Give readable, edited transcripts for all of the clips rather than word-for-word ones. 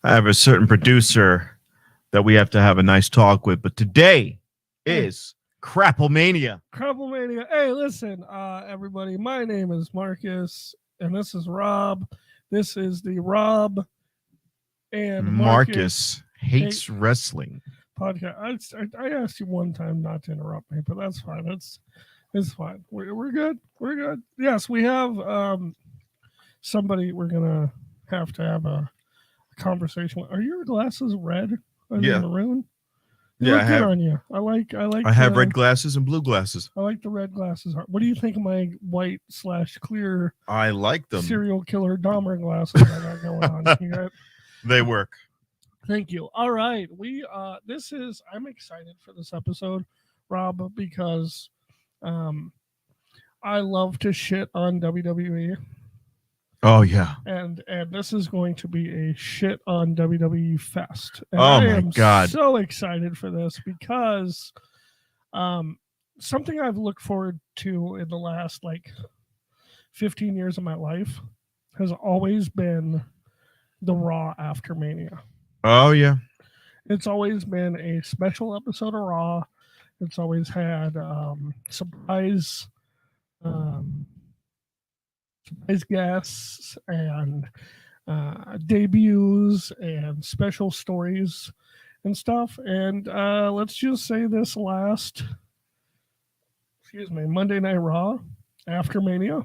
I have a certain producer that we have to have a nice talk with, but today is CRAPPLEMANIA. CRAPPLEMANIA. Hey, listen, everybody. My name is Marcus, and this is Rob. This is the Rob and Marcus hates wrestling podcast. I asked you one time not to interrupt me, but that's fine. It's fine. We're good. We're good. Yes, we have somebody we're gonna have to have a conversation with. Are your glasses red? Are they maroon? They look good on you. I like. I have red glasses and blue glasses. I like the red glasses. What do you think of my white/clear? I like them. Serial killer Dahmer glasses I got going on. They work. Thank you. All right, I'm excited for this episode, Rob, because I love to shit on WWE. Oh yeah, and this is going to be a shit on WWE fest. And my God, so excited for this because something I've looked forward to in the last 15 years of my life has always been the Raw after Mania. Oh yeah, it's always been a special episode of Raw. It's always had surprise guests and debuts and special stories and stuff. And let's just say this last, Monday Night Raw after Mania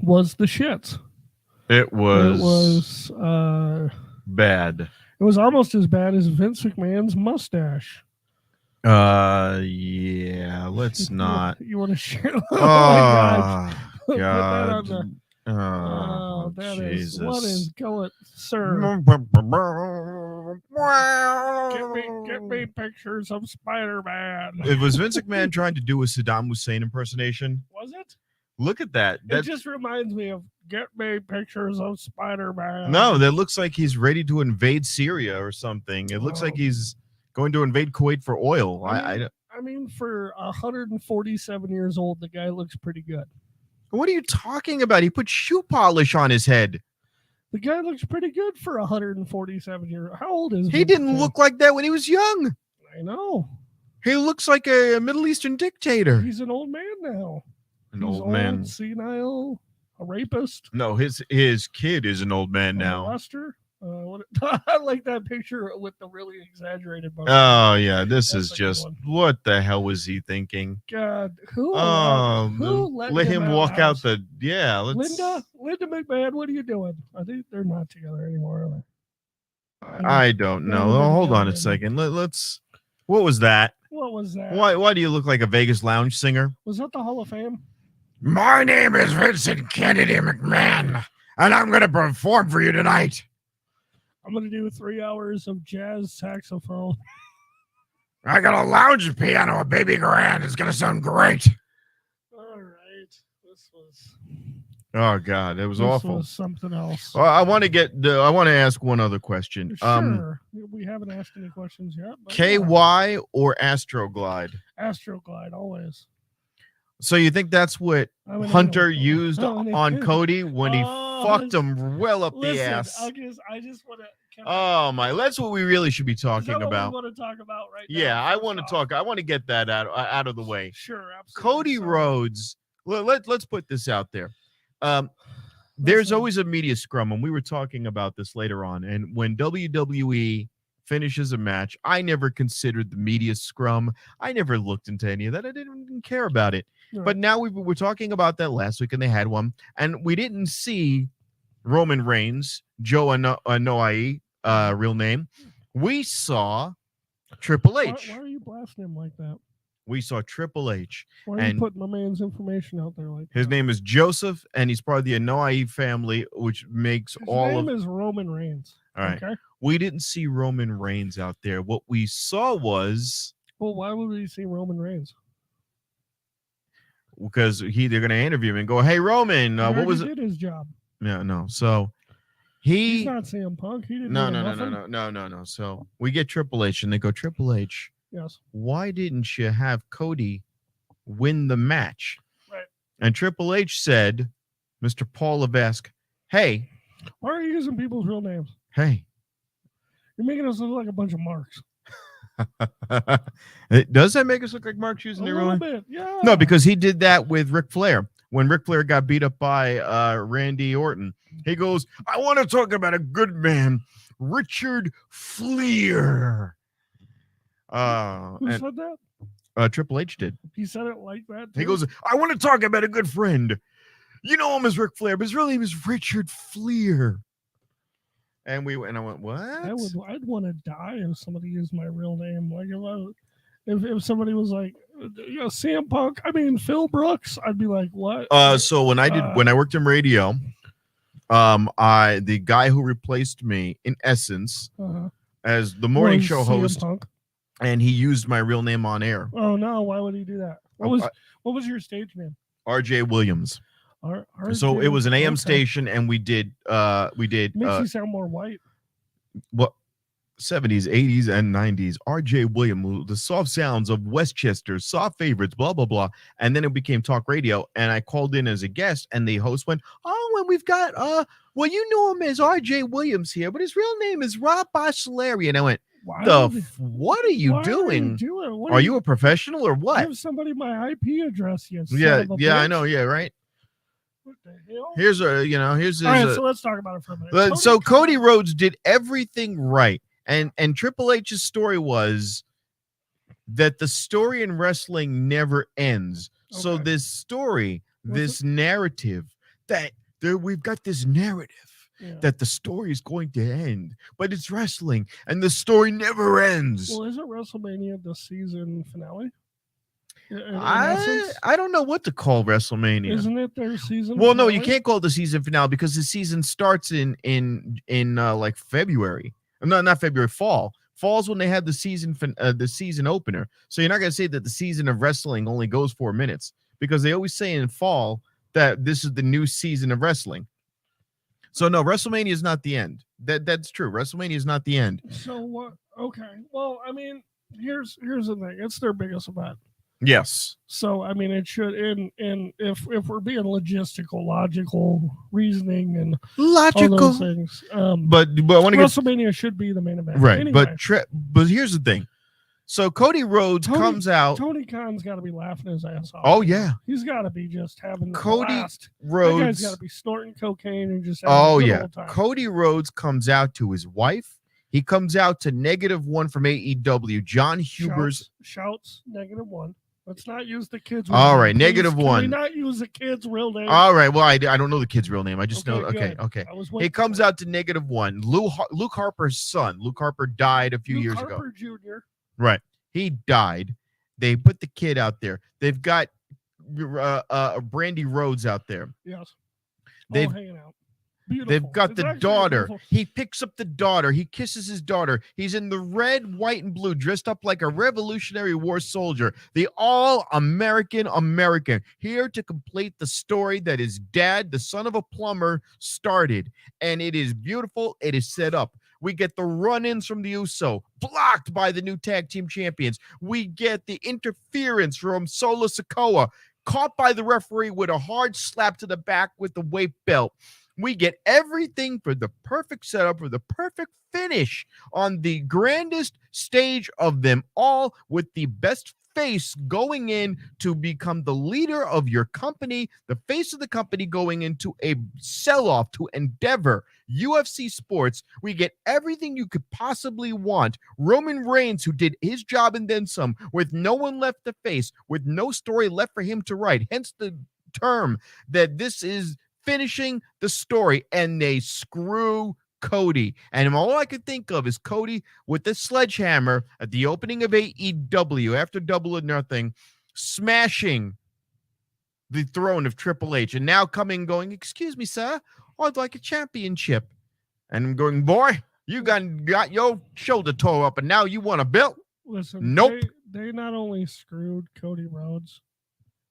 was the shits. It was bad. It was almost as bad as Vince McMahon's mustache. Yeah, let's not. You want to share? Oh, my God. Jesus. What is going, sir? Get me pictures of Spider-Man. It was Vince McMahon trying to do a Saddam Hussein impersonation. Was it? Look at that. It just reminds me of get me pictures of Spider-Man. No, that looks like he's ready to invade Syria or something. It looks like he's going to invade Kuwait for oil. I mean, for 147 years old, the guy looks pretty good. What are you talking about? He put shoe polish on his head. The guy looks pretty good for 147 years. How old is he? He didn't look like that when he was young. I know. He looks like a Middle Eastern dictator. He's an old man now. He's old man. Senile, a rapist. No, his kid is an old man now. Lester. I like that picture with the really exaggerated bone. Oh yeah, this is just what the hell was he thinking? God, who let him walk out the Linda McMahon, what are you doing? I think they're not together anymore. I don't know. Hold on a second. Let's. What was that? What was that? Why do you look like a Vegas lounge singer? Was that the Hall of Fame? My name is Vincent Kennedy McMahon, and I'm going to perform for you tonight. I'm going to do 3 hours of jazz saxophone. I got a lounge piano, a baby grand. It's going to sound great. All right. This was... Oh, God. It was awful. Was something else. Well, I want to ask one other question. Sure. We haven't asked any questions yet. KY or Astroglide? Astroglide, always. So you think that's what Hunter used on Cody when he fucked him well up the ass? I just want to. Oh my! That's what we really should be talking about. What we want to talk about right now? Yeah, I want to talk. I want to get that out of the way. Sure, absolutely. Cody Rhodes. Let's put this out there. There's always a media scrum, and we were talking about this later on. And when WWE finishes a match, I never considered the media scrum. I never looked into any of that. I didn't even care about it. Right. But now we were talking about that last week, and they had one, and we didn't see Roman Reigns, Joe Anoa'i, real name. We saw Triple H. Why are you blasting him like that? We saw Triple H. Why are you putting my man's information out there like that? His name is Joseph, and he's part of the Anoa'i family, which makes his name is Roman Reigns. All right. Okay. We didn't see Roman Reigns out there. What we saw was... Well, why would we see Roman Reigns? Because they're going to interview him and go, "Hey, Roman, what was it?" He did his job. Yeah, no. So he's not CM Punk. He didn't. No. So we get Triple H, and they go, "Triple H, yes. Why didn't you have Cody win the match?" Right. And Triple H said, "Mr. Paul Levesque, hey, why are you using people's real names?" Hey, You're making us look like a bunch of marks. Does that make us look like Mark using A their little own? bit, yeah. No, because he did that with Ric Flair. When Ric Flair got beat up by Randy Orton, he goes, I want to talk about a good man, Richard Fleer. Who And said that? Triple H did. He said it like that. He too? goes, I want to talk about a good friend. You know him as Ric Flair, but his real name is Richard Fleer. And I went, what? I'd want to die if somebody used my real name. Like if somebody was like, CM Punk, I mean Phil Brooks, I'd be like, what? So when I worked in radio, the guy who replaced me in essence as the morning show CM host, Punk. and he used my real name on air. Oh no, why would he do that? What was your stage name? RJ Williams. So it was an AM station, and we did Makes you sound more white. what 70s, 80s, and 90s. RJ Williams, the soft sounds of Westchester, soft favorites, blah blah blah. And then it became talk radio, and I called in as a guest, and the host went, "Oh, and we've got well, you know him as RJ Williams here, but his real name is Rob Boschelari." And I went, what are you doing? Are you a professional or what? Give somebody my IP address, you son Yeah, of a yeah, I bitch. know, yeah, right. What the hell? Here's All right, so let's talk about it for a minute. so Cody Rhodes did everything right, and Triple H's story was that the story in wrestling never ends. So Okay. this story, What's this narrative, that we've got this narrative Yeah. that the story is going to end, but it's wrestling, and the story never ends. Well, isn't WrestleMania the season finale? In essence? I don't know what to call WrestleMania. Isn't it their season? Well, no, you finale? can't call it the season finale because the season starts in like February. No, not February. Fall's when they had the season opener. So you're not gonna say that the season of wrestling only goes 4 minutes, because they always say in fall that this is the new season of wrestling. So no, WrestleMania is not the end. That's true. WrestleMania is not the end. So what? Okay. Well, I mean, here's the thing. It's their biggest event. Yes. So I mean, it should. And if we're being logistical, logical reasoning, and all those things, But I want to get WrestleMania should be the main event, right. Anyway, But here's the thing. So Cody Rhodes comes out. Tony Khan's got to be laughing his ass off. Oh yeah, he's got to be just having the Cody blast. That guy's Rhodes. got to be snorting cocaine and just having Oh a good yeah, old time. Cody Rhodes comes out to his wife. He comes out to -1 from AEW. John Huber's shouts -1. Let's not use the kid's. All real right, name. Please, -1. Can we not use the kid's real name? All right. Well, I don't know the kid's real name. I just know. good. Okay. I was He waiting comes for out to -1. Luke Harper's son. Luke Harper died a few Luke years Harper ago. Jr. Right. He died. They put the kid out there. They've got Brandy Rhodes out there. Yes. They've- All hanging out. Beautiful. They've got It's the actually daughter. beautiful. He picks up the daughter. He kisses his daughter. He's in the red, white, and blue, dressed up like a Revolutionary War soldier. The all-American American, here to complete the story that his dad, the son of a plumber, started. And it is beautiful. It is set up. We get the run-ins from the Uso, blocked by the new tag team champions. We get the interference from Solo Sikoa, caught by the referee with a hard slap to the back with the weight belt. We get everything for the perfect setup, for the perfect finish on the grandest stage of them all, with the best face going in to become the leader of your company, the face of the company going into a sell-off to Endeavor, UFC Sports. We get everything you could possibly want. Roman Reigns, who did his job and then some, with no one left to face, with no story left for him to write, hence the term that this is finishing the story, and they screw Cody. And all I could think of is Cody with the sledgehammer at the opening of AEW after Double or Nothing, smashing the throne of Triple H, and now coming going, excuse me, sir, I'd like a championship. And I'm going, boy, you got your shoulder tore up, and now you want a belt? Listen, Nope. They not only screwed Cody Rhodes,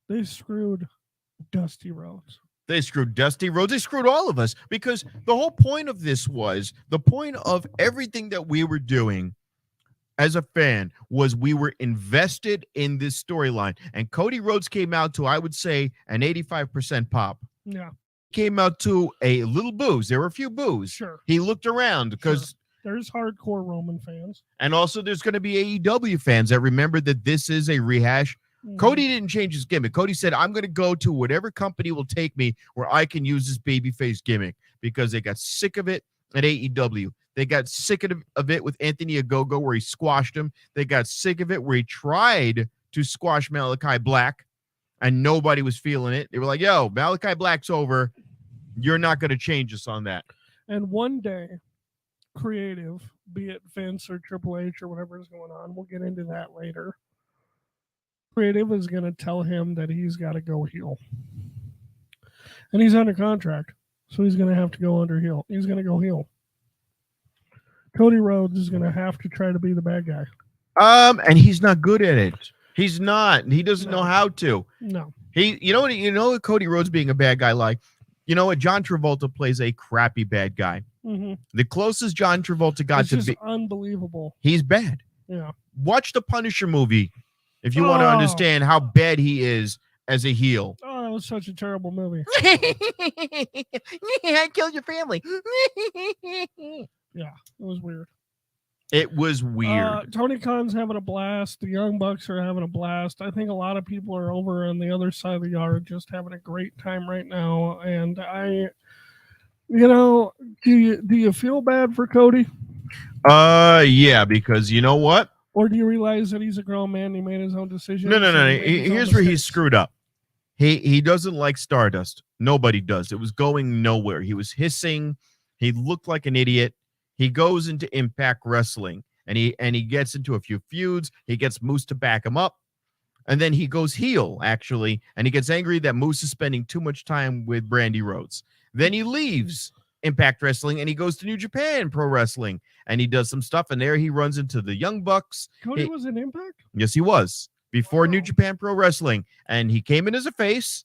they screwed Dusty Rhodes. They screwed Dusty Rhodes. They screwed all of us, because the whole point of this was, the point of everything that we were doing as a fan was we were invested in this storyline. And Cody Rhodes came out to, I would say, an 85% pop. Yeah, Came out to a little booze. There were a few boos. sure. He looked around because There's hardcore Roman fans. And also, there's going to be AEW fans that remember that this is a rehash. Mhm. Cody didn't change his gimmick. Cody said, I'm going to go to whatever company will take me where I can use this babyface gimmick, because they got sick of it at AEW. They got sick of it with Anthony Ogogo, where he squashed him. They got sick of it where he tried to squash Malachi Black, and nobody was feeling it. They were like, yo, Malachi Black's over. You're not going to change us on that. And one day, creative, be it Vince or Triple H or whatever is going on, we'll get into that later. Creative is going to tell him that he's got to go heel. And he's under contract, so he's going to have to go under heel. He's going to go heel. Cody Rhodes is going to have to try to be the bad guy. And he's not good at it. He's not. He doesn't know how to. No. You know what Cody Rhodes being a bad guy like? You know what? John Travolta plays a crappy bad guy. Mm-hmm. The closest John Travolta got It's to just be, unbelievable. he's bad. Yeah. Watch the Punisher movie if you want to understand how bad he is as a heel. Oh, that was such a terrible movie. I killed your family. Yeah, it was weird. It was weird. Tony Khan's having a blast. The Young Bucks are having a blast. I think a lot of people are over on the other side of the yard just having a great time right now. And do you feel bad for Cody? Yeah, because you know what? Or do you realize that he's a grown man? He made his own decision. No. Here's where he's screwed up. He doesn't like Stardust. Nobody does. It was going nowhere. He was hissing. He looked like an idiot. He goes into Impact Wrestling and he gets into a few feuds. He gets Moose to back him up. And then he goes heel, actually, and he gets angry that Moose is spending too much time with Brandy Rhodes. Then he leaves Impact Wrestling and he goes to New Japan Pro Wrestling and he does some stuff. And there he runs into the Young Bucks. Cody was in Impact? Yes, he was before New Japan Pro Wrestling. And he came in as a face.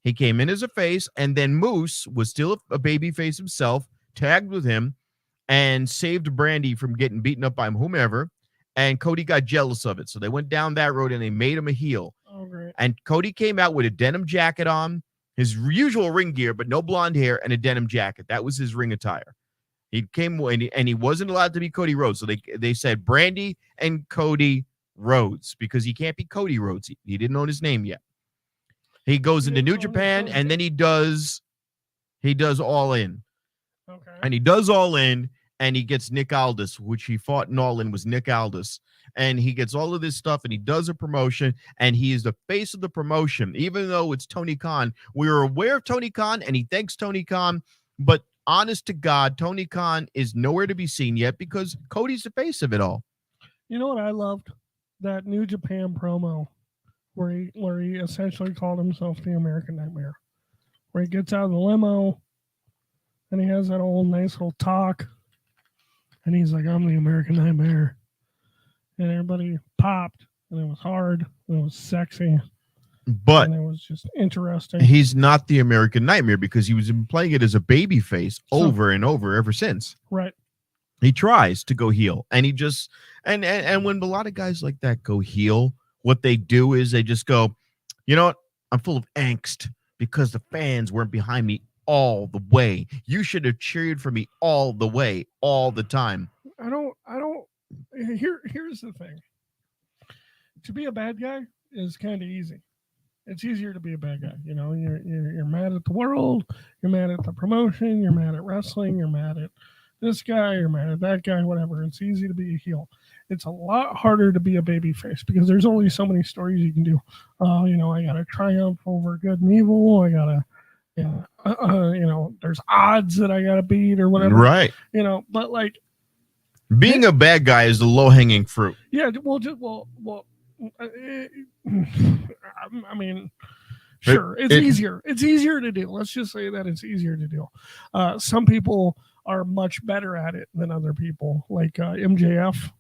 And then Moose was still a babyface himself, tagged with him, and saved Brandy from getting beaten up by whomever. And Cody got jealous of it. So they went down that road and they made him a heel. Oh, great. And Cody came out with a denim jacket on, his usual ring gear, but no blonde hair, and a denim jacket. That was his ring attire. He came and he wasn't allowed to be Cody Rhodes. So they said Brandy and Cody Rhodes, because he can't be Cody Rhodes. He didn't own his name yet. He goes into New Japan and then he does All In. Okay. And he does All In and he gets Nick Aldis, which he fought in All In was Nick Aldis. And he gets all of this stuff and he does a promotion and he is the face of the promotion, even though it's Tony Khan. We are aware of Tony Khan and he thanks Tony Khan, but honest to God, Tony Khan is nowhere to be seen yet because Cody's the face of it all. You know what I loved? That New Japan promo where he essentially called himself the American Nightmare, where he gets out of the limo and he has that old nice little talk and he's like, I'm the American Nightmare. And everybody popped and it was hard and it was sexy. But and it was just interesting. He's not the American Nightmare because he was playing it as a baby face over and over ever since. Right. He tries to go heel and he just and when a lot of guys like that go heel, what they do is they just go, you know what? I'm full of angst because the fans weren't behind me all the way. You should have cheered for me all the way, all the time. Here's the thing. To be a bad guy is kind of easy. It's easier to be a bad guy. You know, you're mad at the world, you're mad at the promotion, you're mad at wrestling, you're mad at this guy, you're mad at that guy, whatever. It's easy to be a heel. It's a lot harder to be a baby face because there's only so many stories you can do. I got to triumph over good and evil. I got to, there's odds that I got to beat or whatever. Right. But like being a bad guy is the low hanging fruit. Yeah. I mean, sure, it's easier. It's easier to do. Let's just say that it's easier to do. Some people are much better at it than other people, like MJF,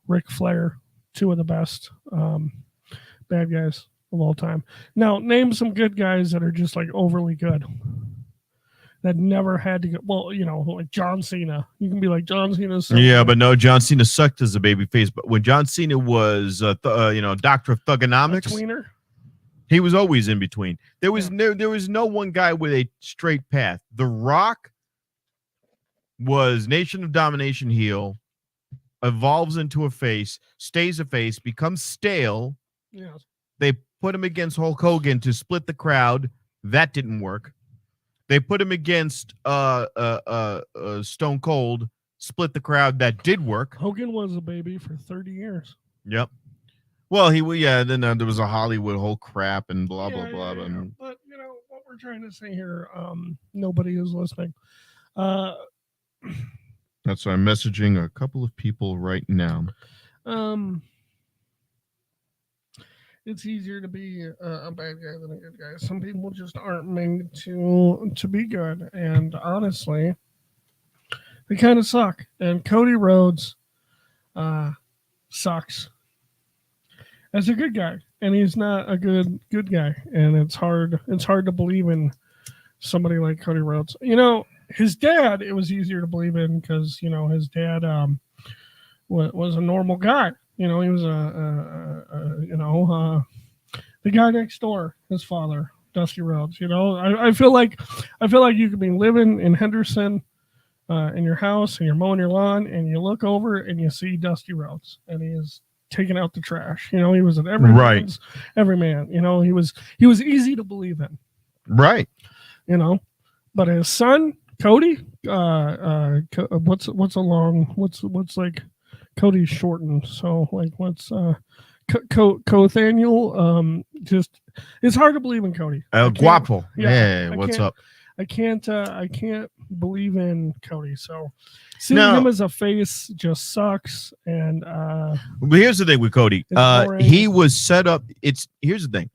Ric Flair, two of the best bad guys of all time. Now, name some good guys that are just like overly good. That never had to go. Well, like John Cena. You can be like John Cena. Yeah, but no, John Cena sucked as a babyface. But when John Cena was, Doctor of Thugonomics, he was always in between. There was no one guy with a straight path. The Rock was Nation of Domination heel, evolves into a face, stays a face, becomes stale. Yes. They put him against Hulk Hogan to split the crowd. That didn't work. They put him against Stone Cold, split the crowd. That did work. Hogan was a baby for 30 years. Yep. Well, then there was a Hollywood whole crap and blah, blah, Yeah, blah. yeah, yeah. And But, what we're trying to say here, nobody is listening. that's why I'm messaging a couple of people right now. It's easier to be a bad guy than a good guy. Some people just aren't made to be good. And honestly, they kind of suck. And Cody Rhodes sucks as a good guy, and he's not a good guy. And it's hard to believe in somebody like Cody Rhodes. His dad, it was easier to believe in because his dad was a normal guy. He was the guy next door, his father, Dusty Rhodes. I feel like you could be living in Henderson in your house and you're mowing your lawn and you look over and you see Dusty Rhodes and he is taking out the trash. He was an every man. He was easy to believe in. Right. But his son Cody, what's like Cody's shortened? So like what's Cothaniel? Just it's hard to believe in Cody. El Guapo. Yeah, what's up? I can't believe in Cody. So seeing him as a face just sucks. And but here's the thing with Cody. He was set up. Here's the thing,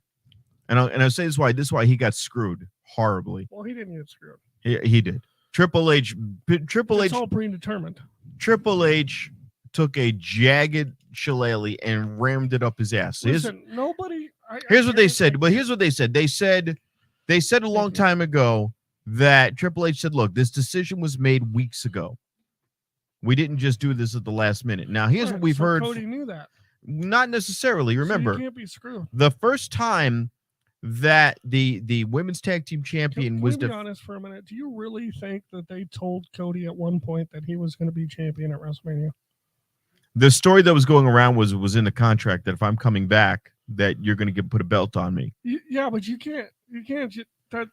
and I'll say this is why he got screwed horribly. Well, he didn't get screwed. He did. Triple H. It's all predetermined. Triple H took a jagged shillelagh and rammed it up his ass. Listen, nobody. Here's what they said. But here's what they said. They said a long time ago that Triple H said, "Look, this decision was made weeks ago. We didn't just do this at the last minute." Now, here's what we've heard. Cody knew that. Not necessarily. Remember, so you can't be screwed. The first time that the women's tag team champion was. Can we be honest for a minute? Do you really think that they told Cody at one point that he was going to be champion at WrestleMania? The story that was going around was in the contract that if I'm coming back, that you're going to put a belt on me. Yeah, but you can't. That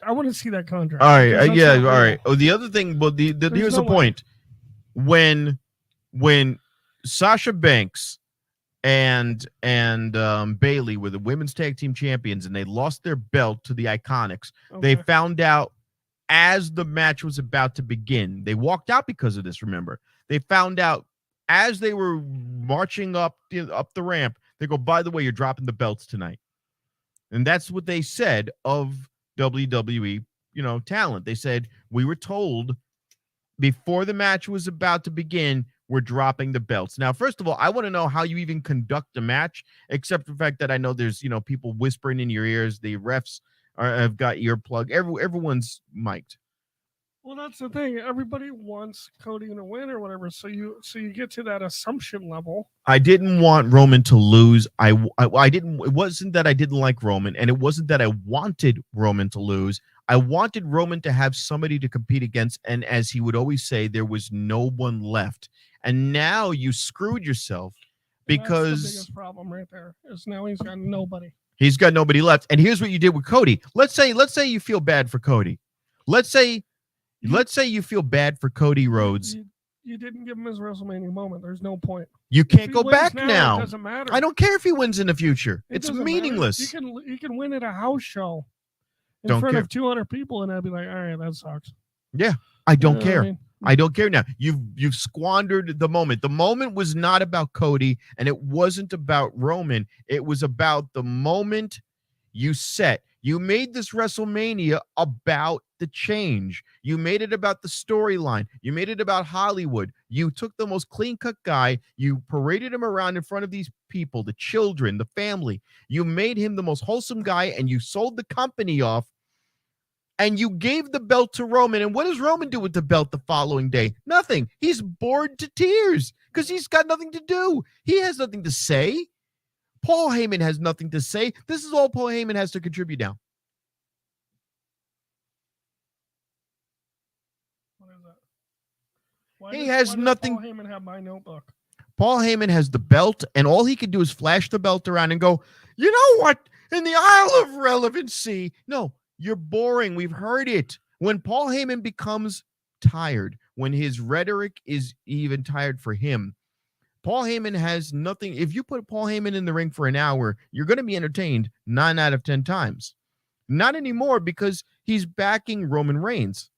I want to see that contract. All right, all right. Oh, the other thing. Well, here's the point. When Sasha Banks and Bayley were the women's tag team champions and they lost their belt to the Iconics, they found out as the match was about to begin. They walked out because of this. Remember, they found out as they were marching up the ramp. They go, by the way, you're dropping the belts tonight. And that's what they said of WWE, talent. They said, we were told before the match was about to begin, we're dropping the belts. Now, first of all, I want to know how you even conduct a match, except for the fact that I know there's, people whispering in your ears. The refs have got earplug. Everyone's mic'd. Well, that's the thing. Everybody wants Cody to win or whatever. So you get to that assumption level. I didn't want Roman to lose. I didn't. It wasn't that I didn't like Roman, and it wasn't that I wanted Roman to lose. I wanted Roman to have somebody to compete against, and as he would always say, there was no one left. And now you screwed yourself because that's the biggest problem right there is now he's got nobody. He's got nobody left. And here's what you did with Cody. Let's say you feel bad for Cody. Let's say you feel bad for Cody Rhodes. You didn't give him his WrestleMania moment. There's no point. You can't go back now. It doesn't matter. I don't care if he wins in the future. It's meaningless. You can win at a house show in front of 200 people, and I'd be like, all right, that sucks. Yeah, I don't care. I don't care now. You've squandered the moment. The moment was not about Cody, and it wasn't about Roman. It was about the moment you set. You made this WrestleMania about the change. You made it about the storyline. You made it about Hollywood. You took the most clean-cut guy. You paraded him around in front of these people, the children, the family. You made him the most wholesome guy, and you sold the company off. And you gave the belt to Roman. And what does Roman do with the belt the following day? Nothing. He's bored to tears because he's got nothing to do. He has nothing to say. Paul Heyman has nothing to say. This is all Paul Heyman has to contribute now. What is that? He has nothing. Paul Heyman have my notebook? Paul Heyman has the belt, and all he can do is flash the belt around and go, you know what? In the aisle of relevancy. No, you're boring. We've heard it. When Paul Heyman becomes tired, when his rhetoric is even tired for him, Paul Heyman has nothing. If you put Paul Heyman in the ring for an hour, you're going to be entertained 9 out of 10 times. Not anymore because he's backing Roman Reigns.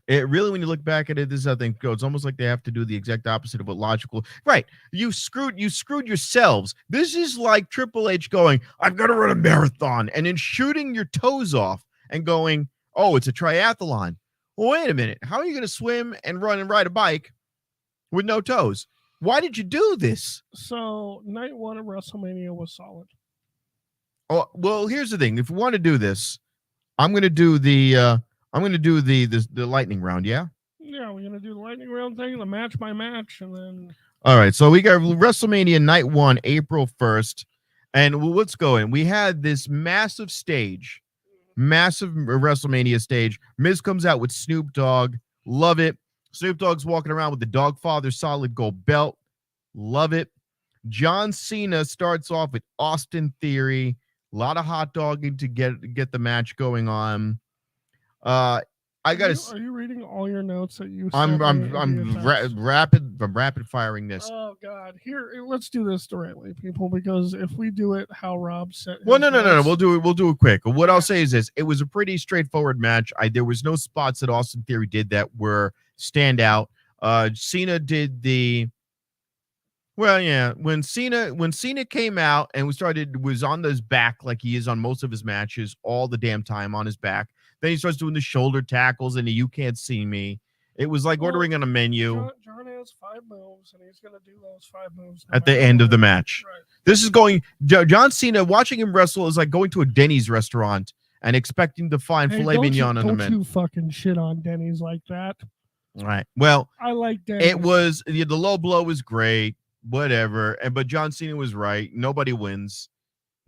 It really, when you look back at it, this is how things go. It's almost like they have to do the exact opposite of what logical. Right. You screwed yourselves. This is like Triple H going, I've got to run a marathon, and then shooting your toes off and going, oh, it's a triathlon. Well, wait a minute. How are you going to swim and run and ride a bike with no toes? Why did you do this? So night 1 of WrestleMania was solid. Oh, well, here's the thing. If we want to do this, I'm going to do the lightning round, yeah? Yeah, we're gonna do the lightning round thing, the match by match, and then all right. So we got WrestleMania night 1, April 1st. And let's go in. We had this massive WrestleMania stage. Miz comes out with Snoop Dogg. Love it. Snoop Dogg's walking around with the Dogfather solid gold belt. Love it. John Cena starts off with Austin Theory. A lot of hot dogging to get the match going on. I got to. Are you reading all your notes that you? I'm rapid firing this. Oh God! Here, let's do this directly, people, because if we do it how Rob said. Well, no. We'll do it quick. What I'll say is this: it was a pretty straightforward match. There was no spots that Austin Theory did that were standout. Cena did the. Well, yeah. When Cena came out and was on his back like he is on most of his matches all the damn time on his back. Then he starts doing the shoulder tackles and the "you can't see me." It was like ordering on a menu. John has 5 moves, and he's going to do those 5 moves at the end of the match. Right. This is going. John Cena watching him wrestle is like going to a Denny's restaurant and expecting to find filet mignon on the menu. Don't you fucking shit on Denny's like that. All right. Well, I like Denny's. It was the low blow was great. Whatever. But John Cena was right. Nobody wins.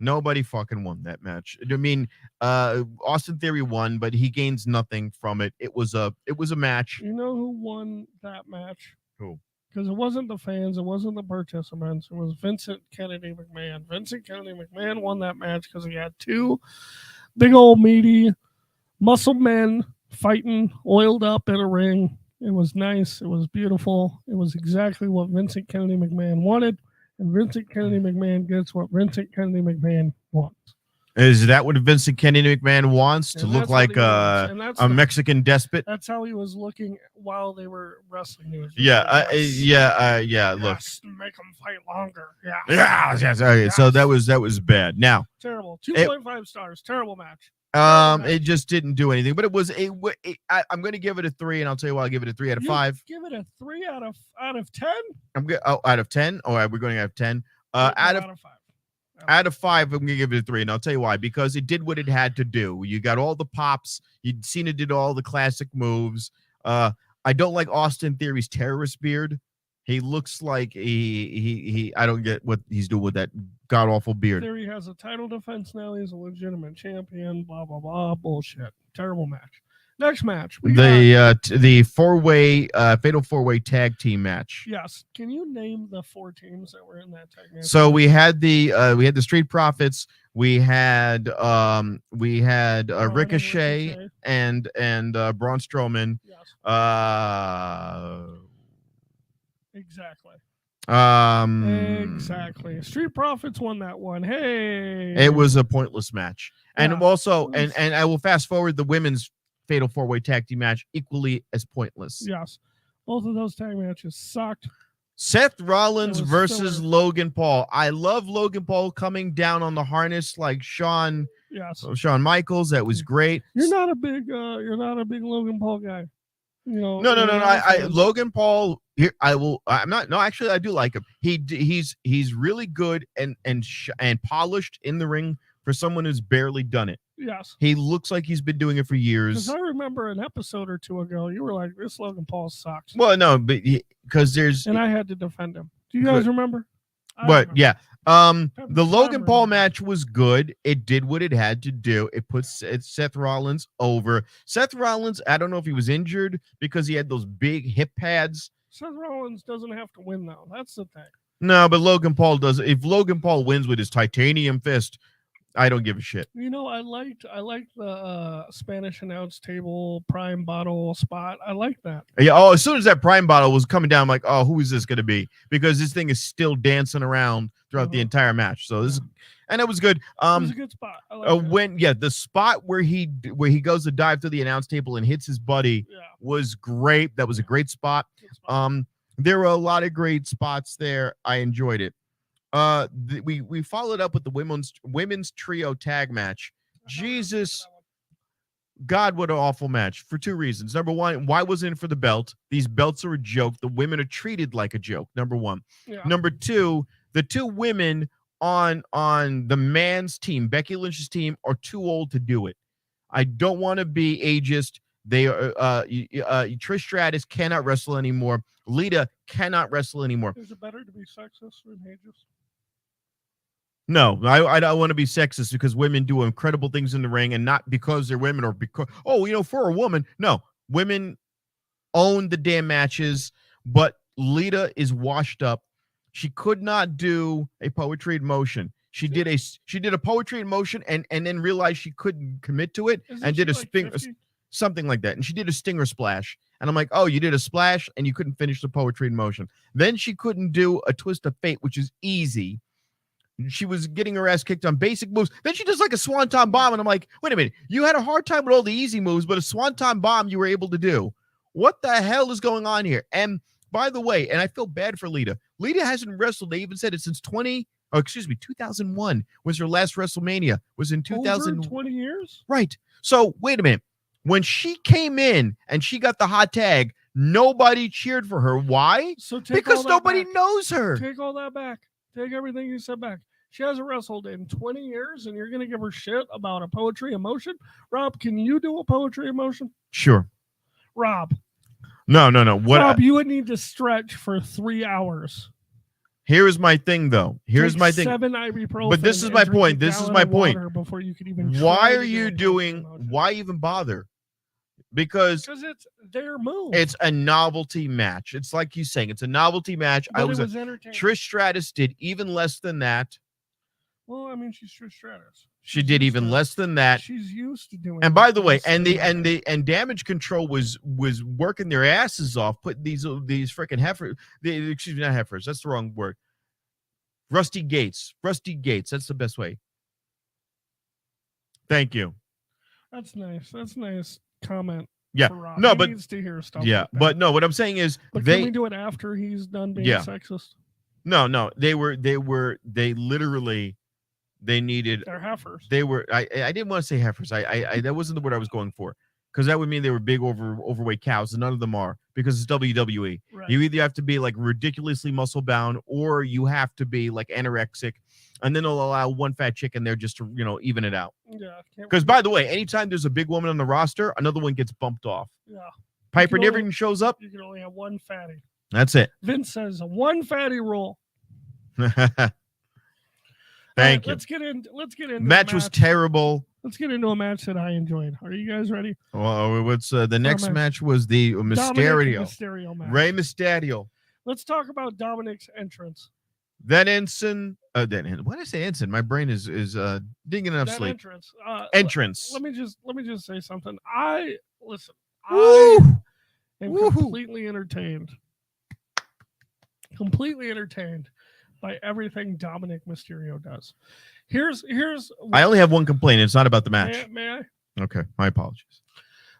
Nobody fucking won that match. I mean, Austin Theory won, but he gains nothing from it. It was a match. You know who won that match? Who? Because it wasn't the fans, it wasn't the participants, it was Vincent Kennedy McMahon. Vincent Kennedy McMahon won that match because he had 2 big old meaty muscle men fighting, oiled up in a ring. It was nice. It was beautiful. It was exactly what Vincent Kennedy McMahon wanted. And Vincent Kennedy McMahon gets what Vincent Kennedy McMahon wants. Is that what Vincent Kennedy McMahon wants? To look like a Mexican despot? That's how he was looking while they were wrestling. Yeah. Look. Make them fight longer. Yeah. Yes. Okay. Yes. So that was bad. Now. Terrible. 2.5 stars. Terrible match. It just didn't do anything, but it was I'm going to give it a 3, and I'll tell you why I'll give it a 3 out of 5. Give it a 3 out of 10. I'm good. Oh, out of 10. Oh, we're going out of 10. Out of 5. Out of 5, I'm going to give it a 3, and I'll tell you why. Because it did what it had to do. You got all the pops. You'd seen it did all the classic moves. I don't like Austin Theory's terrorist beard. He looks like he I don't get what he's doing with that god awful beard. Theory has a title defense now. He's a legitimate champion. Blah blah blah. Bullshit. Terrible match. Next match. The 4-way fatal 4-way tag team match. Yes. Can you name the 4 teams that were in that tag match? So we had the Street Profits. We had Ricochet and Braun Strowman. Yes. Exactly. Exactly. Street Profits won that one. Hey. It was a pointless match. And also and I will fast forward the women's fatal 4-way tag team match, equally as pointless. Yes. Both of those tag matches sucked. Seth Rollins versus Logan Paul. I love Logan Paul coming down on the harness like Shawn Michaels. That was great. You're not a big Logan Paul guy. You know, no. Logan Paul. Here, I'm not. No, actually, I do like him. He's really good and polished in the ring for someone who's barely done it. Yes. He looks like he's been doing it for years. Because I remember an episode or 2 ago, you were like, "This Logan Paul sucks." Well, no, but because there's and I had to defend him. Do you guys remember? I But don't know. yeah, Pepper the Logan Farmer, Paul man. match was good. It did what it had to do. It put Seth Rollins over. Seth Rollins, I don't know if he was injured because he had those big hip pads. Seth Rollins doesn't have to win though. That's the thing. No, but Logan Paul does. If Logan Paul wins with his titanium fist, I don't give a shit. You know, I liked the Spanish announce table prime bottle spot. I like that. Yeah. Oh, as soon as that Prime bottle was coming down, I'm like, oh, who is this going to be? Because this thing is still dancing around throughout the entire match. So this, and it was good. It was a good spot. I like that. When the spot where he goes to dive to the announce table and hits his buddy Yeah, was great. That was a great spot. good spot. There were a lot of great spots there. I enjoyed it. We followed up with the women's trio tag match. Jesus, God, what an awful match for two reasons. Number one, why wasn't it for the belt? These belts are a joke. The women are treated like a joke. Number one. Yeah. Number two, the two women on the man's team, Becky Lynch's team, are too old to do it. I don't want to be ageist. They are Trish Stratus cannot wrestle anymore. Lita cannot wrestle anymore. Is it better to be sexist than ageist? No, I don't want to be sexist because women do incredible things in the ring, and not because they're women or because for a woman. No, women own the damn matches, but Lita is washed up. She could not do a poetry in motion. She did a poetry in motion and then realized she couldn't commit to it. Isn't And did she a like 50? something like that. And she did a stinger splash. And I'm like, oh, you did a splash and you couldn't finish the poetry in motion. Then she couldn't do a twist of fate, which is easy. She was getting her ass kicked on basic moves. Then she does like a swanton bomb. And I'm like, wait a minute. You had a hard time with all the easy moves, but a swanton bomb you were able to do. What the hell is going on here? And by the way, and I feel bad for Lita. Lita hasn't wrestled. They even said it since 2001 was her last WrestleMania. Was in 2000. Over 20 years? Right. So wait a minute. When she came in and she got the hot tag, nobody cheered for her. Why? So take Because all that nobody back. knows her. Take all that back. Take everything you said back. She hasn't wrestled in 20 years, and you're going to give her shit about a poetry emotion? Rob, can you do a poetry emotion? Sure. Rob. No. What? Rob, you would need to stretch for 3 hours. Here is my thing, though. Here's Take my thing. 7 ibuprofen. But this is and my drink point. a This is gallon my of point. water before you can even Why try are to do you a poetry doing? emotion. Why even bother? Because it's their move. it's a novelty match. It's like you saying, it's a novelty match. But it was entertaining. Trish Stratus did even less than that. Well, I mean, she's Trish Stratus. She did even less than that. She's used to doing. And by the way, this and thing. Damage Control was working their asses off, putting these freaking heifers. Excuse me, not heifers. That's the wrong word. Rusty Gates. That's the best way. Thank you. That's nice. That's nice comment. Yeah. For Rob. No, He but needs to hear stuff. yeah, like that. but no. What I'm saying is But they. can we do it after he's done being Yeah. sexist? No. They literally. They needed. They're heifers. They were. I didn't want to say heifers. I that wasn't the word I was going for, because that would mean they were big overweight cows, and none of them are, because it's WWE. Right. You either have to be like ridiculously muscle bound, or you have to be like anorexic, and then they'll allow one fat chick in there just to even it out. Yeah. Because by the way, anytime there's a big woman on the roster, another one gets bumped off. Yeah. Piper can never only- even shows up. You can only have one fatty. That's it. Vince says a one fatty rule. Thank you. Let's get into Match was terrible. Let's get into a match that I enjoyed. Are you guys ready? Well, what's the next match? match was the Mysterio. Mysterio match. Rey Mysterio. Let's talk about Dominic's entrance. That ensign. Why did I say ensign? My brain is digging enough That sleep. entrance. Entrance. Let me just say something. I Woo! am Woohoo. completely entertained. Completely entertained by everything Dominic Mysterio does. Here's I only have one complaint. It's not about the match. may I? Okay, my apologies.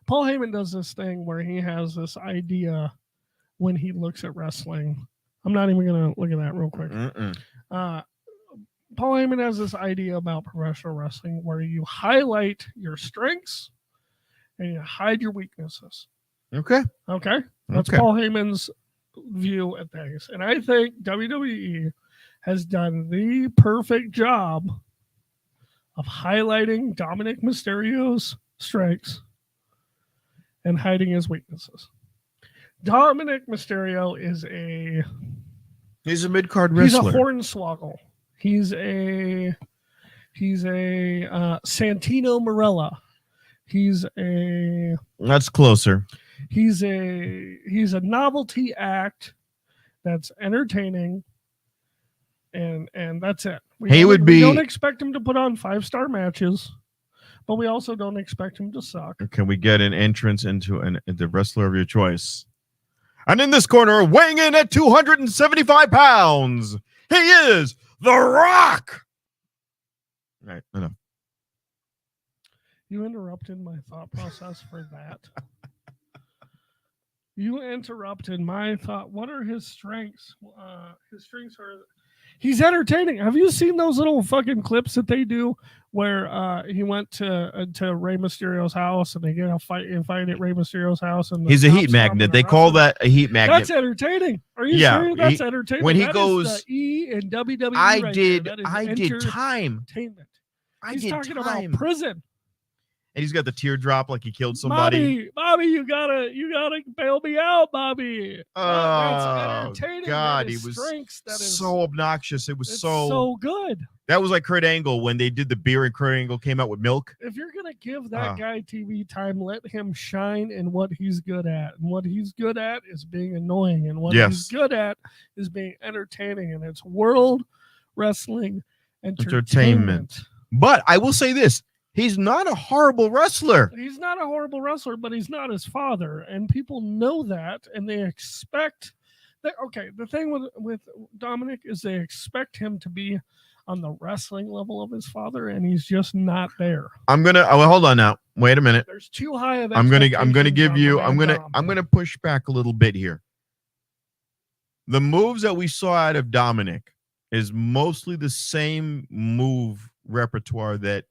Paul Heyman does this thing where he has this idea when he looks at wrestling. I'm not even going to look at that real quick. Paul Heyman has this idea about professional wrestling where you highlight your strengths and you hide your weaknesses. Okay. Okay? That's Okay. Paul Heyman's view at things. And I think WWE has done the perfect job of highlighting Dominic Mysterio's strengths and hiding his weaknesses. Dominic Mysterio is a He's a mid-card He's a wrestler. hornswoggle. He's a Santino Marella. He's a That's closer. he's a novelty act that's entertaining, and that's it. We don't expect him to put on 5-star matches, but we also don't expect him to suck. Can we get an entrance into the wrestler of your choice? And in this corner, weighing in at 275 pounds, he is The Rock. Right, enough. You interrupted my thought process for that. You interrupted my thought. What are his strengths? His strengths are he's entertaining. Have you seen those little fucking clips that they do where he went to Rey Mysterio's house and they get a fight at Rey Mysterio's house and he's a heat magnet. They call that a heat magnet. That's entertaining. Are you Yeah, serious? That's entertaining. when he That goes- is the E in WWE. I right did there. That is time. entertainment. I He's did talking time. about prison. And he's got the teardrop like he killed somebody. Bobby, you gotta bail me out, Bobby. That's Oh, entertaining. God, That he is was strengths. That is so obnoxious. It was it's so good. that was like Kurt Angle when they did the beer and Kurt Angle came out with milk. If you're gonna give that guy TV time, let him shine in what he's good at. And what he's good at is being annoying. And what he's good at is being entertaining. And it's world wrestling entertainment. But I will say this. He's not a horrible wrestler. He's not a horrible wrestler, but he's not his father, and people know that, and they expect that. Okay, the thing with Dominic is they expect him to be on the wrestling level of his father, and he's just not there. I'm gonna hold on now. Wait a minute. There's too high of I'm gonna expectations give on you the I'm man gonna Dom. I'm gonna push back a little bit here. The moves that we saw out of Dominic is mostly the same move repertoire that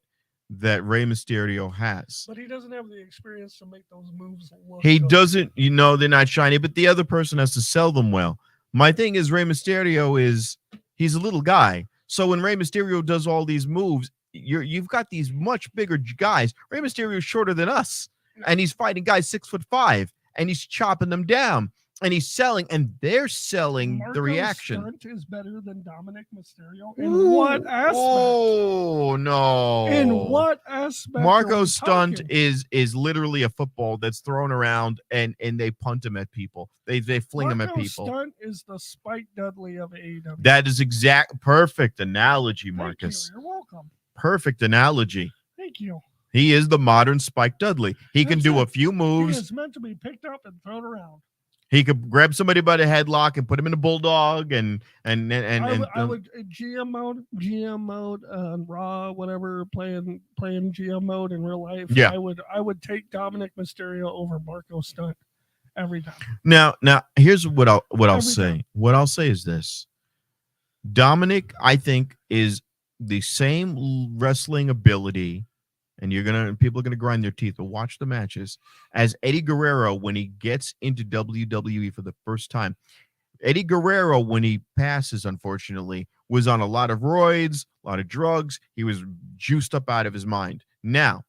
Rey Mysterio has. But he doesn't have the experience to make those moves look He good. doesn't, they're not shiny, but the other person has to sell them well. My thing is Rey Mysterio he's a little guy. So when Rey Mysterio does all these moves, you've got these much bigger guys. Rey Mysterio is shorter than us, and he's fighting guys 6'5", and he's chopping them down. And he's selling, and they're selling Markus the reaction. Stunt is better than Dominic Mysterio. In what aspect? Oh no! In what aspect? Marco's stunt is literally a football that's thrown around, and they punt him at people. They fling him at people. Stunt is the Spike Dudley of AEW. That is perfect analogy, Marcus. Thank you. You're welcome. Perfect analogy. Thank you. He is the modern Spike Dudley. He can do a few He moves. is meant to be picked up and thrown around. He could grab somebody by the headlock and put him in a bulldog and I would GM mode on Raw, whatever, playing GM mode in real life. Yeah. I would take Dominic Mysterio over Marco Stunt every time. Now here's what I'll Every say. time. What I'll say is this. Dominic, I think, is the same wrestling ability, and people are gonna grind their teeth, but watch the matches, as Eddie Guerrero when he gets into WWE for the first time. Eddie Guerrero, when he passes, unfortunately, was on a lot of roids, a lot of drugs. He was juiced up out of his mind. Now,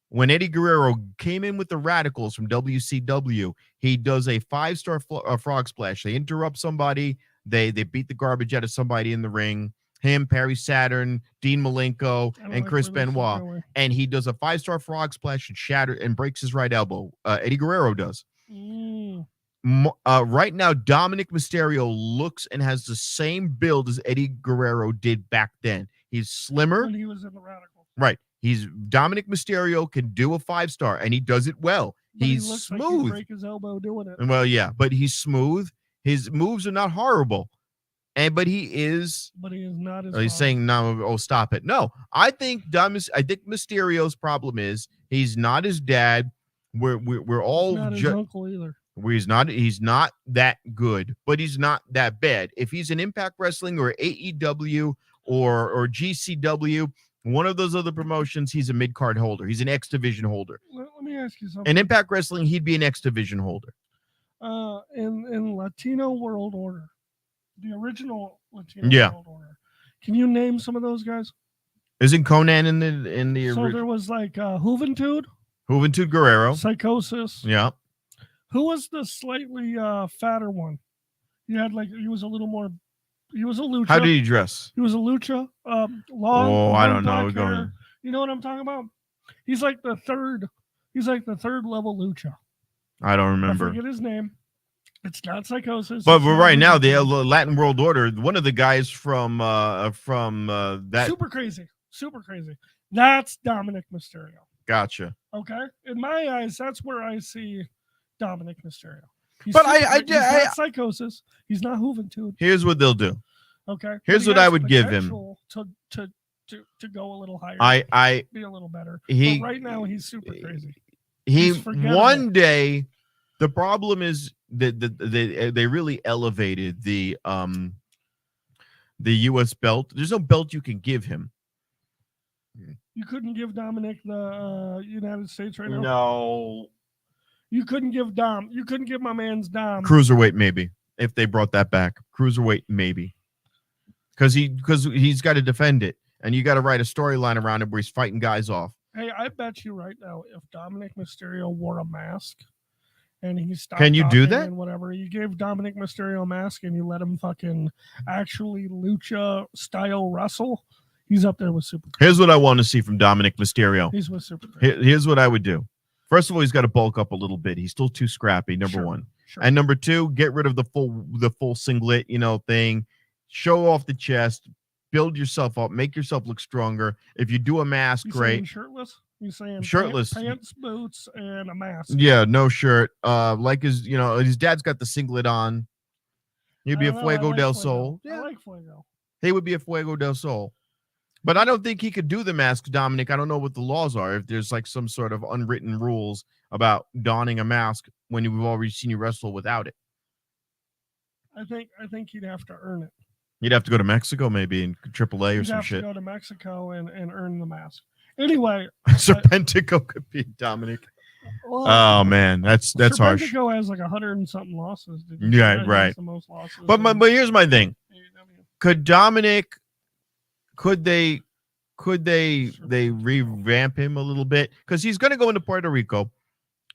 when Eddie Guerrero came in with the Radicals from WCW, he does a 5-star frog splash. They interrupt somebody. They beat the garbage out of somebody in the ring. Him, Perry Saturn, Dean Malenko, and Chris Benoit. And he does a 5-star frog splash and breaks his right elbow. Eddie Guerrero does. Right now, Dominic Mysterio looks and has the same build as Eddie Guerrero did back then. He's slimmer. When he was in the Radicals. Right. Dominic Mysterio can do a 5-star, and he does it well. But He's he looks smooth. Like he'd break his elbow doing it. Well, yeah, but he's smooth. His moves are not horrible. But he is. But he is not as. He's saying no. Oh, stop it! No, I think Mysterio's problem is he's not his dad. We're all not his uncle either. He's not that good, but he's not that bad. If he's in Impact Wrestling or AEW or GCW, one of those other promotions, he's a mid-card holder. He's an X division holder. Let me ask you something. In Impact Wrestling, he'd be an X division holder. In Latino World Order. The original Latino World Order. Can you name some of those guys? Isn't Conan in the So there was like Juventud Guerrero, Psychosis. Yeah. Who was the slightly fatter one? He had like he was a little more. He was a lucha. How did he dress? He was a lucha. Oh, I don't know. black We're going. hair. You know what I'm talking about? He's like the third. He's like the third level lucha. I don't I remember. forget his name. It's not Psychosis. But it's we're not right now the Lucha. Latin World Order. One of the guys from that. Super crazy. Super crazy. That's Dominic Mysterio. Gotcha. Okay, in my eyes, that's where I see Dominic Mysterio. He's But he's not Psychosis. He's not Juventud. Here's what they'll do. Okay. Here's But he what I has would give him. potential to go a little higher. I be a little better. he But right now he's super crazy. he he's forgettable. one day. The problem is that they really elevated the U.S. belt. There's no belt you can give him. You couldn't give Dominic the United States right now. No. You couldn't give Dom. You couldn't give my man's Dom. Cruiserweight maybe if they brought that back. Cruiserweight maybe. Because he's got to defend it, and you got to write a storyline around it where he's fighting guys off. Hey, I bet you right now, if Dominic Mysterio wore a mask and he stopped, Can you do talking that? And whatever, you gave Dominic Mysterio a mask and you let him fucking actually lucha style wrestle. He's up there with Super. Here's what I want to see from Dominic Mysterio. He's with Super. Here's what I would do. First of all, he's got to bulk up a little bit. He's still too scrappy. Number one, and number two, get rid of the full singlet, thing. Show off the chest. Build yourself up. Make yourself look stronger. If you do a mask, You great. saying shirtless? You saying Shirtless. pants, boots, and a mask? Yeah, no shirt. Like his dad's got the singlet on. He'd be a Fuego del Sol. I like Fuego. He would be a Fuego del Sol. But I don't think he could do the mask, Dominic. I don't know what the laws are. If there's like some sort of unwritten rules about donning a mask when we've already seen you wrestle without it. I think he'd have to earn it. You'd have to go to Mexico maybe in AAA or some shit. He'd have to go to Mexico and earn the mask. Anyway. Serpentico could be Dominic. Well, oh, man. That's harsh. Serpentico has like 100 and something losses. Yeah, right. The most losses but here's my thing. Could Dominic... Could they revamp him a little bit? Because he's going to go into Puerto Rico.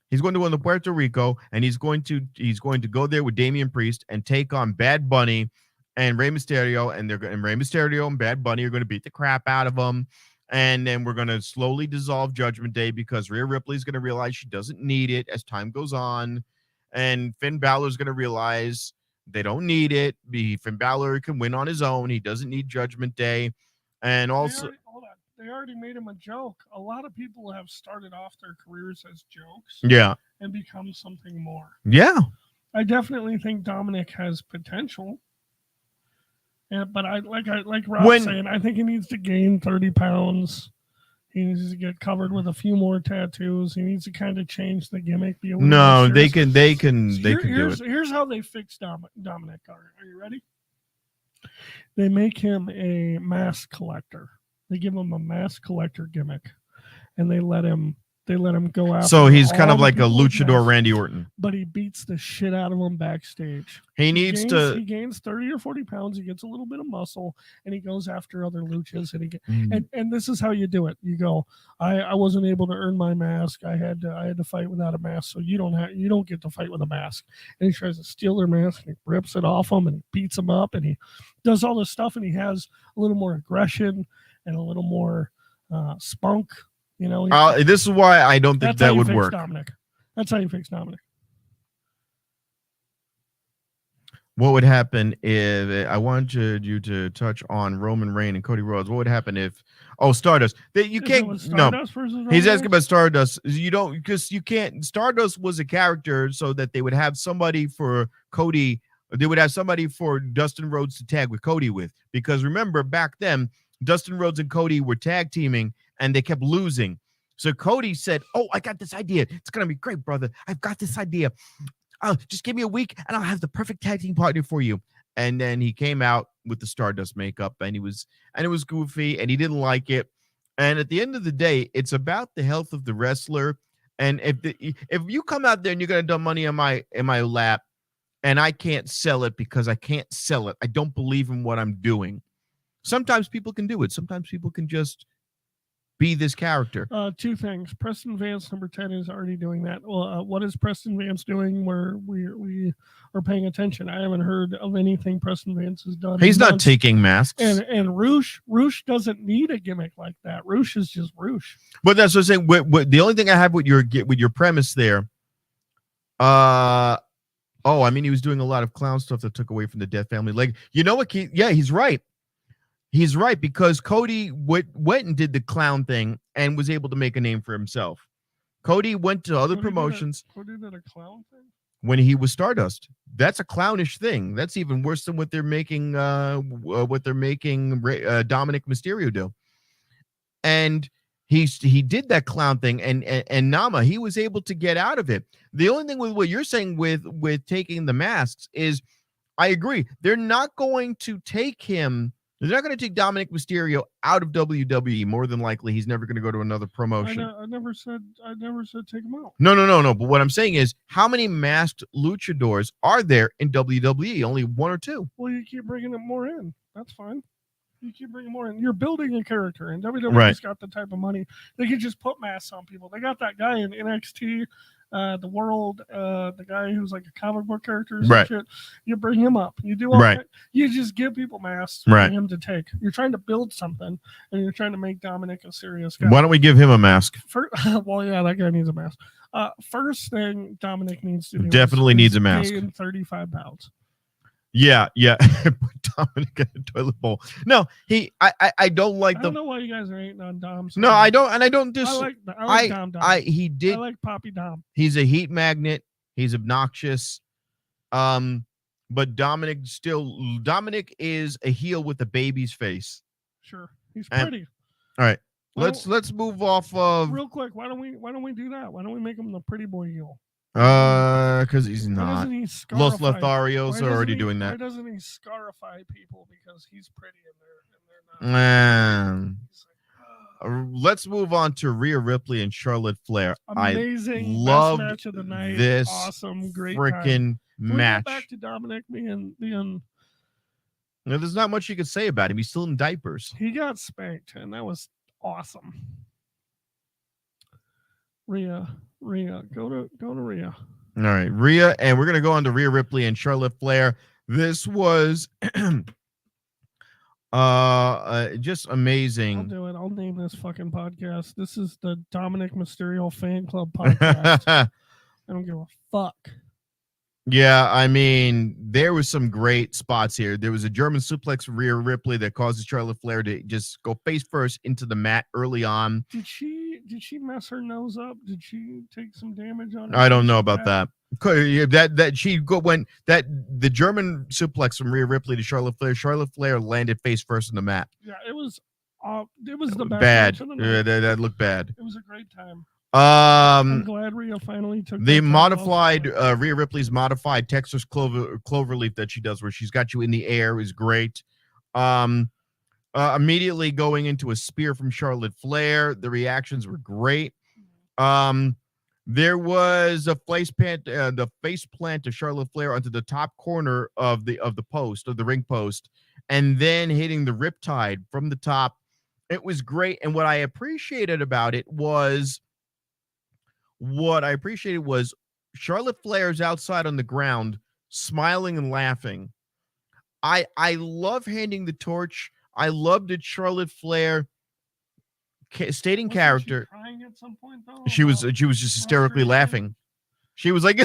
He's going to go into Puerto Rico, and he's going to go there with Damian Priest and take on Bad Bunny and Rey Mysterio, and Rey Mysterio and Bad Bunny are going to beat the crap out of him. And then we're going to slowly dissolve Judgment Day because Rhea Ripley's going to realize she doesn't need it as time goes on, and Finn Balor's going to realize they don't need it. Finn Balor can win on his own. He doesn't need Judgment Day. And also, they already made him a joke. A lot of people have started off their careers as jokes, and become something more. Yeah, I definitely think Dominic has potential. But I like Rob saying, I think he needs to gain 30 pounds. He needs to get covered with a few more tattoos. He needs to kind of change the gimmick. Be a little more they can do it. Here's how they fix Dominic. Are you ready? They make him a mask collector. They give him a mask collector gimmick, and they let him go after. So he's kind of like a luchador luchador Randy Orton. But he beats the shit out of him backstage. He gains 30 or 40 pounds. He gets a little bit of muscle, and he goes after other luchas. And this is how you do it. You go, I wasn't able to earn my mask. I had to fight without a mask. So you don't get to fight with a mask. And he tries to steal their mask, and he rips it off them, and he beats them up, and he does all this stuff, and he has a little more aggression and a little more spunk. This is why I don't think that would work. Dominic. That's how you fix Dominic. What would happen if I wanted you to touch on Roman Reigns and Cody Rhodes? What would happen if Stardust? You can't. No, he's asking about Stardust. You don't because you can't. Stardust was a character so that they would have somebody for Cody. They would have somebody for Dustin Rhodes to tag with Cody with. Because remember back then, Dustin Rhodes and Cody were tag teaming and they kept losing. So Cody said, "Oh, I got this idea. It's gonna be great, brother. I've got this idea. Just give me a week and I'll have the perfect tag team partner for you." And then he came out with the Stardust makeup and it was goofy and he didn't like it. And at the end of the day, it's about the health of the wrestler. And if you come out there and you're gonna dump money in my lap and I can't sell it because I can't sell it, I don't believe in what I'm doing. Sometimes people can do it. Sometimes people can just be this character. Two things. Preston Vance number 10 is already doing that. Well, what is Preston Vance doing where we or paying attention. I haven't heard of anything Preston Vance has done. He's in not months. taking masks. And Roosh doesn't need a gimmick like that. Roosh is just Roosh. But that's what I'm saying. The only thing I have with your premise there, I mean, he was doing a lot of clown stuff that took away from the Death Family. Like, you know what? He's right. He's right, because Cody went and did the clown thing and was able to make a name for himself. Cody went to other promotions. Cody did a clown thing when he was Stardust. That's a clownish thing. That's even worse than what they're making. Dominic Mysterio do. And he did that clown thing, and Nama, he was able to get out of it. The only thing with what you're saying with taking the masks is, I agree, they're not going to take him. They're not going to take Dominic Mysterio out of WWE. More than likely, he's never going to go to another promotion. I never said take him out. No. But what I'm saying is, how many masked luchadors are there in WWE? Only one or two. Well, you keep bringing more in. That's fine. You keep bringing more in. You're building a character, and WWE's Right. got the type of money they can just put masks on people. They got that guy in NXT, the World, the guy who's like a comic book character or some Right. shit. You bring him up. You do all Right. that. You just give people masks Right. for him to take. You're trying to build something, and you're trying to make Dominic a serious guy. Why don't we give him a mask? Well, yeah, that guy needs a mask. First thing Dominic needs to do Definitely is needs a mask. gain 35 pounds. Yeah. Dominic in a toilet bowl. No, I don't like I the. don't know why you guys are hating on Dom. so No, much. I don't, and I don't I dis. like Dom. He did. I like Poppy Dom. He's a heat magnet. He's obnoxious. But Dominic is a heel with a baby's face. Sure, he's And- pretty. All right. Well, Let's move off of real quick. Why don't we do that? Why don't we make him the pretty boy heel? because he's Why not. doesn't he Los scarify- Lotharios why are already doesn't he- doing Why that. doesn't he scarify people because he's pretty and they're not? He's like, Let's move on to Rhea Ripley and Charlotte Flair. amazing. loved best match of the night. this awesome, great time. Freaking Can we get match. back to Dominic being Now, there's not much you could say about him. He's still in diapers. he got spanked and that was awesome. Rhea, go to Rhea. All right, Rhea, and we're gonna go on to Rhea Ripley and Charlotte Flair. This was just I'll amazing. do it. I'll name this fucking podcast. This is the Dominic Mysterio Fan Club podcast. I don't give a fuck. Yeah, I mean, there was some great spots here. There was a German suplex from Rhea Ripley that causes Charlotte Flair to just go face first into the mat early on. Did she mess her nose up? Did she take some damage on her? I don't know about that. The German suplex from Rhea Ripley to Charlotte Flair. Charlotte Flair landed face first in the mat. Yeah, it was the best Bad. match of the night. Yeah, that looked bad. It was a great time. I'm Um, glad Rhea finally took the that time modified off. Rhea Ripley's modified Texas cloverleaf that she does, where she's got you in the air, is great. Immediately going into a spear from Charlotte Flair. The reactions were great. There was a face plant of Charlotte Flair onto the top corner of the ring post, and then hitting the riptide from the top. It was great, and what I appreciated was Charlotte Flair's outside on the ground, smiling and laughing. I love handing the torch. I loved it. Charlotte Flair stayed in Wasn't character. She crying at some point though. She was about just hysterically frustration? laughing. She was like,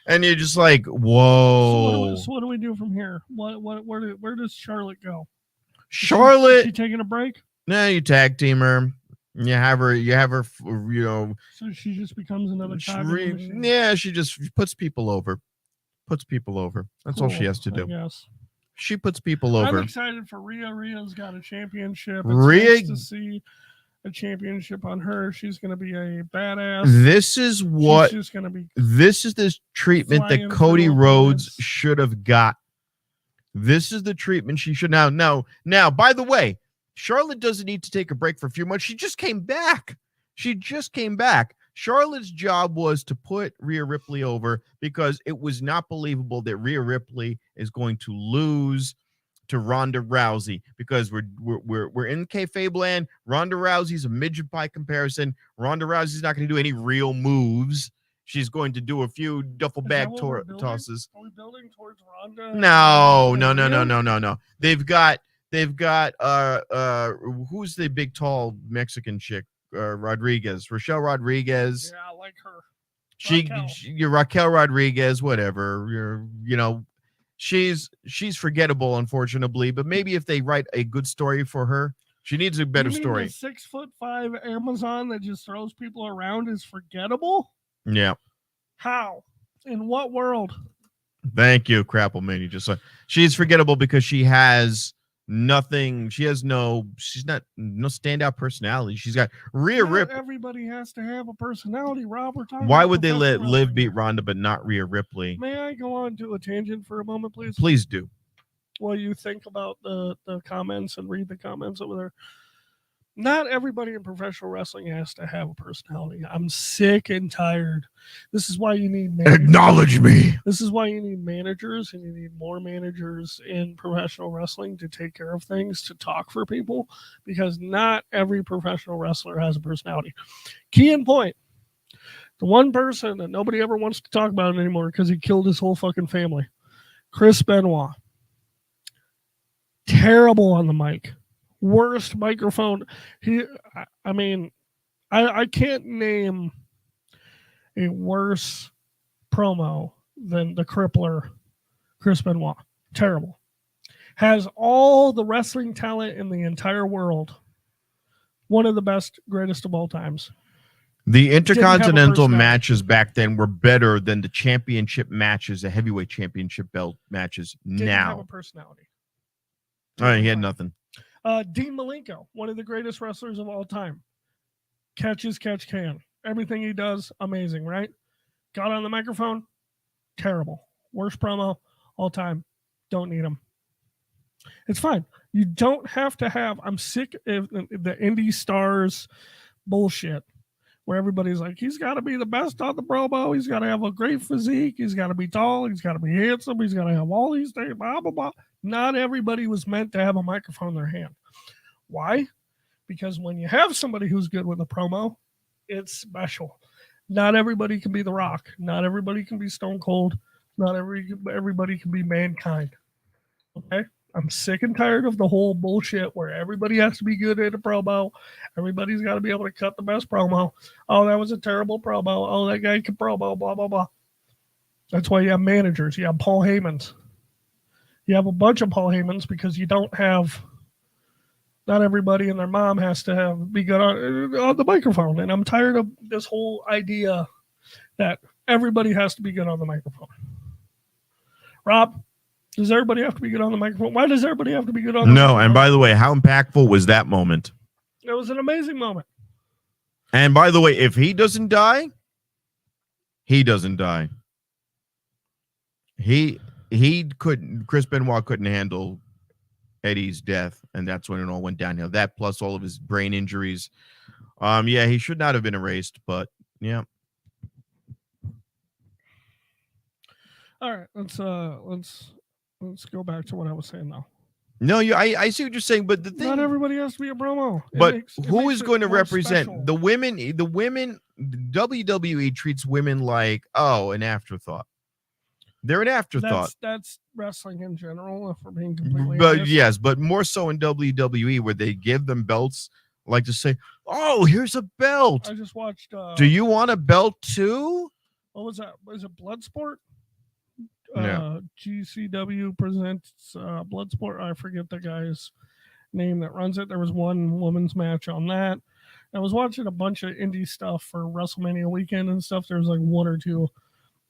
and you're just like, whoa. So what do we do from here? Where does Charlotte go? Is Charlotte, she taking a break? no, you tag team her. You have her, So she just becomes another tag machine? yeah, she just puts people over. That's all she Cool, has to I do. guess. She puts people I'm over. excited for Rhea. Rhea's got a championship. It's Rhea- nice to see a championship on her. She's going to be a badass. This is what She's just going to be. this is the treatment Flying that Cody through Rhodes opponents. should have got. This is the treatment she should now. Now, by the way, Charlotte doesn't need to take a break for a few months. She just came back. Charlotte's job was to put Rhea Ripley over because it was not believable that Rhea Ripley is going to lose to Ronda Rousey because we're in kayfabe land. Ronda Rousey's a midget by comparison. Ronda Rousey's not going to do any real moves. She's going to do a few duffel bag tosses. Are we building towards Ronda? No. They've got who's the big tall Mexican chick? Rochelle Rodriguez. Yeah, I like her. You're Raquel Rodriguez, whatever. She's forgettable, unfortunately. But maybe if they write a good story for her, she needs a better story. The 6'5" Amazon that just throws people around is forgettable? Yeah. How? In what world? Thank you, CRAPPLEMANIA. Just she's forgettable because she has nothing. She's not no standout personality. She's got Rhea Ripley. Everybody has to have a personality, Rob. We're talking. Why would they let Liv beat Ronda but not Rhea Ripley? May I go on to a tangent for a moment, please? Please do. While you think about the comments and read the comments over there. Not everybody in professional wrestling has to have a personality. I'm sick and tired. This is why you need managers. Acknowledge me. This is why you need managers, and you need more managers in professional wrestling to take care of things, to talk for people, because not every professional wrestler has a personality. Key in point, the one person that nobody ever wants to talk about anymore because he killed his whole fucking family, Chris Benoit. Terrible on the mic. Worst microphone. I can't name a worse promo than the crippler Chris Benoit. Terrible. Has all the wrestling talent in the entire world. One of the best, greatest of all times. The intercontinental matches back then were better than the championship matches, the heavyweight championship belt matches Didn't now. Have a personality. All right, he had nothing. Dean Malenko, one of the greatest wrestlers of all time. Catch can. Everything he does, amazing, right? Got on the microphone, terrible. Worst promo all time. Don't need him. It's fine. You don't have to have, I'm sick of the indie stars bullshit where everybody's like, he's got to be the best on the promo. He's got to have a great physique. He's got to be tall. He's got to be handsome. He's got to have all these things, blah, blah, blah. Not everybody was meant to have a microphone in their hand. Why? Because when you have somebody who's good with a promo, it's special. Not everybody can be The Rock. Not everybody can be Stone Cold. Not everybody can be Mankind. Okay? I'm sick and tired of the whole bullshit where everybody has to be good at a promo. Everybody's got to be able to cut the best promo. Oh, that was a terrible promo. Oh, that guy can promo, blah, blah, blah. That's why you have managers. You have Paul Heyman's. You have a bunch of Paul Heymans because you don't have, not everybody and their mom has to be good on the microphone. And I'm tired of this whole idea that everybody has to be good on the microphone. Rob, does everybody have to be good on the microphone? Why does everybody have to be good on the microphone? No, and by the way, how impactful was that moment? It was an amazing moment. And by the way, if he doesn't die, he doesn't die. Chris Benoit couldn't handle Eddie's death, and that's when it all went downhill. That plus all of his brain injuries. Yeah, he should not have been erased, but yeah. All right, let's go back to what I was saying now. No, I see what you're saying, but the thing, not everybody has to be a promo. But who is going to represent special. The women? The women, WWE treats women like an afterthought. They're an afterthought. That's wrestling in general, if we're being completely honest. Yes, but more so in WWE where they give them belts, like to say, "Oh, here's a belt." I just watched. Do you want a belt too? What was that? Was it Bloodsport? Yeah. GCW presents Bloodsport. I forget the guy's name that runs it. There was one women's match on that. I was watching a bunch of indie stuff for WrestleMania weekend and stuff. There's like one or two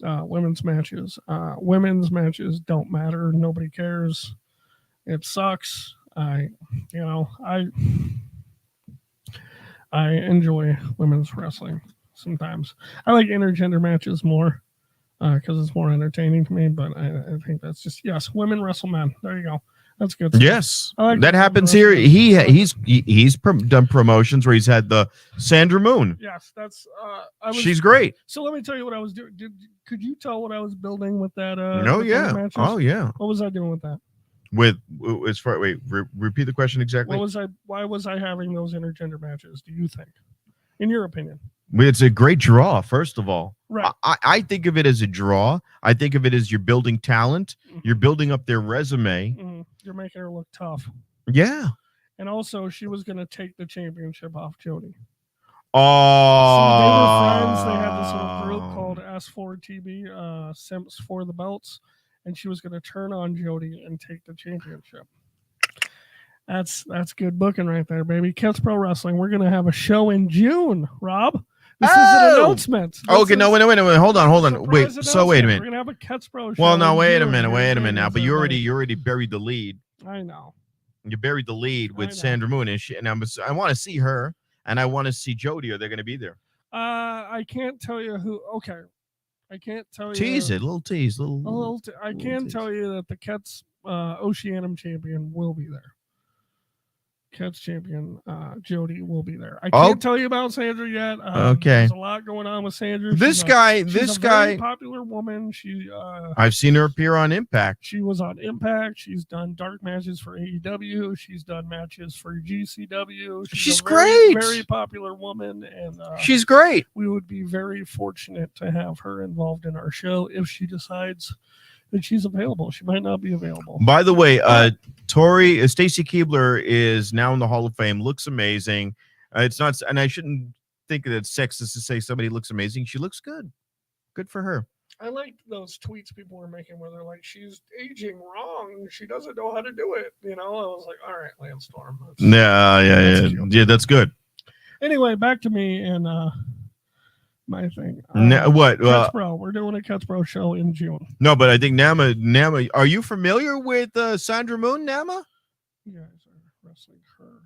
women's matches. Women's matches don't matter. Nobody cares. It sucks. I enjoy women's wrestling sometimes. I like intergender matches more because it's more entertaining to me. But I think that's just women wrestle men. There you go. That's good. Yes, like that happens here. He's done promotions where he's had the Sandra Moon. Yes, that's. She's great. So let me tell you what I was doing. Could you tell what I was building with that? No, yeah. Matches? Oh, yeah. What was I doing with that? With as far repeat the question exactly. Why was I having those intergender matches? Do you think, in your opinion? It's a great draw. First of all, Right. I think of it as a draw. I think of it as you're building talent. You're building up their resume. You're making her look tough. Yeah. And also, she was going to take the championship off Jody. Oh. See, they were friends. They had this little group called S4TB, Simps for the Belts, and she was going to turn on Jody and take the championship. That's good booking right there, baby. Kids Pro Wrestling. We're going to have a show in June, Rob. This is an announcement. Okay, no, wait. Hold on. Wait, so wait a minute. We're gonna have a Kids Pro show. Well, now wait a minute now. But you already buried the lead. I know. You buried the lead with Sandra Moon, and I want to see her, and I want to see Jody. Are they going to be there? I can't tell you who. Okay, I can't tell you. Tease it, little tease, I can tell you that the Cats Oceanium champion will be there. Cats champion Jody will be there. I can't tell you about Sandra yet. Okay, there's a lot going on with Sandra. This guy, very popular woman. I've seen her appear on Impact. She was on Impact. She's done dark matches for AEW. She's done matches for GCW. She's great. Very popular woman, and she's great. We would be very fortunate to have her involved in our show if she decides that she's available. She might not be available. By the way, Stacy Keibler is now in the Hall of Fame. Looks amazing. It's not, and I shouldn't think that it's sexist to say somebody looks amazing. She looks good. Good for her. I like those tweets people were making where they're like, "She's aging wrong. She doesn't know how to do it." You know, I was like, "All right, Lance Storm." Yeah. That's good. Anyway, back to me and my thing. What? Cats Pro. We're doing a Cats Pro show in June. No, but I think Nama. Are you familiar with Sandra Moon, Nama? You guys are wrestling her.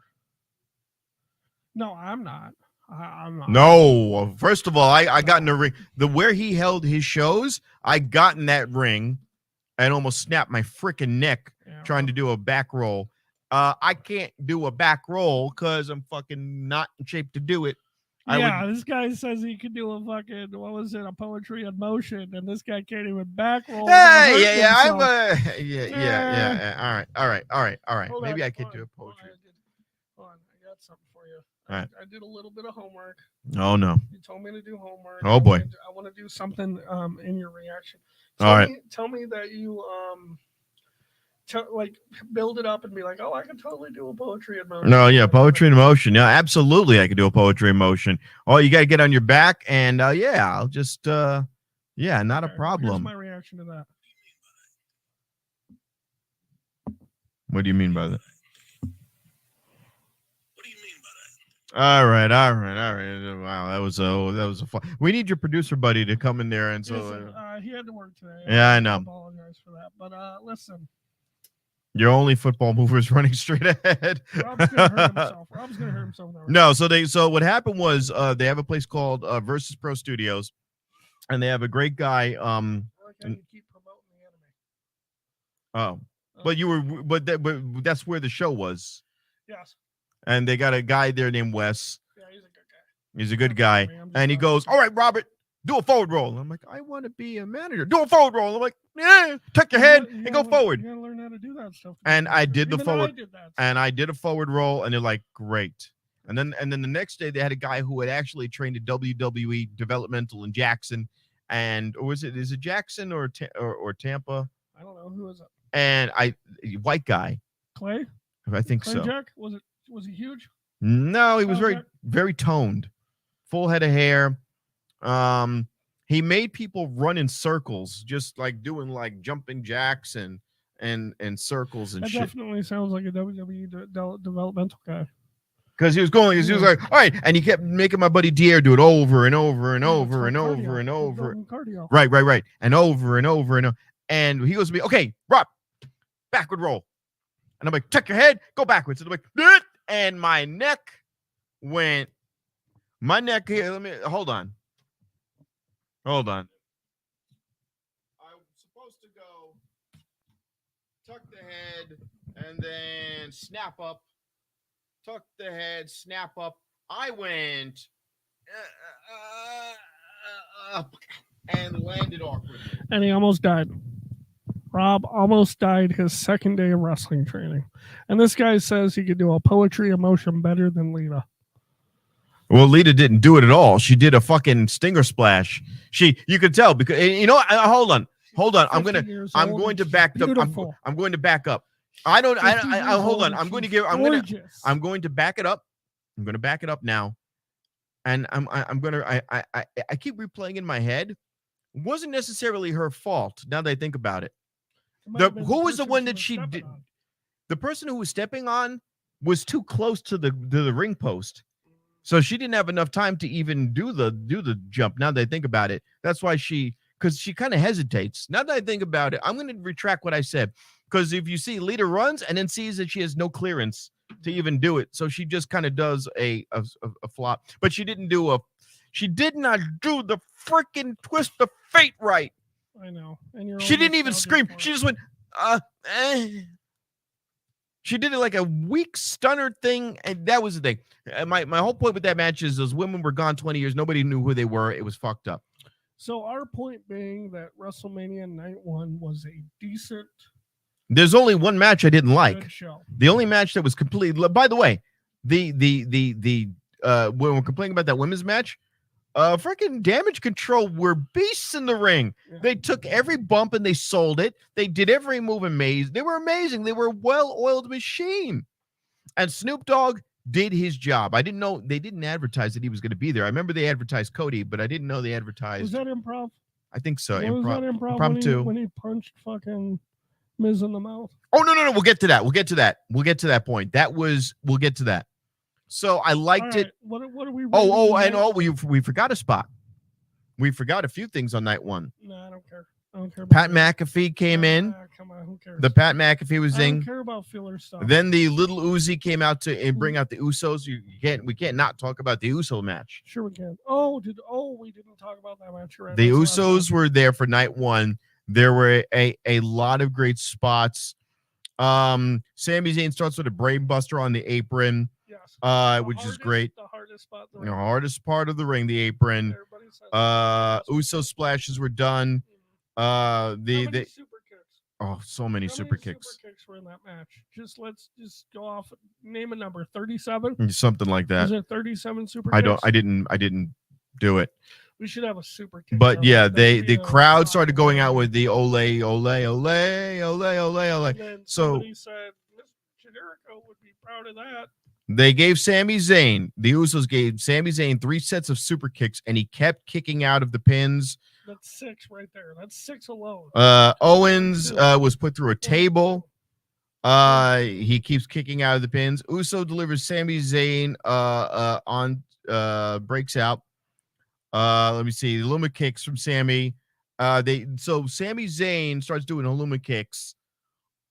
No, I'm not. I'm not. No. First of all, I got in the ring. Where he held his shows, I got in that ring and almost snapped my freaking neck trying to do a back roll. I can't do a back roll because I'm fucking not in shape to do it. This guy says he could do a fucking, a poetry in motion, and this guy can't even back roll. Hey, All right. Maybe I could do a poetry. Hold on, I got something for you. All right. I did a little bit of homework. Oh no. You told me to do homework. Oh boy. I want to do something in your reaction. Tell me that you build it up and be like, oh, I can totally do a poetry in motion. No, poetry in motion. Yeah, absolutely, I can do a poetry in motion. Oh, you got to get on your back, and I'll just not a problem. Here's my reaction to that. What do you mean by that? What do you mean by that? All right. Wow, that was a fun. We need your producer buddy to come in there, and so he had to work today. Yeah, I know. I apologize for that, but listen. Your only football mover is running straight ahead. Rob's gonna hurt himself. No, so what happened was they have a place called Versus Pro Studios, and they have a great guy. I like how you keep promoting the anime. But that's where the show was. Yes. And they got a guy there named Wes. Yeah, he's a good guy. He's a good guy, and he goes, "All right, Robert, do a forward roll." I'm like, "I want to be a manager. Do a forward roll." I'm like, "Yeah, tuck your head and go forward." You gotta learn how to do that stuff. And I did the forward, and I did a forward roll, and they're like, "Great." And then the next day they had a guy who had actually trained at WWE Developmental in Jackson, and is it Jackson or Tampa? I don't know who is it. And white guy, Clay. I think Clay so. Jack? Was he huge? No, he was very toned, full head of hair. He made people run in circles, just like doing like jumping jacks and circles and that shit. Definitely sounds like a WWE developmental guy. Because he was like, all right, and he kept making my buddy Dier do it over and over and over and over and over. Cardio. Right, and over and over and over. And he goes to me, okay, Rob, backward roll. And I'm like, check your head, go backwards. And I'm like, and my neck here. Hold on. I'm supposed to go tuck the head and then snap up. Tuck the head, snap up. I went up and landed awkwardly. And he almost died. Rob almost died his second day of wrestling training. And this guy says he could do a poetry emotion better than Lita. Well, Lita didn't do it at all. She did a fucking stinger splash. You could tell because hold on. I'm going to back up. I'm going to back up. Hold on. I'm going to back it up. I'm going to back it up now. And I keep replaying in my head. It wasn't necessarily her fault. Now that I think about it. Who was the one that she did? The person who was stepping on was too close to the ring post. So she didn't have enough time to even do the jump. Now that I think about it, that's why because she kind of hesitates. Now that I think about it, I'm going to retract what I said. Because if you see Lita runs and then sees that she has no clearance to even do it, so she just kind of does a flop. But she did not do the freaking twist of fate right. I know. And she didn't even scream. She just went, She did it like a weak stunner thing, and that was the thing. My whole point with that match is those women were gone 20 years. Nobody knew who they were. It was fucked up. So our point being that WrestleMania Night 1 was a decent. There's only one match I didn't like. Show. The only match that was completely. By the way, when we're complaining about that women's match, freaking Damage Control were beasts in the ring. Yeah. They took every bump and they sold it. They did every move amazing. They were amazing. They were a well-oiled machine. And Snoop Dogg did his job. I didn't know they didn't advertise that he was going to be there. I remember they advertised Cody, but I didn't know they advertised. Was that improv? I think so. Was that improv when he punched fucking Miz in the mouth? Oh no. We'll get to that. We'll get to that point. We'll get to that. So I liked it. What are we? We forgot a spot. We forgot a few things on night 1. No, I don't care. I don't care. Pat McAfee came in. Come on, who cares? The Pat McAfee was in. I don't care about filler stuff. Then the little Uzi came out to bring out the Usos. We can't not talk about the Uso match. Sure we can. We didn't talk about that match. Right? The Usos were there for night 1. There were a lot of great spots. Sami Zayn starts with a brain buster on the apron. Yes. Which is great. The hardest spot. The hardest part of the ring, the apron. Uso splashes were done. How many super kicks? So many super kicks. Super kicks were in that match. Let's go off. Name a number. 37. Something like that. Is it 37 super kicks? I didn't do it. We should have a super kick. But yeah, the crowd started going out with the ole, ole, ole, ole, ole, ole. And somebody said Generico would be proud of that. They gave Sami Zayn, the Usos gave Sami Zayn 3 sets of super kicks, and he kept kicking out of the pins. That's 6 right there. That's 6 alone. Owens was put through a table. He keeps kicking out of the pins. Uso delivers Sami Zayn breaks out. Let me see. Haluma kicks from Sami. So Sami Zayn starts doing Haluma kicks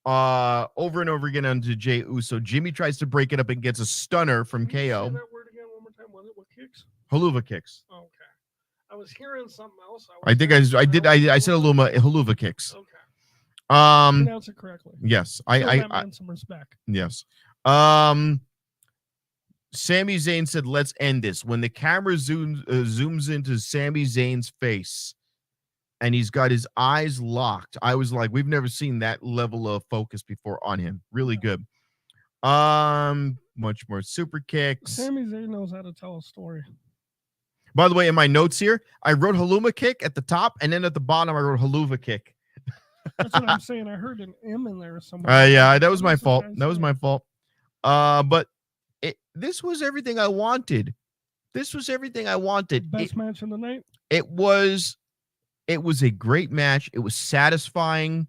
over and over again onto Jey Uso. Jimmy tries to break it up and gets a stunner from KO. Say that word again one more time. What kicks? Haluva kicks. Okay. I was hearing something else. I said Haluva kicks. Okay. Pronounce it correctly. Yes. I some respect. Yes. Sami Zayn said, "Let's end this." When the camera zooms into Sami Zayn's face and he's got his eyes locked, I was like, we've never seen that level of focus before on him. Really good. Much more super kicks. Sami Zayn knows how to tell a story. By the way, in my notes here, I wrote Haluma kick at the top, and then at the bottom, I wrote Haluva kick. That's what I'm saying. I heard an M in there somewhere. Yeah, that was my fault. But this was everything I wanted. Best match in the night? It was a great match. It was satisfying.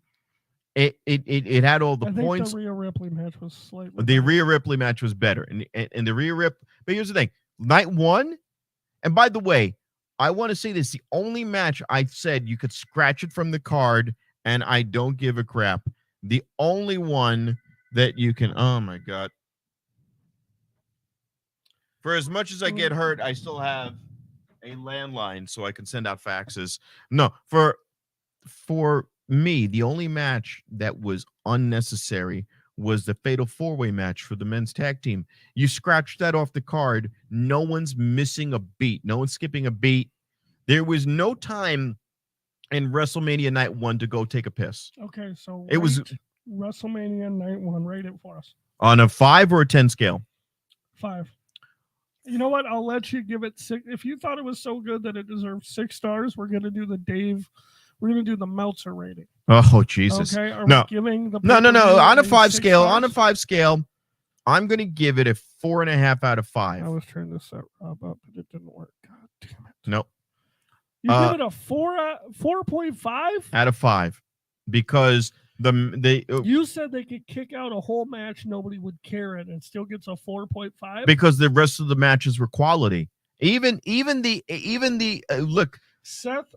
It had all the points. The Rhea Ripley match was slightly The Rhea Ripley match was better. And the Rhea Ripley, but here's the thing. Night 1, and by the way, I want to say this, the only match I said you could scratch it from the card and I don't give a crap. The only one that you can, oh my God. For as much as I get hurt, I still have a landline so I can send out faxes. No, for me, the only match that was unnecessary was the Fatal 4-Way match for the men's tag team. You scratch that off the card. No one's missing a beat. No one's skipping a beat. There was no time in WrestleMania Night 1 to go take a piss. Okay, so It was WrestleMania Night 1. Rate it for us. on a 5 or a 10 scale. 5. You know what? I'll let you give it 6. If you thought it was so good that it deserved 6 stars, we're gonna do the Dave. We're gonna do the Meltzer rating. Oh Jesus! Okay. Are No. we giving the No. pay-per-view On a 5 6 scale, stars? I'm gonna give it a 4.5 out of 5. I was trying to set Rob up, but it didn't work. God damn it! Nope. You give it a 4.5 out of 5 because they You said they could kick out a whole match, nobody would care, and it still gets a 4.5 because the rest of the matches were quality. Even the look. Seth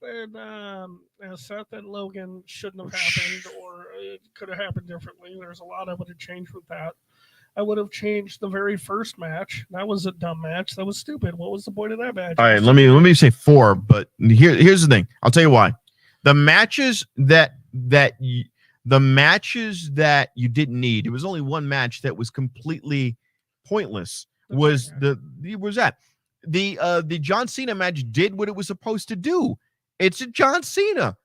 and Logan shouldn't have happened, or it could have happened differently. There's a lot I would have changed with that. I would have changed the very first match. That was a dumb match. That was stupid. What was the point of that match? All right, let me say 4, but here's the thing. I'll tell you why. The matches that you didn't need. It was only one match that was completely pointless. The John Cena match did what it was supposed to do. It's a John Cena.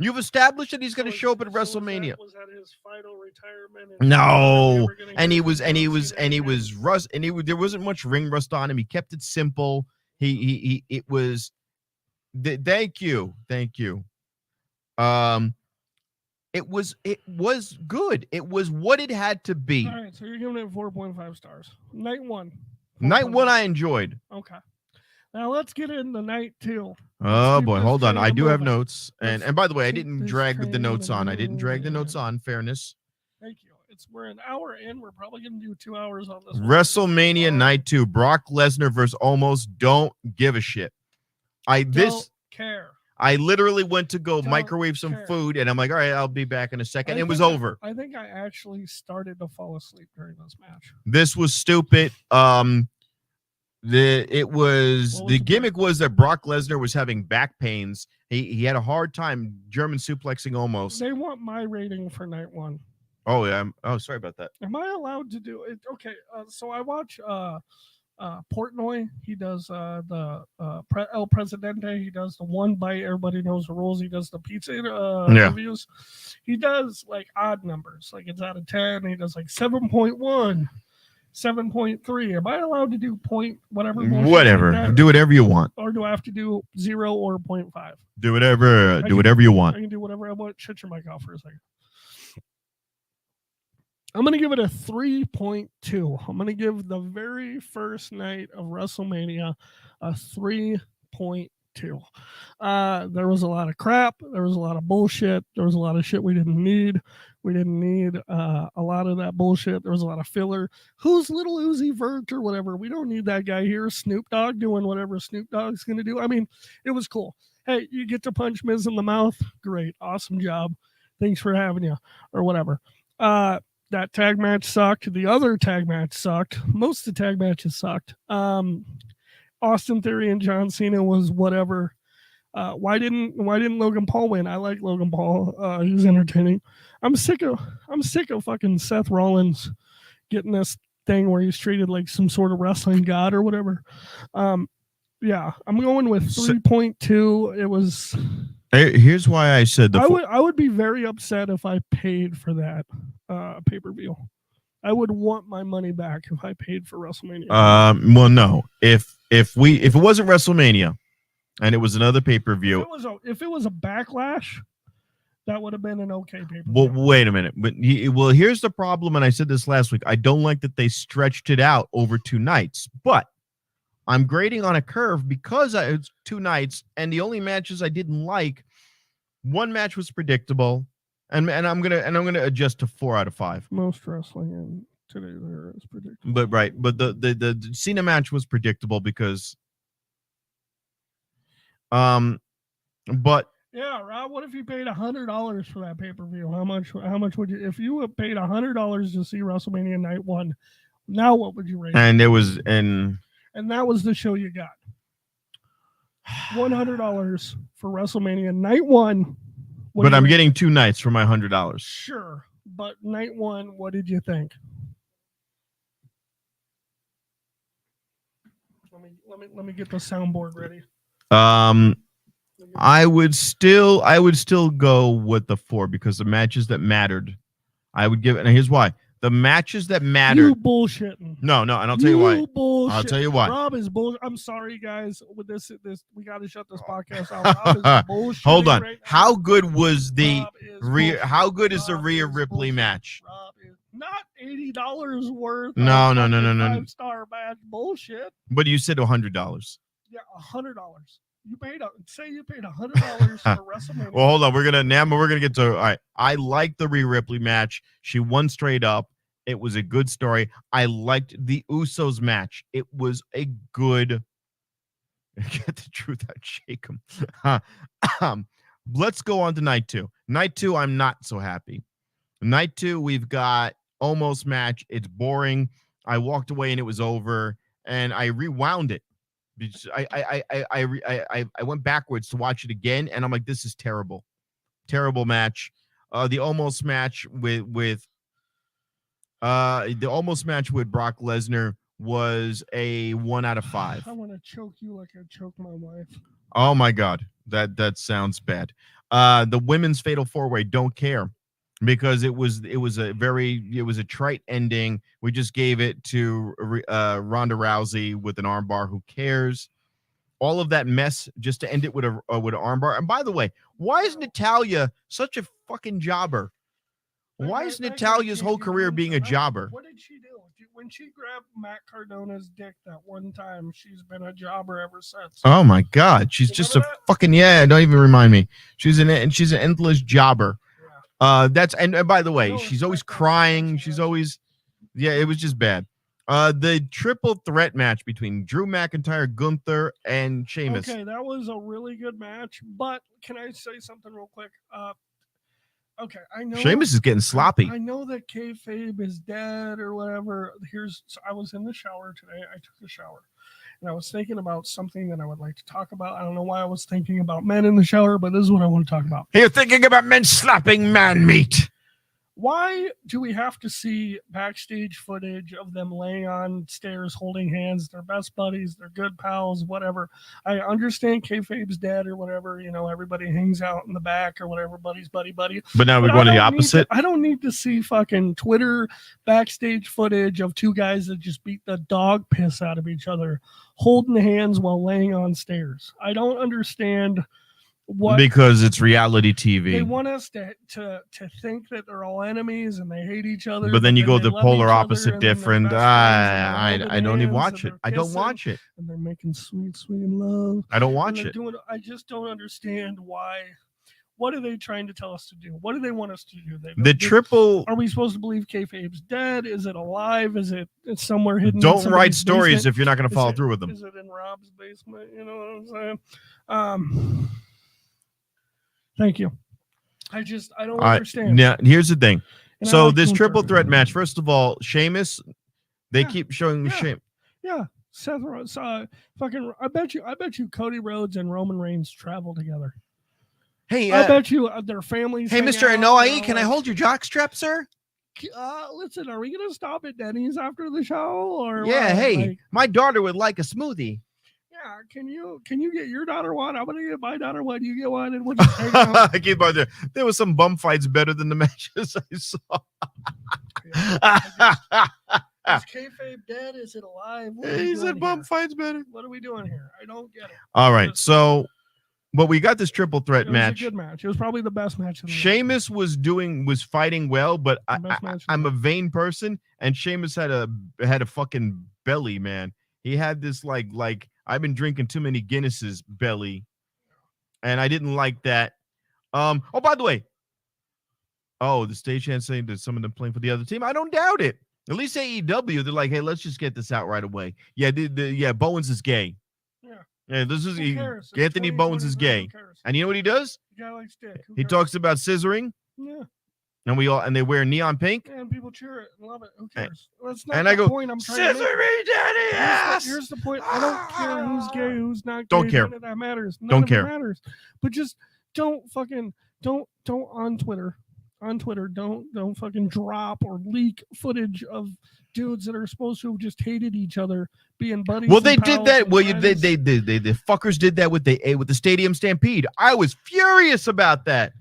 You've established that he's going to show up at WrestleMania. Was that his final retirement? No, there wasn't much ring rust on him. He kept it simple. It was. Thank you. It was good. It was what it had to be. All right, so you're giving it 4.5 stars. Night 1. Night 1 I enjoyed. Okay. Now let's get into night 2. Oh boy, hold on. I do have notes. And by the way, I didn't drag the notes on. Fairness. Thank you. We're an hour in. We're probably going to do 2 hours on this. WrestleMania Night 2. Brock Lesnar versus Omos. Don't give a shit. Don't care. I literally went to go microwave some food, and I'm like, all right, I'll be back in a second. It was over. I think I actually started to fall asleep during this match. This was stupid. The gimmick was that Brock Lesnar was having back pains. He had a hard time German suplexing Omos. They want my rating for night 1. Oh yeah. Sorry about that. Am I allowed to do it? Okay. So I watch Portnoy. He does the El Presidente. He does the one bite. Everybody knows the rules. He does the pizza reviews. He does like odd numbers. Like it's out of 10. He does like 7.1. 7.3. Am I allowed to do point whatever? Whatever. Like do whatever you want. Or do I have to do 0 or 0.5? Do whatever. Whatever you want. I can do whatever I want. Shut your mic off for a second. I'm going to give it a 3.2. I'm going to give the very first night of WrestleMania a 3.2. There was a lot of crap. There was a lot of bullshit. There was a lot of shit we didn't need. We didn't need a lot of that bullshit. There was a lot of filler. Who's Little Uzi Vert or whatever? We don't need that guy here. Snoop Dogg doing whatever Snoop Dogg's going to do. I mean, it was cool. Hey, you get to punch Miz in the mouth. Great. Awesome job. Thanks for having you or whatever. That tag match sucked. The other tag match sucked. Most of the tag matches sucked. Austin Theory and John Cena was whatever. Why didn't Logan Paul win? I like Logan Paul. He's entertaining. I'm sick of fucking Seth Rollins getting this thing where he's treated like some sort of wrestling god or whatever. Yeah, I'm going with 3.2. It was. Here's why I said I would be very upset if I paid for that pay-per-view. I would want my money back if I paid for WrestleMania. Well, no. If it wasn't WrestleMania and it was another pay-per-view, if it was a Backlash, that would have been an okay pay-per-view. Well, wait a minute. But here's the problem, and I said this last week. I don't like that they stretched it out over 2 nights, but I'm grading on a curve because it's 2 nights, and the only matches I didn't like, one match was predictable, and I'm gonna adjust to 4 out of 5. Most wrestling in today there is predictable. But the Cena match was predictable because, but yeah, Rob. What if you paid $100 for that pay-per-view? How much would you? If you paid $100 to see WrestleMania Night 1, now what would you rate? And that was the show you got. $100 for WrestleMania Night 1. But I'm getting 2 nights for my $100. Sure, but Night 1, what did you think? Let me get the soundboard ready. I would still go with the 4 because the matches that mattered, I would give it. And here's why: the matches that You mattered. bullshitting. No, and I'll tell you why. Bullshit. I'll tell you why. Rob is bullshit. I'm sorry, guys. With this, we got to shut this podcast out. Rob is bullshit. Hold on. Right now. How good was the Rob is how good is the Rob Rhea is Ripley bullshit. match? Rob is not $80 worth. No. 5-star match. Bullshit. But you said $100. Yeah, $100. You paid $100 for WrestleMania. Well, hold on. We're gonna get to. All right. I like the Rhea Ripley match. She won straight up. It was a good story. I liked the Usos match. It was a good. Get the truth out, shake them. Let's go on to night 2. Night 2, I'm not so happy. Night 2, we've got almost match. It's boring. I walked away and it was over, and I rewound it. I went backwards to watch it again, and I'm like, this is terrible match. The almost match with Brock Lesnar was a 1 out of 5. I want to choke you like I choked my wife. Oh my God, that sounds bad. The women's fatal 4-way, don't care, because it was a trite ending. We just gave it to Ronda Rousey with an armbar. Who cares? All of that mess just to end it with an armbar. And by the way, why is Natalya such a fucking jobber? Why is Natalya's whole career being a jobber? What did she do? When she grabbed Matt Cardona's dick that one time, she's been a jobber ever since. Oh my God, she's just a fucking don't even remind me. She's an endless jobber. Yeah. And by the way, she's always crying. She's always it was just bad. The triple threat match between Drew McIntyre, Gunther, and Sheamus. Okay, that was a really good match. But can I say something real quick? Okay, I know Sheamus is getting sloppy. I know that kayfabe is dead or whatever. I was in the shower today. I took a shower, and I was thinking about something that I would like to talk about. I don't know why I was thinking about men in the shower, but this is what I want to talk about. You're thinking about men slapping man meat. Why do we have to see backstage footage of them laying on stairs holding hands? They're best buddies. They're good pals, whatever. I understand kayfabe's dead or whatever. You know, everybody hangs out in the back or whatever, buddies, buddy. But now we're going the opposite. I don't need to see fucking Twitter backstage footage of 2 guys that just beat the dog piss out of each other, holding hands while laying on stairs. I don't understand. Because it's reality TV. They want us to think that they're all enemies and they hate each other. But then you go the polar opposite different. I don't even watch it. I don't watch it. And they're making sweet love. I don't watch it. I just don't understand why. What are they trying to tell us to do? What do they want us to do? Are we supposed to believe kayfabe's dead? Is it alive? Is it somewhere hidden? Don't write stories if you're not going to follow through with them. Is it in Rob's basement? You know what I'm saying? Thank you. I don't understand. Now, here's the thing. And so this triple threat match, first of all, Sheamus, they keep showing Sheamus. Yeah. Seth fucking I bet you Cody Rhodes and Roman Reigns travel together. Hey, I bet you their families. Hey, Mr. Anoa'i, can I hold your jockstrap, sir? Listen, are we gonna stop at Denny's after the show? Or yeah, hey, my daughter would like a smoothie. Yeah, can you get your daughter one? I'm gonna get my daughter one. You get one, and we'll just hang out. I keep on there. There was some bum fights better than the matches I saw. Is kayfabe dead? Is it alive? He said bum fights better. What are we doing here? I don't get it. All right, so, but we got this triple threat match. It was a good match. It was probably the best match. Sheamus was fighting well, but I'm a vain person, and Sheamus had a fucking belly, man. He had this like I've been drinking too many Guinnesses belly, and I didn't like that. Oh, by the way, the stagehand saying that some of them playing for the other team. I don't doubt it. At least AEW, they're like, hey, let's just get this out right away. Yeah, Bowens is gay. Yeah, this is Anthony Bowens is gay, and you know what he does? The guy likes dick. He talks about scissoring. Yeah. And they wear neon pink. And people cheer it and love it. Who cares? That's not the point I'm trying to make. Daddy ass. Here's the point. I don't care who's gay, who's not gay. Don't care. None of that matters. Don't care. Matters. But just don't on Twitter on Twitter, don't fucking drop or leak footage of dudes that are supposed to have just hated each other being buddies. Well, they and did pals that. and Well, friends. the fuckers did that with the Stadium Stampede. I was furious about that.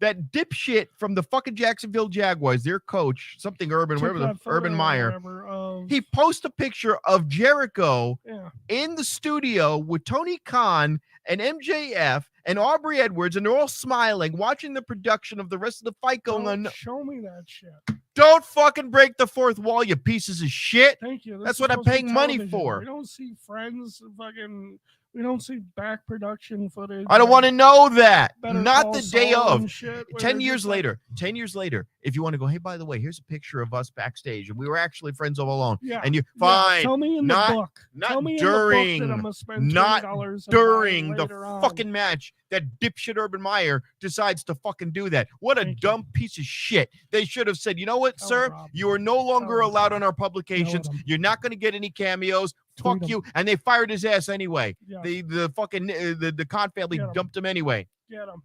That dipshit from the fucking Jacksonville Jaguars, their coach, something Urban, Took whatever, that the Urban photo or Meyer. whatever of- He posted a picture of Jericho yeah. in the studio with Tony Khan and MJF and Aubrey Edwards, and they're all smiling, watching the production of the rest of the fight going Don't on. show me that shit. Don't fucking break the fourth wall, you pieces of shit. Thank you. This That's is what I'm supposed to be paying money television. for. We don't see friends fucking. We don't see back production footage. I don't want to know that. Better Not Call the day Saul of. and shit, where 10 they're years just like, later, 10 years later, if you want to go, hey, by the way, here's a picture of us backstage, and we were actually friends all along. Yeah. And you, yeah, fine, Tell me in not- the book. not Tell me during- in the book that I'm gonna spend not $20 during the later on. fucking match that dipshit Urban Meyer decides to fucking do that. What a Thank you. dumb piece of shit. They should have said, you know what, Tell sir? Rob. You are no longer Tell allowed him. on our publications. Tell him. You're not going to get any cameos. Tweet Fuck him. you. And they fired his ass anyway. Yeah. The fucking the Khan family Get him. dumped him anyway. Get him.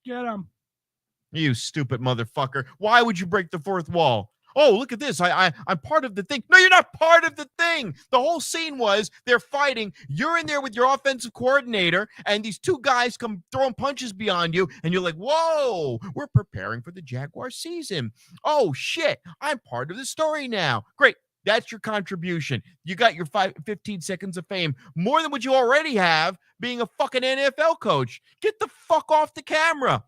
Get him. You stupid motherfucker. Why would you break the fourth wall? Oh, look at this. I'm part of the thing. No, you're not part of the thing. The whole scene was they're fighting. You're in there with your offensive coordinator, and these two guys come throwing punches beyond you, and you're like, whoa, we're preparing for the Jaguar season. Oh, shit. I'm part of the story now. Great. That's your contribution. You got your 15 seconds of fame, more than what you already have being a fucking NFL coach. Get the fuck off the camera.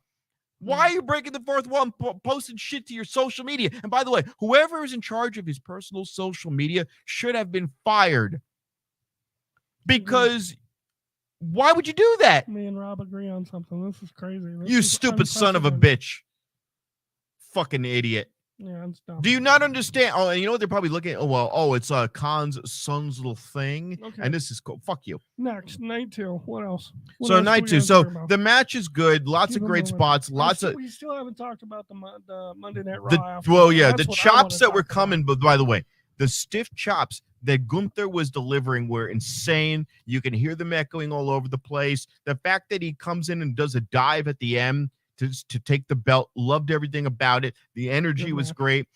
Why are you breaking the fourth wall and posting shit to your social media? And by the way, whoever is in charge of his personal social media should have been fired. Because why would you do that? Me and Rob agree on something. This is crazy. This You is stupid son of a unprecedented. bitch. Fucking idiot. Yeah, it's dumb. Do you not understand? Oh, and you know what they're probably looking at? Oh, well, it's Khan's son's little thing. Okay. And this is cool. Fuck you. Next, night 2. What else? What So else night we 2. gotta So talk about? the match is good. Lots Keep of it great moving. spots. Lots of We still haven't talked about the Monday Night Raw. the after well, that. yeah, That's the what I wanna chops that were talk about. coming. But by the way, the stiff chops that Gunther was delivering were insane. You can hear them echoing all over the place. The fact that he comes in and does a dive at the end to take the belt, loved everything about it. The energy Good was match. great.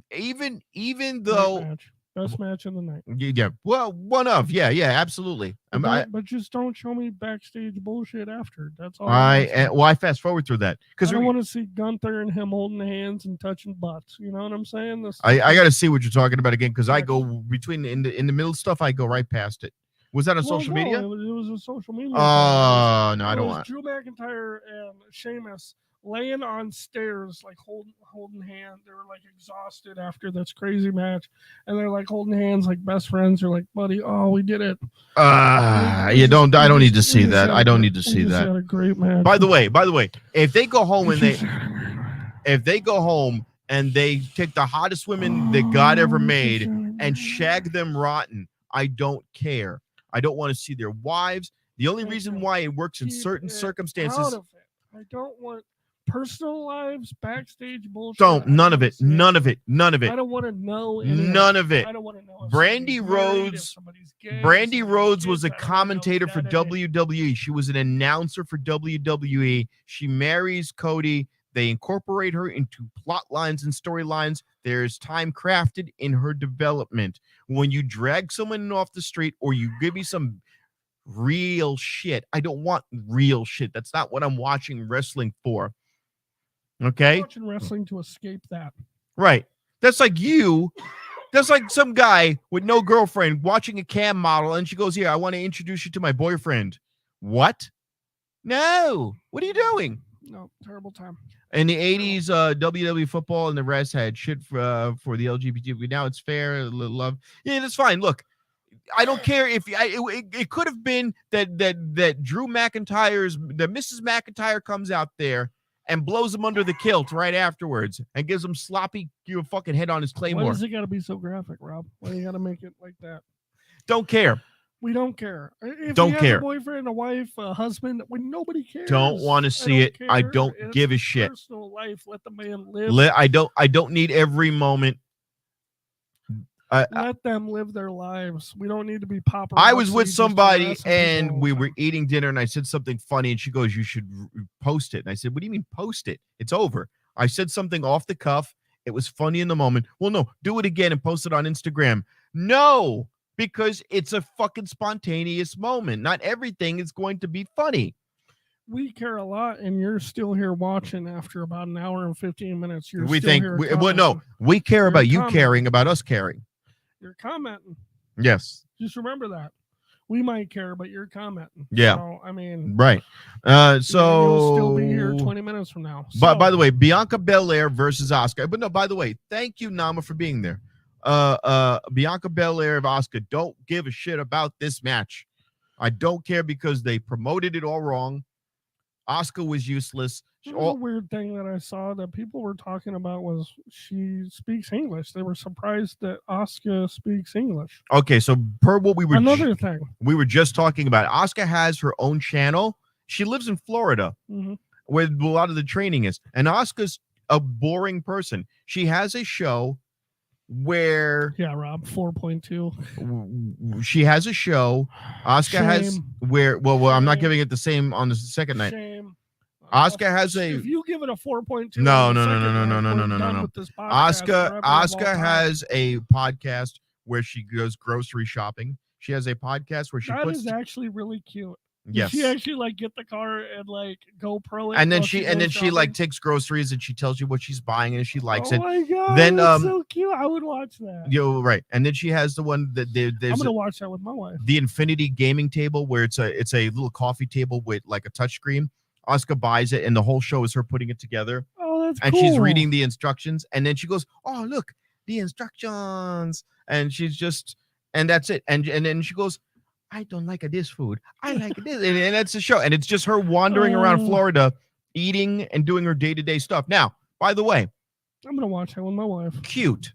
Even Great though match. Best match of the night. yeah, well, one of yeah, absolutely. But just don't show me backstage bullshit after. That's all. I'm saying. I fast forward through that I because don't want to see Gunther and him holding hands and touching butts. You know what I'm saying? This, I got to see what you're talking about again because I Next. go between in the middle stuff. I go right past it. Was that on Well, social no, media? It was a social media. thing. Oh no, I It don't was want. Drew McIntyre and Sheamus laying on stairs, like holding hands. They were like exhausted after this crazy match, and they're like holding hands like best friends. They're like, "Buddy, oh, we did it." You don't. I don't need to see that. I don't need to see We just that. had a great match. By the way, if they go home and We just had a great match. if they go home and they take the hottest women that God ever Oh, we made just had a and great shag them rotten, I don't care. I don't want to see their wives. The only Thank reason you. why it works in Keep certain it out circumstances. of it. I don't want personal lives, backstage bullshit. Don't. I None of wanna it. see None of it. None of I it. don't want to know. any None of it. I don't want to know. If Brandy somebody's married, if Rhodes- somebody's gay, if Brandy somebody's Rhodes was kids, a I don't wanna know commentator for that. WWE. She was an announcer for WWE. She marries Cody. They incorporate her into plot lines and storylines. There's time crafted in her development. When you drag someone off the street or you give me some real shit, I don't want real shit. That's not what I'm watching wrestling for. I'm Okay? watching wrestling to escape that. Right. That's like you. That's like some guy with no girlfriend watching a cam model and she goes, "Here, I want to introduce you to my boyfriend." What? No. What are you doing? No, terrible time. In the 80s, WWE football and the rest had shit for the LGBT. Now it's fair. Love. Yeah, that's fine. Look, I don't care if it could have been that Drew McIntyre's that Mrs. McIntyre comes out there and blows him under the kilt right afterwards and gives him sloppy fucking head on his Why claymore. does it got to be so graphic, Rob? Why do you got to make it like that? Don't care. We don't care. If Don't he has care. a boyfriend, a wife, a husband, nobody cares. Don't want to see it. I care. don't It's give a his shit. Personal life. Let the man live. I don't need every moment. Let them live their lives. We don't need to be paparazzi. I was with just somebody harassing people all and the we were time. eating dinner and I said something funny and she goes, "You should post it." And I said, "What do you mean post it? It's over." I said something off the cuff. It was funny in the moment. Well, no, do it again and post it on Instagram. No, because it's a fucking spontaneous moment. Not everything is going to be funny. We care a lot, and you're still here watching after about an hour and 15 minutes. You're We still think, here well, no, commenting. we care You're about you commenting. caring about us caring. You're commenting. Yes. Just remember that. We might care, but you're commenting. Yeah. So, I mean, Right. you'll So still be here 20 minutes from now. But by the way, Bianca Belair versus Asuka. But no, by the way, thank you, Nama, for being there. Bianca Belair of Asuka. Don't give a shit about this match. I don't care because they promoted it all wrong. Asuka was useless. There was a weird thing that I saw that people were talking about was she speaks English. They were surprised that Asuka speaks English. Okay, so per what we were just talking about, Asuka has her own channel. She lives in Florida, where a lot of the training is, and Asuka's a boring person. She has a show where Rob 4.2. She has a show. Asuka has where well I'm not giving it the same on the second night. Shame. Asuka has a. If you give it a 4.2, no. Asuka has a podcast where she goes grocery shopping. She has a podcast where she that puts. Is actually really cute. Yes. She actually like get the car and like GoPro it. And then she like takes groceries and she tells you what she's buying and she likes it. Oh my god! Then that's so cute. I would watch that. You're right. And then she has the one that there's. I'm gonna watch that with my wife. The Infinity gaming table where it's a little coffee table with like a touchscreen. Asuka buys it and the whole show is her putting it together. Oh, that's and cool. She's reading the instructions and then she goes, "Oh look, the instructions," and she's just and that's it. And then she goes, "I don't like this food. I like this," and that's the show. And it's just her wandering around Florida, eating and doing her day-to-day stuff. Now, by the way, I'm gonna watch that with my wife. Cute.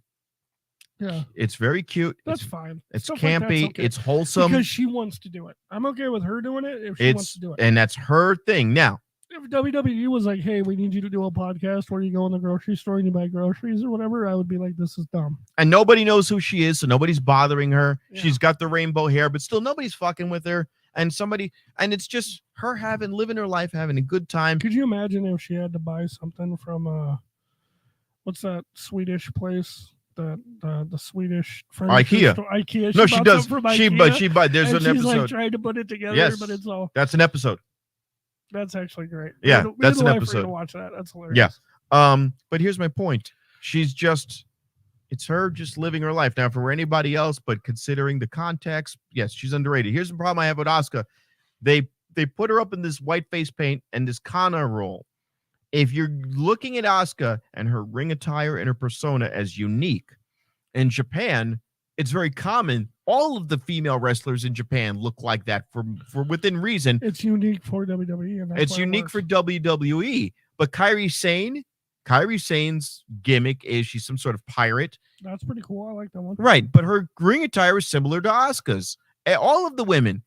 Yeah, it's very cute. That's fine. It's Stuff campy. like that's okay. It's wholesome because she wants to do it. I'm okay with her doing it if she wants to do it, and that's her thing. Now, if WWE was like, "Hey, we need you to do a podcast where you go in the grocery store and you buy groceries or whatever," I would be like, "This is dumb." And nobody knows who she is, so nobody's bothering her. Yeah. She's got the rainbow hair, but still nobody's fucking with her. And it's just her living her life, having a good time. Could you imagine if she had to buy something from what's that Swedish place? The Swedish IKEA. Store, IKEA. No, she does. She buys. There's and an she's episode. Like trying to put it together, yes, but it's all. That's an episode. That's actually great. Yeah, that's an episode. To watch that. That's hilarious. Yeah. But here's my point. It's her just living her life. Now, for anybody else, but considering the context, yes, she's underrated. Here's the problem I have with Asuka. They put her up in this white face paint and this Kana role. If you're looking at Asuka and her ring attire and her persona as unique, in Japan, it's very common. All of the female wrestlers in Japan look like that for within reason. It's unique for WWE. And it's unique for WWE. But Kairi Sane's gimmick is she's some sort of pirate. That's pretty cool. I like that one. Right, but her ring attire is similar to Asuka's. All of the women,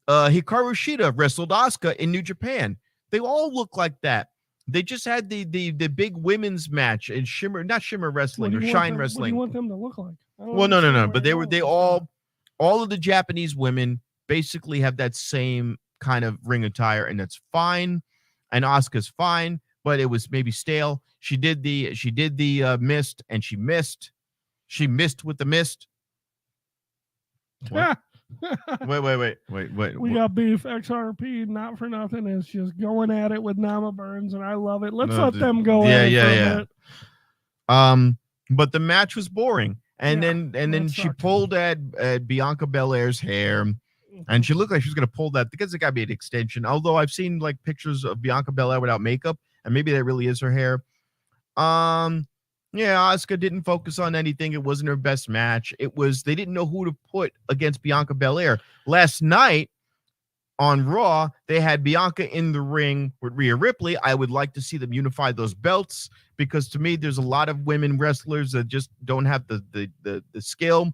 Hikaru Shida wrestled Asuka in New Japan. They all look like that. They just had the big women's match in not Shimmer Wrestling or Shine Wrestling. What do you want them to look like? Well, no. But they all of the Japanese women basically have that same kind of ring attire, and that's fine. And Asuka's fine, but it was maybe stale. She did the mist, and she missed. She missed with the mist. What? Wait. We got beef. XRP, not for nothing, is just going at it with Nama Burns, and I love it. Let's let them go at it for a bit. But the match was boring. And then she pulled at Bianca Belair's hair, and she looked like she was gonna pull that because it got to be an extension. Although I've seen like pictures of Bianca Belair without makeup, and maybe that really is her hair. Yeah, Asuka didn't focus on anything. It wasn't her best match. They didn't know who to put against Bianca Belair. Last night on Raw, they had Bianca in the ring with Rhea Ripley. I would like to see them unify those belts because to me, there's a lot of women wrestlers that just don't have the skill.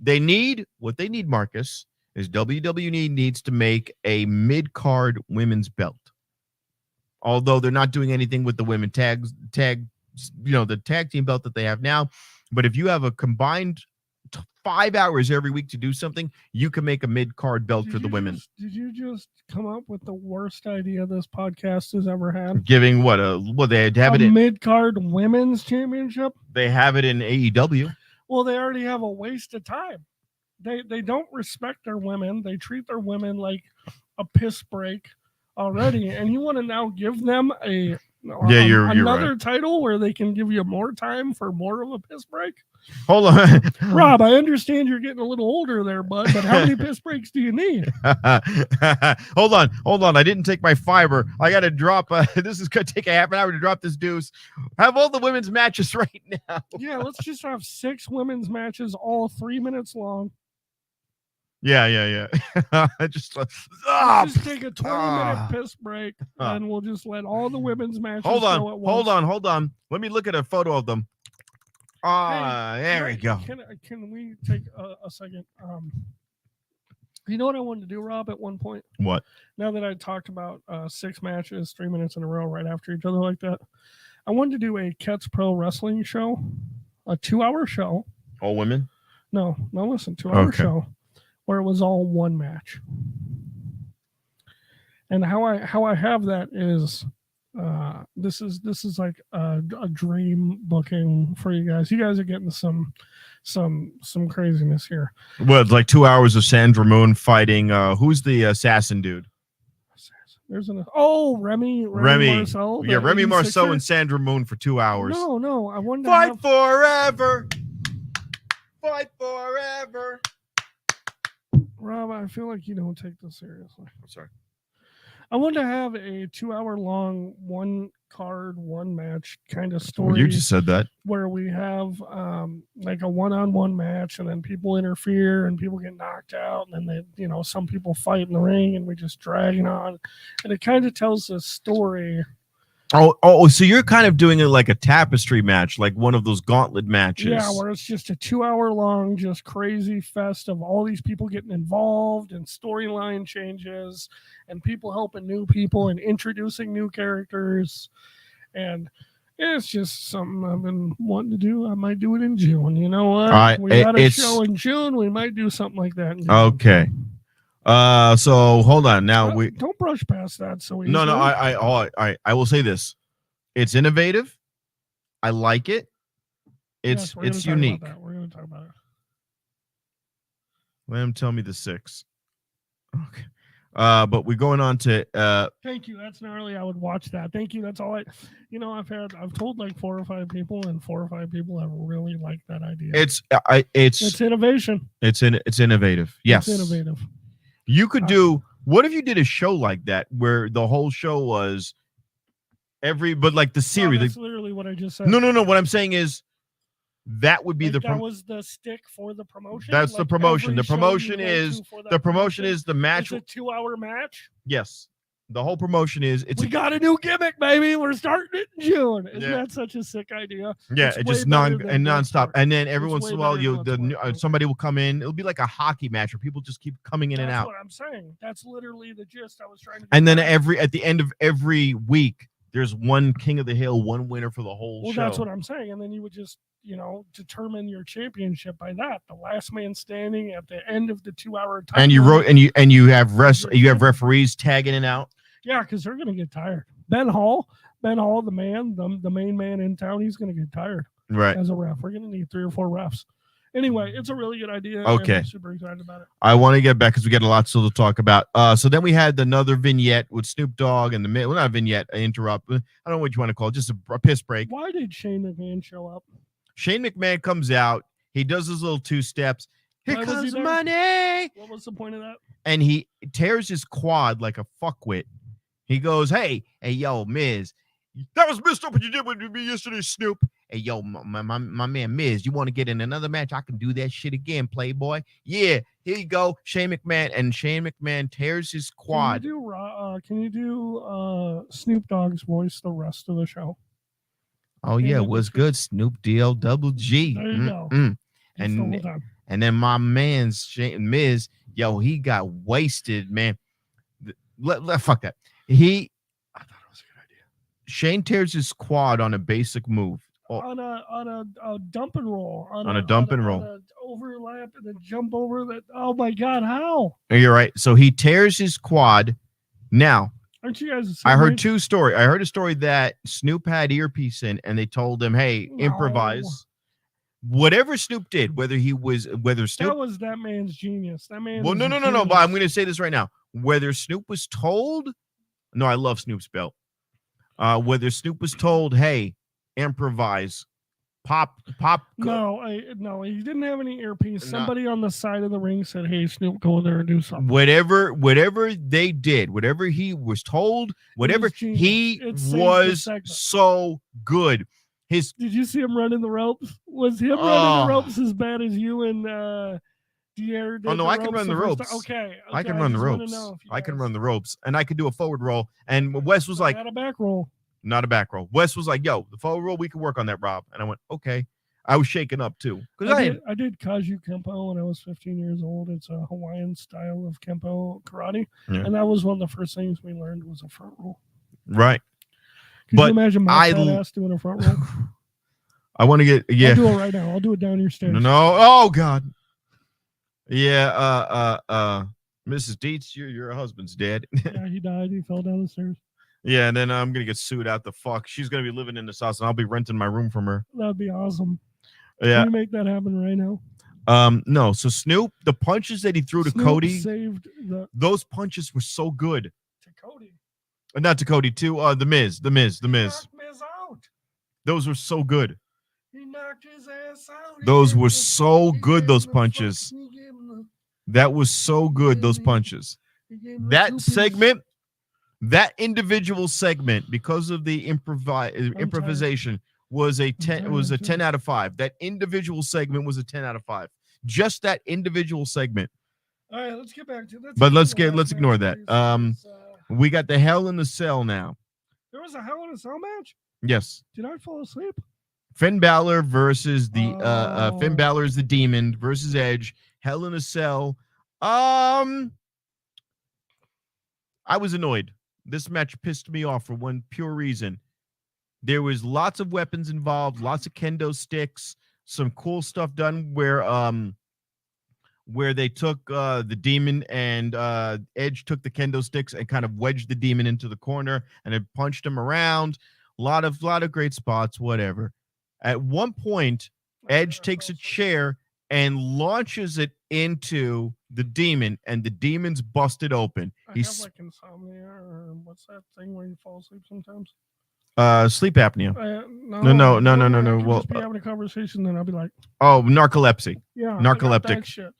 What they need, Marcus, is WWE needs to make a mid-card women's belt. Although they're not doing anything with the women the tag team belt that they have now. But if you have a combined 5 hours every week to do something, you can make a mid-card belt for the women. Did you just come up with the worst idea this podcast has ever had? Giving what they have it in mid-card women's championship? They have it in AEW. Well, they already have a waste of time. They don't respect their women. They treat their women like a piss break already. And you want to now give them you're another right. title where they can give you more time for more of a piss break? Hold on. Rob, I understand you're getting a little older there, bud, but how many piss breaks do you need? Hold on. I didn't take my fiber. I got to drop. This is going to take a half an hour to drop this deuce. Have all the women's matches right now. Yeah, let's just have 6 women's matches, all 3 minutes long. Yeah. just take a 20-minute piss break, and we'll just let all the women's matches go at once. Hold on. Let me look at a photo of them. There we go. Can we take a second? You know what I wanted to do, Rob, at one point? What? Now that I talked about 6 matches, 3 minutes in a row right after each other like that, I wanted to do a Ket's Pro Wrestling show, a 2-hour show. All women? No, listen, 2-hour show where it was all one match. And how I have that is this is like a dream booking for you guys. You guys are getting some craziness here. Well, it's like 2 hours of Sandra Moon fighting who's the assassin dude? There's Remy Marceau. Yeah, Remy Marceau and Sandra Moon for 2 hours. No, I wanted to fight forever. Fight forever. Rob, I feel like you don't take this seriously. I'm sorry. I want to have a 2-hour long, one card, one match kind of story. Well, you just said that. Where we have like a one-on-one match, and then people interfere and people get knocked out, and then some people fight in the ring, and we just drag it on, and it kind of tells a story. Oh, so you're kind of doing it like a tapestry match, like one of those gauntlet matches. Yeah, where it's just a 2-hour long, just crazy fest of all these people getting involved and storyline changes and people helping new people and introducing new characters. And it's just something I've been wanting to do. I might do it in June. You know what? We got a show in June. We might do something like that in June. Okay. So hold on. Now we don't brush past that. So no. I will say this: it's innovative. I like it. It's unique. We're going to talk about it. Let him tell me the 6. Okay. But we're going on to. Thank you. That's gnarly. I would watch that. Thank you. That's all I've told like 4 or 5 people, and 4 or 5 people have really liked that idea. It's innovation. It's innovative. Yes. It's innovative. You could do. What if you did a show like that where the whole show was but like the series? That's literally what I just said. No. What I'm saying is that would be that was the stick for the promotion. That's the promotion. The promotion is the match. It's a 2-hour match. Yes. The whole promotion is we got a new gimmick, baby. We're starting it in June. Isn't that such a sick idea? Yeah, it's just nonstop. And then every once in a while, somebody will come in. It'll be like a hockey match where people just keep coming in and out. That's what I'm saying. That's literally the gist I was trying to do. And then at the end of every week, there's one King of the Hill, one winner for the whole show. Well, that's what I'm saying. And then you would just, determine your championship by that. The last man standing at the end of the 2-hour time. And you have referees tagging it out. Yeah, because they're going to get tired. Ben Hall, the man, the main man in town, he's going to get tired. Right. As a ref. We're going to need 3 or 4 refs. Anyway, it's a really good idea. Okay. I'm super excited about it. I want to get back because we got a lot still to talk about. So then we had another vignette with Snoop Dogg and not a vignette, I interrupt. I don't know what you want to call it, just a piss break. Why did Shane McMahon show up? Shane McMahon comes out. He does his little 2 steps. Here comes money. What was the point of that? And he tears his quad like a fuckwit. He goes, hey, yo, Miz. That was messed up what you did with me yesterday, Snoop. Hey, yo, my man Miz, you want to get in another match? I can do that shit again, Playboy. Yeah, here you go, Shane McMahon. And Shane McMahon tears his quad. Can you do Snoop Dogg's voice the rest of the show? Oh, yeah, it was good. Snoop D-O double G. There you go. And then my man's Miz, yo, he got wasted, man. Fuck that. I thought it was a good idea. Shane tears his quad on a basic move. on a dump and roll, On a dump and roll. on a overlap and then jump over that. Oh my God, how? You're right. So he tears his quad. Now, Aren't you guys? The I same heard age? two stories. I heard a story that Snoop had earpiece in, and they told him, "Hey, No. improvise." Whatever Snoop did, whether That Snoop. was that man's genius. That man. Well, is no. a But I'm genius. going to say this right now. Whether Snoop was told, no, I love Snoop's belt. Whether Snoop was told, "Hey, improvise, pop." No, he didn't have any earpiece. No. Somebody on the side of the ring said, "Hey, Snoop, go in there and do something." Whatever they did, whatever he was told, whatever genius. he It saved the was segment. so good. His Did you see him running the ropes? Was him running Oh. the ropes as bad as you and Dier did? Oh, no, I can run the first ropes. time? Okay, I can run the just wanna ropes. know if you I can guys- run the ropes, and I could do a forward roll. And Wes was like, not a back roll. not a back roll. Wes was like, yo, the forward roll, we can work on that, Rob. And I went, okay. I was shaking up too. Because I did Kaju Kempo when I was 15 years old. It's a Hawaiian style of Kempo karate. Yeah. And that was one of the first things we learned was a front roll. right. Could But you imagine my I fat l- ass doing a front roll? I want to get, I'll yeah. do it right now. I'll do it down your stairs. No. Oh, God. Yeah. Mrs. Dietz, your husband's dead. Yeah, he died. He fell down the stairs. Yeah. And then I'm going to get sued out the fuck. She's going to be living in this house, and I'll be renting my room from her. That'd be awesome. Yeah. Can you make that happen right now? No. So Snoop, the punches that he threw to Snoop Cody, saved the those punches were so good. to Cody. Not to Cody, to the Miz. Knocked Miz out. Those were so good. He knocked his ass out. He Those gave him were the- so he good, gave those him the punches. fuck- he gave him That was so good, those Mhm. punches. he gave him the That two-piece. segment, that individual segment, because of the improvisation, was a 10. It was a tired, too. 10 out of 5. That individual segment was a 10 out of 5. Just that individual segment. All right, let's get back to that. But let's ignore that. We got the Hell in the Cell now. There was a Hell in a Cell match. Yes. Did I fall asleep? Finn Balor versus the Finn Oh. Balor is the Demon versus Edge. Hell in a Cell. I was annoyed. This match pissed me off for one pure reason. There was lots of weapons involved, lots of kendo sticks, some cool stuff done where they took the Demon and Edge took the kendo sticks and kind of wedged the Demon into the corner and it punched him around. A lot of great spots, whatever. At one point, Edge takes a chair and launches it into the Demon, and the Demon's busted open. I He's have like insomnia or what's that thing where you fall asleep sometimes? sleep apnea. No. No. I could Well, just be having a conversation, then I'll be like, Oh, narcolepsy. yeah, I got Narcoleptic. That shit.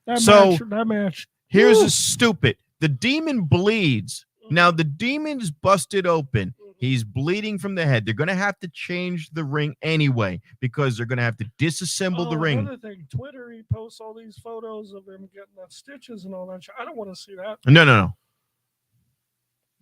That So- match. Here's Woo! a stupid. The Demon bleeds. Now the Demon's busted open. He's bleeding from the head. They're going to have to change the ring anyway because they're going to have to disassemble the ring. Another thing, Twitter, he posts all these photos of him getting the stitches and all that shit. I don't want to see that. No.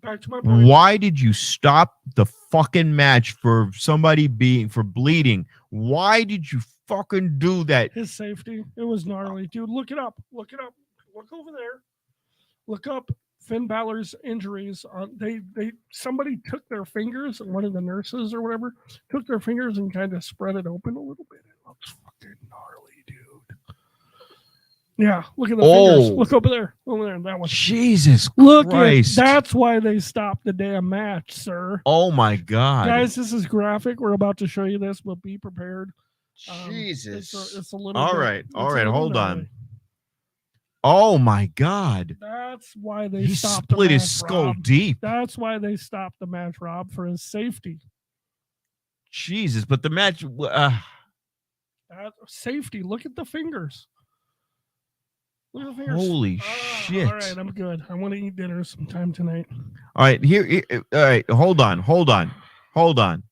Back to my point. Why did you stop the fucking match for somebody for bleeding? Why did you fucking do that? His safety. It was gnarly. Dude, look it up. Look over there. Look up Finn Balor's injuries. Somebody took their fingers, one of the nurses or whatever, took their fingers and kind of spread it open a little bit. It looks fucking gnarly, dude. Yeah, look at the fingers. Oh. Look over there. Over there. That one. Jesus Look Christ. that's why they stopped the damn match, sir. Oh my God. Guys, this is graphic. We're about to show you this, but be prepared. Jesus. It's a little All bit- right. it's All a right. little Hold on. gnarly. Oh my God. That's why they He stopped the split his match, skull Rob. deep. That's why they stopped the match, Rob, for his safety. Jesus. But the match. Safety. Look at the fingers. Look at the fingers. Holy Ah, shit. All right, I'm good. I want to eat dinner sometime tonight. All right. Here. All right. Hold on.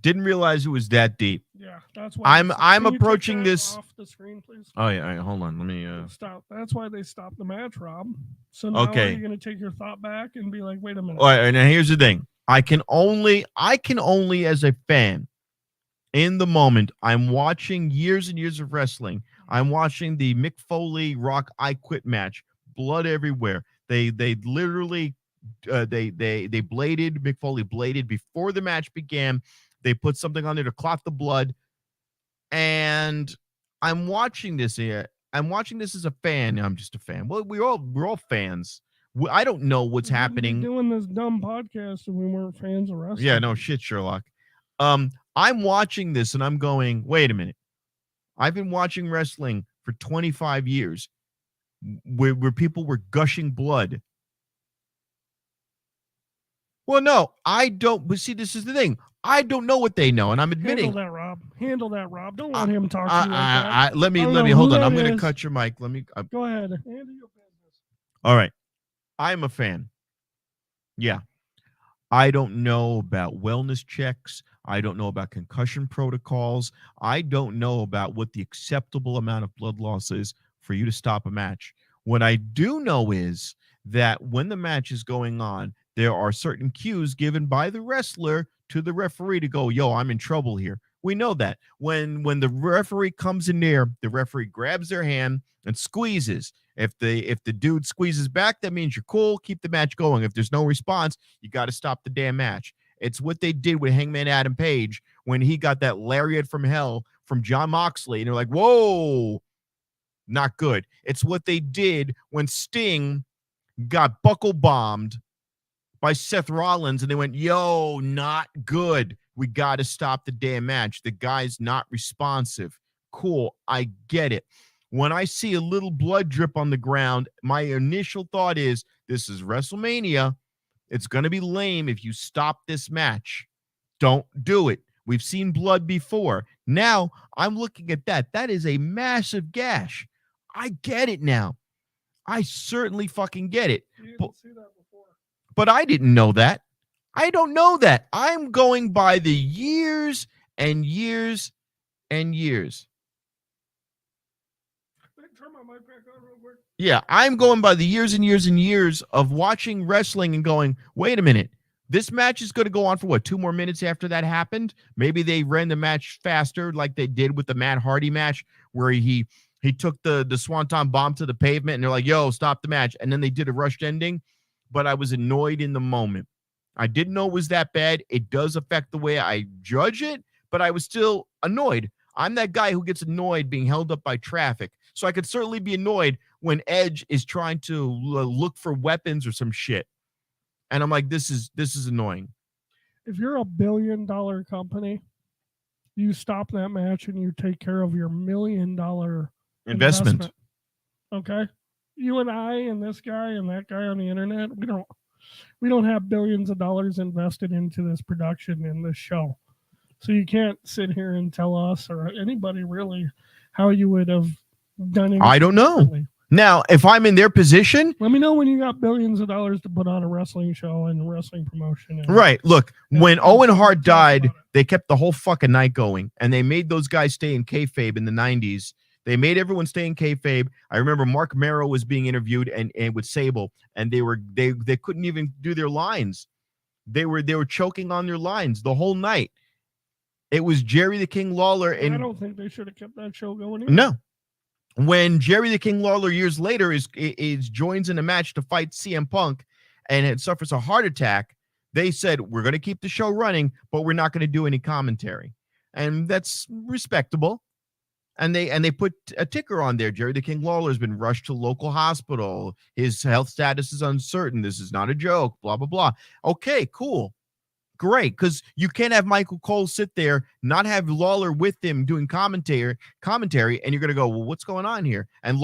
Didn't realize it was that deep. Yeah, that's why. I'm Can you take approaching that this- off the screen, please. Oh yeah. All right, hold on. Let me. Stop. That's why they stopped the match, Rob. So now Okay. you're gonna take your thought back and be like, wait a minute. All right. Now here's the thing. I can only as a fan, in the moment, I'm watching years and years of wrestling. I'm watching the Mick Foley Rock I Quit match. Blood everywhere. They literally they bladed. Mick Foley bladed before the match began. They put something on there to clot the blood. And I'm watching this here. I'm watching this as a fan. I'm just a fan. Well, we're all fans. I don't know what's We wouldn't be happening. doing this dumb podcast if we weren't fans of wrestling. Yeah, no shit, Sherlock. I'm watching this and I'm going, wait a minute. I've been watching wrestling for 25 years where people were gushing blood. Well, no, I don't. But see, this is the thing. I don't know what they know, and I'm admitting. Handle that, Rob. Handle that, Rob. Don't let him talk to you like that. Let me I don't know hold who on. that I'm going to is. cut your mic. Let me. Go ahead. Handle your business. All right. I'm a fan. Yeah. I don't know about wellness checks. I don't know about concussion protocols. I don't know about what the acceptable amount of blood loss is for you to stop a match. What I do know is that when the match is going on, there are certain cues given by the wrestler to the referee to go, yo, I'm in trouble here. We know that. When the referee comes in there, the referee grabs their hand and squeezes. If the dude squeezes back, that means you're cool. Keep the match going. If there's no response, you got to stop the damn match. It's what they did with Hangman Adam Page when he got that lariat from hell from Jon Moxley. And they're like, whoa, not good. It's what they did when Sting got buckle bombed by Seth Rollins, and they went, yo, not good. We got to stop the damn match. The guy's not responsive. Cool, I get it. When I see a little blood drip on the ground, my initial thought is, this is WrestleMania. It's going to be lame if you stop this match. Don't do it. We've seen blood before. Now, I'm looking at that. That is a massive gash. I get it now. I certainly fucking get it. You didn't see that before. But I didn't know that. I don't know that. I'm going by the years and years and years. Turn my mic back on real quick. Yeah, I'm going by the years and years and years of watching wrestling and going, wait a minute. This match is going to go on for what, 2 more minutes after that happened? Maybe they ran the match faster like they did with the Matt Hardy match where he took the Swanton bomb to the pavement and they're like, yo, stop the match. And then they did a rushed ending. But I was annoyed in the moment. I didn't know it was that bad. It does affect the way I judge it, but I was still annoyed. I'm that guy who gets annoyed being held up by traffic. So I could certainly be annoyed when Edge is trying to look for weapons or some shit. And I'm like, this is annoying. If you're a $1 billion company, you stop that match and you take care of your $1 million investment. Okay? You and I and this guy and that guy on the internet, we don't have billions of dollars invested into this production and this show. So you can't sit here and tell us or anybody really how you would have done it. I don't know. Now, if I'm in their position, let me know when you got billions of dollars to put on a wrestling show and a wrestling promotion. And, right. Look, when Owen Hart died, they kept the whole fucking night going, and they made those guys stay in kayfabe in the 90s. They made everyone stay in kayfabe. I remember Mark Merrow was being interviewed and with Sable, and they couldn't even do their lines. They were choking on their lines the whole night. It was Jerry the King Lawler, and I don't think they should have kept that show going either. No. When Jerry the King Lawler years later is joins in a match to fight CM Punk and it suffers a heart attack, they said, we're going to keep the show running, but we're not going to do any commentary. And that's respectable. And they put a ticker on there. Jerry the King Lawler has been rushed to local hospital. His health status is uncertain. This is not a joke, blah, blah, blah. Okay, cool. Great, because you can't have Michael Cole sit there, not have Lawler with him doing commentary, and you're gonna go, well, what's going on here? And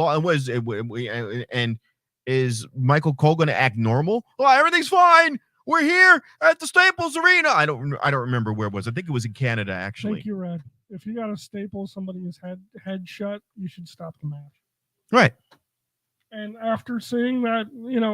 is Michael Cole gonna act normal? Oh, everything's fine. We're here at the Staples Arena. I don't remember where it was. I think it was in Canada, actually. Thank you, Red. If you got to staple somebody's head shut, you should stop the match. Right. And after seeing that,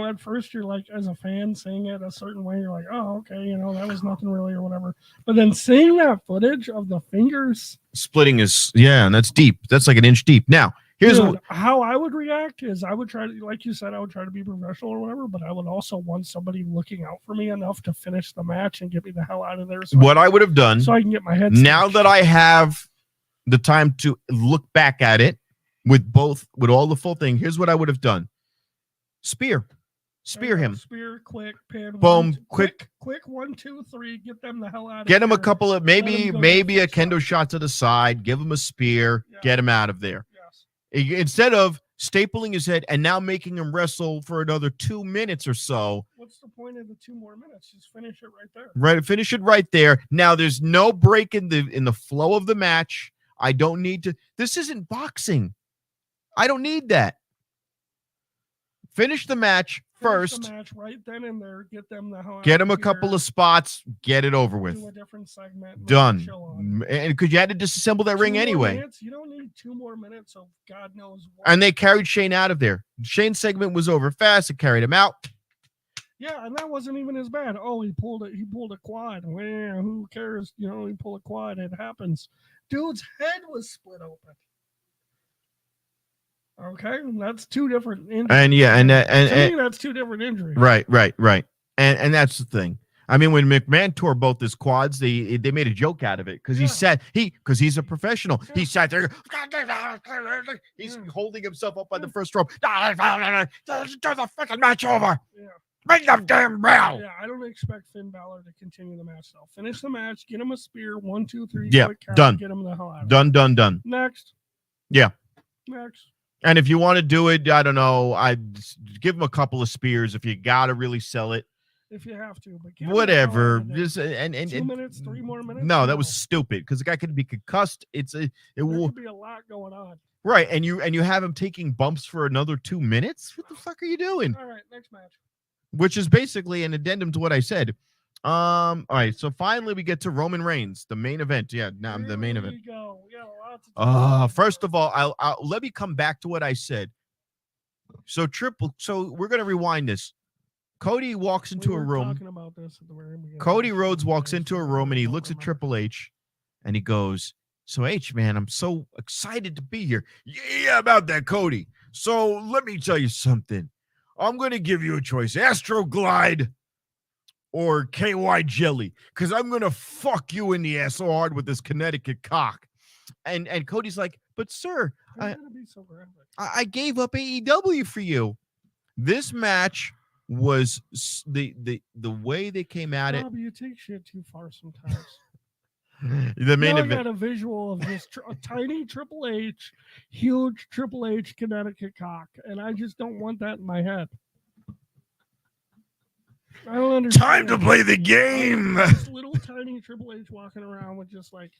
at first you're like, as a fan, seeing it a certain way, you're like, oh, okay, that was nothing really or whatever. But then seeing that footage of the fingers splitting and that's deep. That's like an inch deep. Now, here's how I would react is I would try to, like you said, I would try to be professional or whatever, but I would also want somebody looking out for me enough to finish the match and get me the hell out of there. What I would have done, so I can get my head now stitched. that I have the time to look back at it with all the full thing, here's what I would have done. Spear. Spear him. Spear, quick, pin. Boom, quick. Quick, 1, 2, 3. Get them the hell out of Get here. him a couple of Let him maybe go a get fixed kendo up. shot to the side. Give him a spear. Yeah. Get him out of there. Yes. Instead of stapling his head and now making him wrestle for another 2 minutes or so. What's the point of the 2 more minutes? Just finish it right there. Right, finish it right there. Now there's no break in the flow of the match. I don't need to. This isn't boxing. I don't need that. Finish the match first. The match right then and there. Get them the hell out Get him a of couple here. of spots. Get it over with. Do a different segment. Done. Chill on. And because you had to disassemble that 2 ring more anyway. minutes? You don't need 2 more minutes of God knows what. And they carried Shane out of there. Shane's segment was over fast. It carried him out. Yeah, and that wasn't even as bad. Oh, he pulled a quad. Well, who cares? You know, he pulled a quad. It happens. Dude's head was split open. Okay, that's 2 different injuries. And yeah, to and me, that's 2 different injuries. right. And that's the thing. I mean, when McMahon tore both his quads, they made a joke out of it because because he's a professional. Yeah. He sat there, he's holding himself up by the first rope. Do the fucking match over. Yeah. Ring the damn bell. Yeah, I don't expect Finn Balor to continue the match though. Finish the match, get him a spear, 1, 2, 3, Yeah, quick count, done. Get him the hell out. Done. Next. Yeah. Next. And if you want to do it, I don't know, I'd give him a couple of spears if you got to really sell it. If you have to, but get him the hell Whatever. out of there. Just 2 minutes, 3 more minutes. No, that was stupid because the guy could be concussed. There Will could be a lot going on. right, and you have him taking bumps for another 2 minutes. What the fuck are you doing? All right, next match. Which is basically an addendum to what I said. All right, so finally we get to Roman Reigns, the main event. Yeah, now the main event. Here we go. We got a lot to talk about. First of all, I'll let me come back to what I said. So we're gonna rewind this. Cody walks into We a were room. talking about this at the very beginning. Cody Rhodes walks into a room and he looks at Triple H and he goes, "So H, man, I'm so excited to be here." "Yeah, about that, Cody. So let me tell you something. I'm going to give you a choice, Astroglide or KY Jelly, because I'm going to fuck you in the ass so hard with this Connecticut cock." And Cody's like, "But sir, It's gonna be so graphic. I gave up AEW for you." This match was the way they came at it. Rob, you take shit too far sometimes. The main Now I event. got a visual of this a tiny Triple H, huge Triple H Connecticut cock, and I just don't want that in my head. I don't understand. Time to play the game. This little tiny Triple H walking around with just like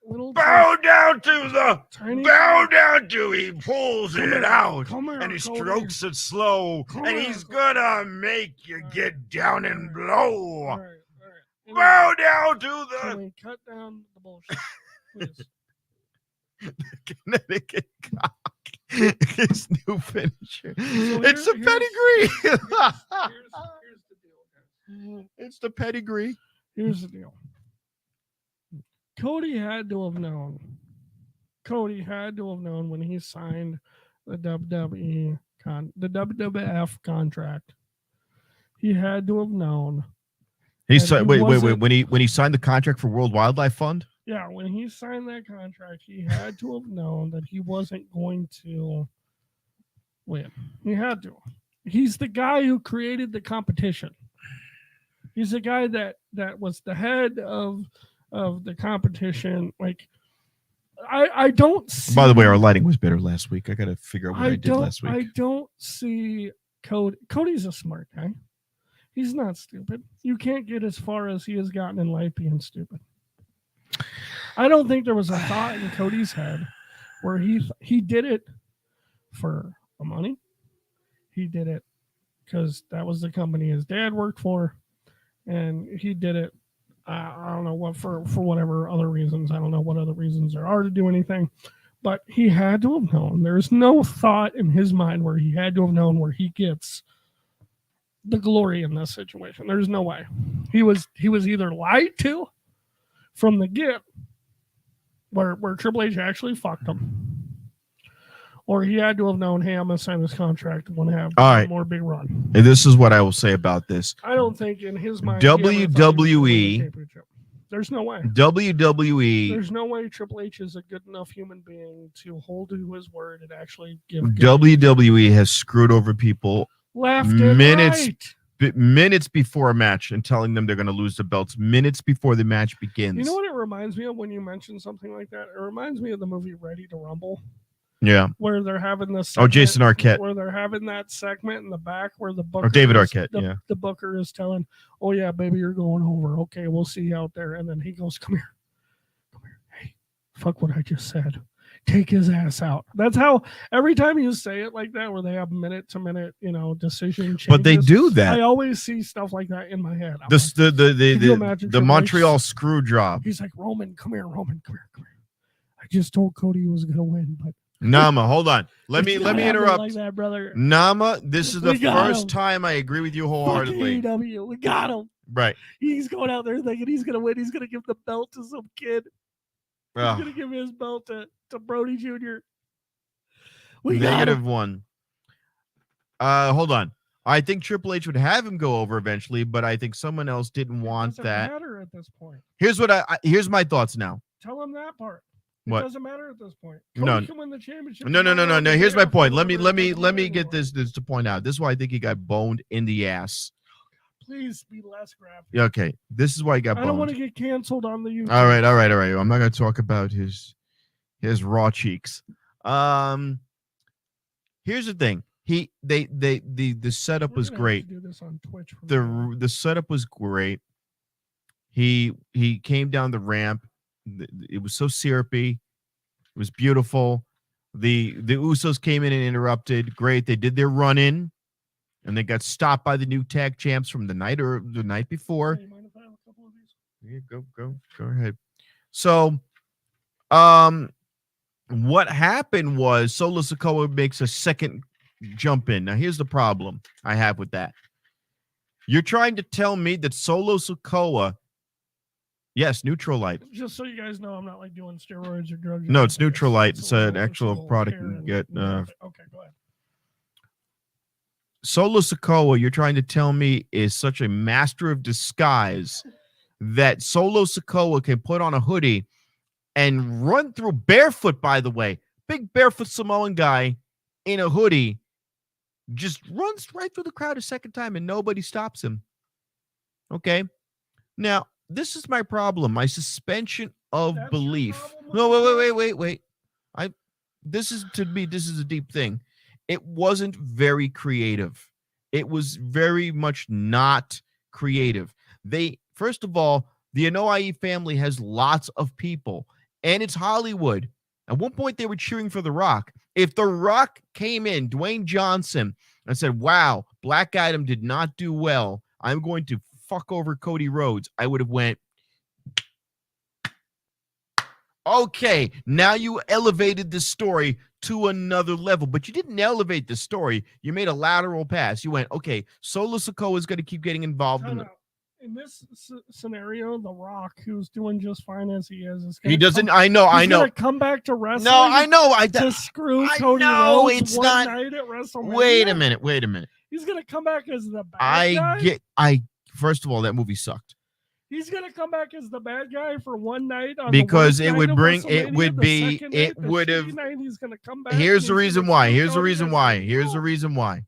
little Bow down to the. tiny. Bow down to. He pulls Come it here, out. come here, And he Cody. strokes it slow. Come And here, he's Cody. gonna make you Alright. get down and All blow. right. Bow down to Can the. we cut down the bullshit, please? Connecticut cock. His new finisher. It's here- a pedigree. Here's the deal, guys. It's the pedigree. Here's the deal. Cody had to have known. Cody had to have known when he signed the the WWF contract. He had to have known. He And signed. he Wait. wasn't- When he signed the contract for World Wildlife Fund. Yeah, when he signed that contract, he had to have known that he wasn't going to win. He had to. He's the guy who created the competition. He's the guy that was the head of the competition. Like, I don't see. By the way, our lighting was better last week. I got to figure out what I did last week. I don't see Cody. Cody's a smart guy. He's not stupid. You can't get as far as he has gotten in life being stupid. I don't think there was a thought in Cody's head where he did it for the money. He did it because that was the company his dad worked for, and he did it. I don't know what for whatever other reasons. I don't know what other reasons there are to do anything, but he had to have known. There's no thought in his mind where he had to have known where he gets the glory in this situation. There's no way. He was either lied to from the get, where Triple H actually fucked him, or he had to have known, hey, I'm gonna sign this contract and want to have All right. one more big run. And this is what I will say about this. I don't think in his mind he ever thought he was gonna win the WWE championship. There's no way. WWE There's no way Triple H is a good enough human being to hold to his word and actually give. WWE has screwed over people left and Minutes. right. Minutes before a match and telling them they're going to lose the belts minutes before the match begins. You know what it reminds me of when you mention something like that? It reminds me of the movie Ready to Rumble. Yeah. Where they're having this. Jason Arquette. Where they're having that segment in the back where the booker. Or David Arquette. Yeah. The booker is telling, "Oh yeah, baby, you're going over. Okay, we'll see you out there." And then he goes, "Come here, come here. Hey, fuck what I just said. Take his ass out." That's how every time you say it like that, where they have minute to minute, decision changes. But they do that. I always see stuff like that in my head. The Montreal screw job. He's like, Roman, come here, Roman, come here. I just told Cody he was gonna win, but Nama, hold on. Let me interrupt. Like that, brother. Nama, this is the first him. time I agree with you wholeheartedly. AEW, we got him. Right. He's going out there thinking he's gonna win. He's gonna give the belt to some kid. He's gonna give his belt to Brody Jr. -1. Hold on. I think Triple H would have him go over eventually, but I think someone else didn't want that. It doesn't matter at this point. Here's my thoughts now. Tell him that part. What? It doesn't matter at this point. No. Can win the championship. No. Here's my point. Let me get this to point out. This is why I think he got boned in the ass. Please be less graphic. Okay. This is why he got boned. I don't want to get canceled on the YouTube. All right. I'm not going to talk about his raw cheeks. Here's the thing. The setup was great. Do this on Twitch. The setup was great. He came down the ramp. It was so syrupy. It was beautiful. The Usos came in and interrupted. Great. They did their run in, and they got stopped by the new tag champs from the night before. Hey, mind if I have a couple of these? Yeah, go ahead. So, what happened was Solo Sikoa makes a second jump in. Now, here's the problem I have with that. You're trying to tell me that Solo Sikoa, yes, Neutralite. Just so you guys know, I'm not like doing steroids or drugs. No, it's Neutralite. It's an actual product you can get. Okay, go ahead. Solo Sikoa, you're trying to tell me, is such a master of disguise that Solo Sikoa can put on a hoodie and run through barefoot, by the way. Big barefoot Samoan guy in a hoodie just runs right through the crowd a second time and nobody stops him. Okay. Now, this is my problem. My suspension of belief. No, wait. This is a deep thing. It wasn't very creative. It was very much not creative. First of all, the Anoa'i family has lots of people, and it's Hollywood. At one point, they were cheering for The Rock. If The Rock came in, Dwayne Johnson, and said, wow, Black Adam did not do well, I'm going to fuck over Cody Rhodes, I would have went, okay, now you elevated the story to another level, but you didn't elevate the story. You made a lateral pass. You went, okay, Solo Sikoa is going to keep getting involved in this scenario. The Rock, who's doing just fine as he is he doesn't. I know. Gonna come back to wrestling. No, I know. To screw Cody Rhodes it's one not. Night at WrestleMania. Wait a minute. He's gonna come back as the bad guy. First of all, that movie sucked. He's gonna come back as the bad guy for one night because it would bring. It would be. It would have. He's gonna come back. Here's the reason why. Here's the reason why.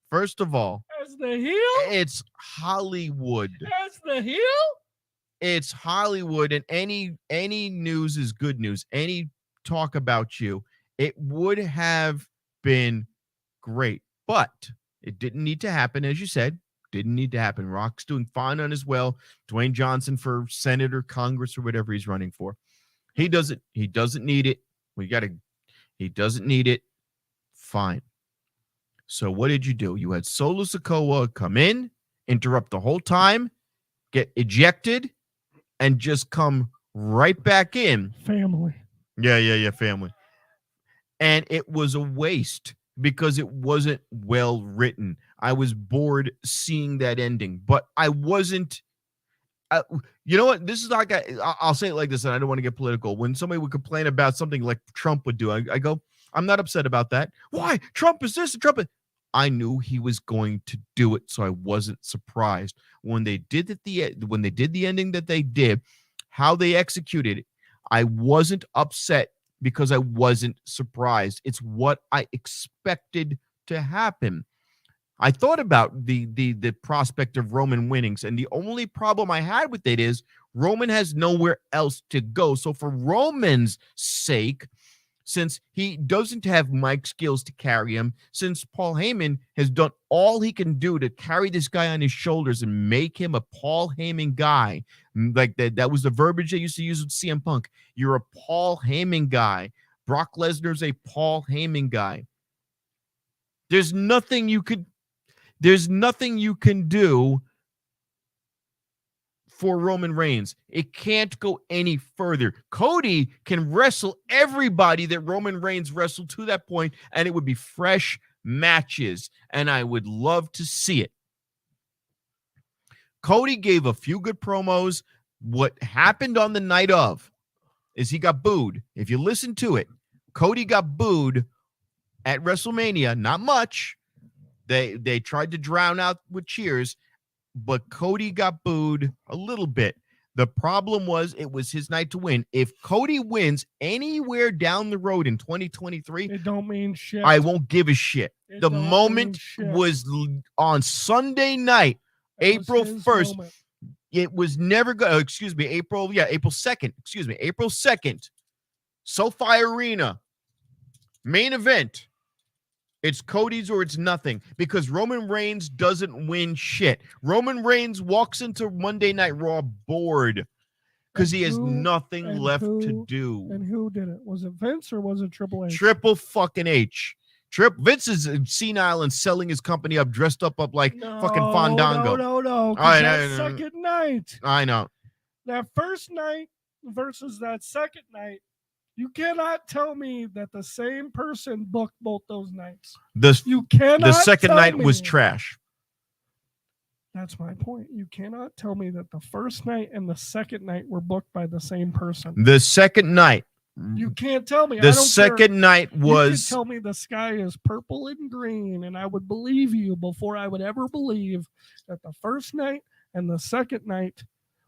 First of all, as the heel, it's Hollywood. As the heel, it's Hollywood, and any news is good news. Any talk about you, it would have been great, but it didn't need to happen, as you said. Didn't need to happen. Rock's doing fine on his well. Dwayne Johnson for Senate or Congress or whatever he's running for. He doesn't need it. He doesn't need it. Fine. So what did you do? You had Solo Sikoa come in, interrupt the whole time, get ejected, and just come right back in. Family. Yeah, family. And it was a waste because it wasn't well written. I was bored seeing that ending, but I wasn't. You know what? This is like I'll say it like this, and I don't want to get political. When somebody would complain about something like Trump would do, I go, I'm not upset about that. Why? Trump is this and Trump is. I knew he was going to do it, so I wasn't surprised when they did the ending that they did, how they executed it. I wasn't upset because I wasn't surprised. It's what I expected to happen. I thought about the prospect of Roman winnings, and the only problem I had with it is Roman has nowhere else to go. So for Roman's sake, since he doesn't have mic skills to carry him, since Paul Heyman has done all he can do to carry this guy on his shoulders and make him a Paul Heyman guy, like that was the verbiage they used to use with CM Punk. You're a Paul Heyman guy. Brock Lesnar's a Paul Heyman guy. There's nothing you can do for Roman Reigns. It can't go any further. Cody can wrestle everybody that Roman Reigns wrestled to that point, and it would be fresh matches, and I would love to see it. Cody gave a few good promos. What happened on the night of is he got booed. If you listen to it, Cody got booed at WrestleMania. Not much. They tried to drown out with cheers, but Cody got booed a little bit. The problem was it was his night to win. If Cody wins anywhere down the road in 2023, It don't mean shit. I won't give a shit. It The don't mean moment shit. was on Sunday night, It was April his 1st. moment. It was never good. April 2nd. April 2nd. SoFi Arena. Main event. It's Cody's or it's nothing, because Roman Reigns doesn't win shit. Roman Reigns walks into Monday Night Raw bored because he has nothing left to do. And who did it? Was it Vince or was it Triple H? Triple fucking H. Vince is senile and selling his company up, dressed up like fucking Fandango. No. I That know. second night, I know. that first night versus that second night, you cannot tell me that the same person booked both those nights. You cannot. The second tell night me. was trash. That's my point. You cannot tell me that the first night and the second night were booked by the same person. The second night. You can't tell me. The I don't second care. night You was. could tell me the sky is purple and green, and I would believe you before I would ever believe that the first night and the second night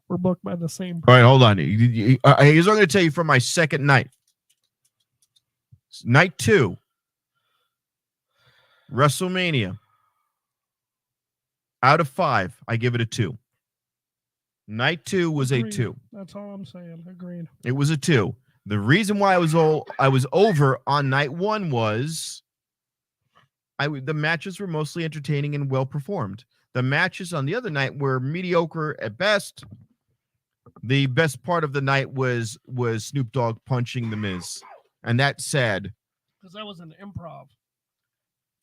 were booked by the same person. All right, hold on. Here's what I'm going to tell you from my second night. Night 2, WrestleMania. Out of 5, I give it a 2. Night 2 was Agreed. a 2. That's all I'm saying. Agreed. It was a 2. The reason why I was over on night 1 was the matches were mostly entertaining and well performed. The matches on the other night were mediocre at best. The best part of the night was Snoop Dogg punching The Miz. And that's sad. Because that was an improv.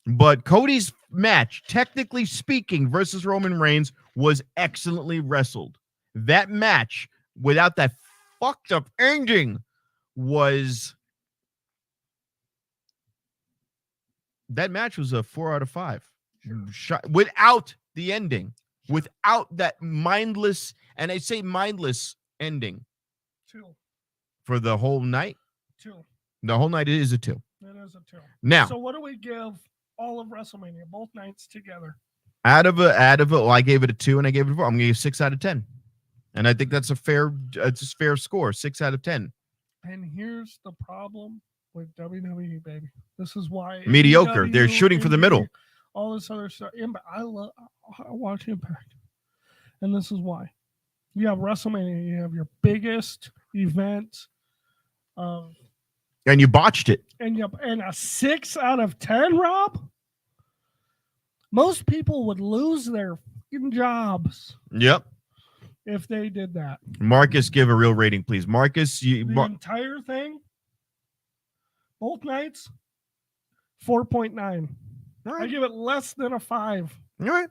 But Cody's match, technically speaking, versus Roman Reigns was excellently wrestled. That match, without that fucked up ending, was a 4 out of 5. Without the ending, without that mindless, and I say mindless ending 2. for the whole night. 2. The whole night is a 2. It is a 2. Now, so what do we give all of WrestleMania, both nights together? out of it, well, I gave it a 2 and I gave it a 4. I'm gonna give 6 out of 10, and I think that's a fair score. 6 out of 10. And here's the problem with WWE, baby. This is why Mediocre. AEW, They're shooting for the middle. All this other stuff. I watch Impact, and this is why. You have WrestleMania. You have your biggest event, And you botched it. and a 6 out of 10, Rob. Most people would lose their fucking jobs Yep. if they did that. Marcus, give a real rating, please. Marcus, The entire thing, both nights, 4.9. all I right. give it less than a 5. All right.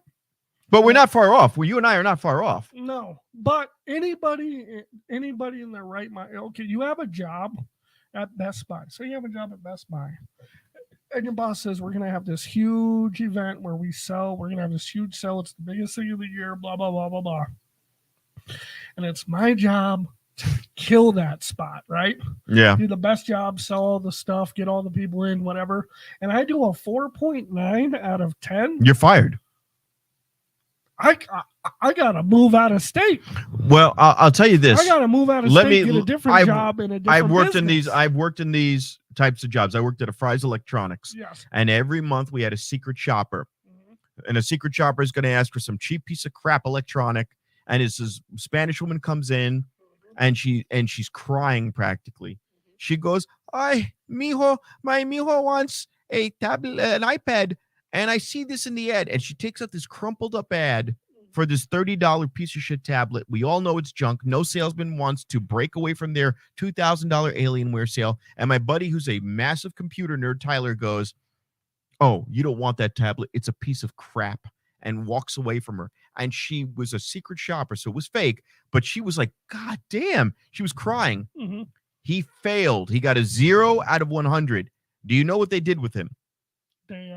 But we're not far off. Well, you and I are not far off. No, but anybody in their right mind. Okay, you have a job at Best Buy. So you have a job at Best Buy, and your boss says we're gonna have this huge event where we sell. We're gonna have this huge sale. It's the biggest thing of the year. Blah blah blah blah blah. And it's my job to kill that spot, right? Yeah. Do the best job, sell all the stuff, get all the people in, whatever. And I do a 4.9 out of 10. You're fired. I gotta move out of state. Well, I'll tell you this. I gotta move out of Let state, me- get a different job in a different I've worked in business. I've worked in these types of jobs. I worked at a Fry's Electronics, Yes. and every month we had a secret shopper. Mhm. and a secret shopper is going to ask for some cheap piece of crap electronic, and this Spanish woman comes in, and she's crying practically. She goes, "Ay, mijo, my mijo wants a tablet, an iPad, and I see this in the ad," and she takes out this crumpled up ad for this $30 piece of shit tablet. We all know it's junk. No salesman wants to break away from their $2,000 Alienware sale. And my buddy, who's a massive computer nerd, Tyler, goes, "Oh, you don't want that tablet. It's a piece of crap," and walks away from her. And she was a secret shopper, so it was fake, but she was like, God damn. She was crying. Mm-hmm. He failed. He got a 0 out of 100. Do you know what they did with him? They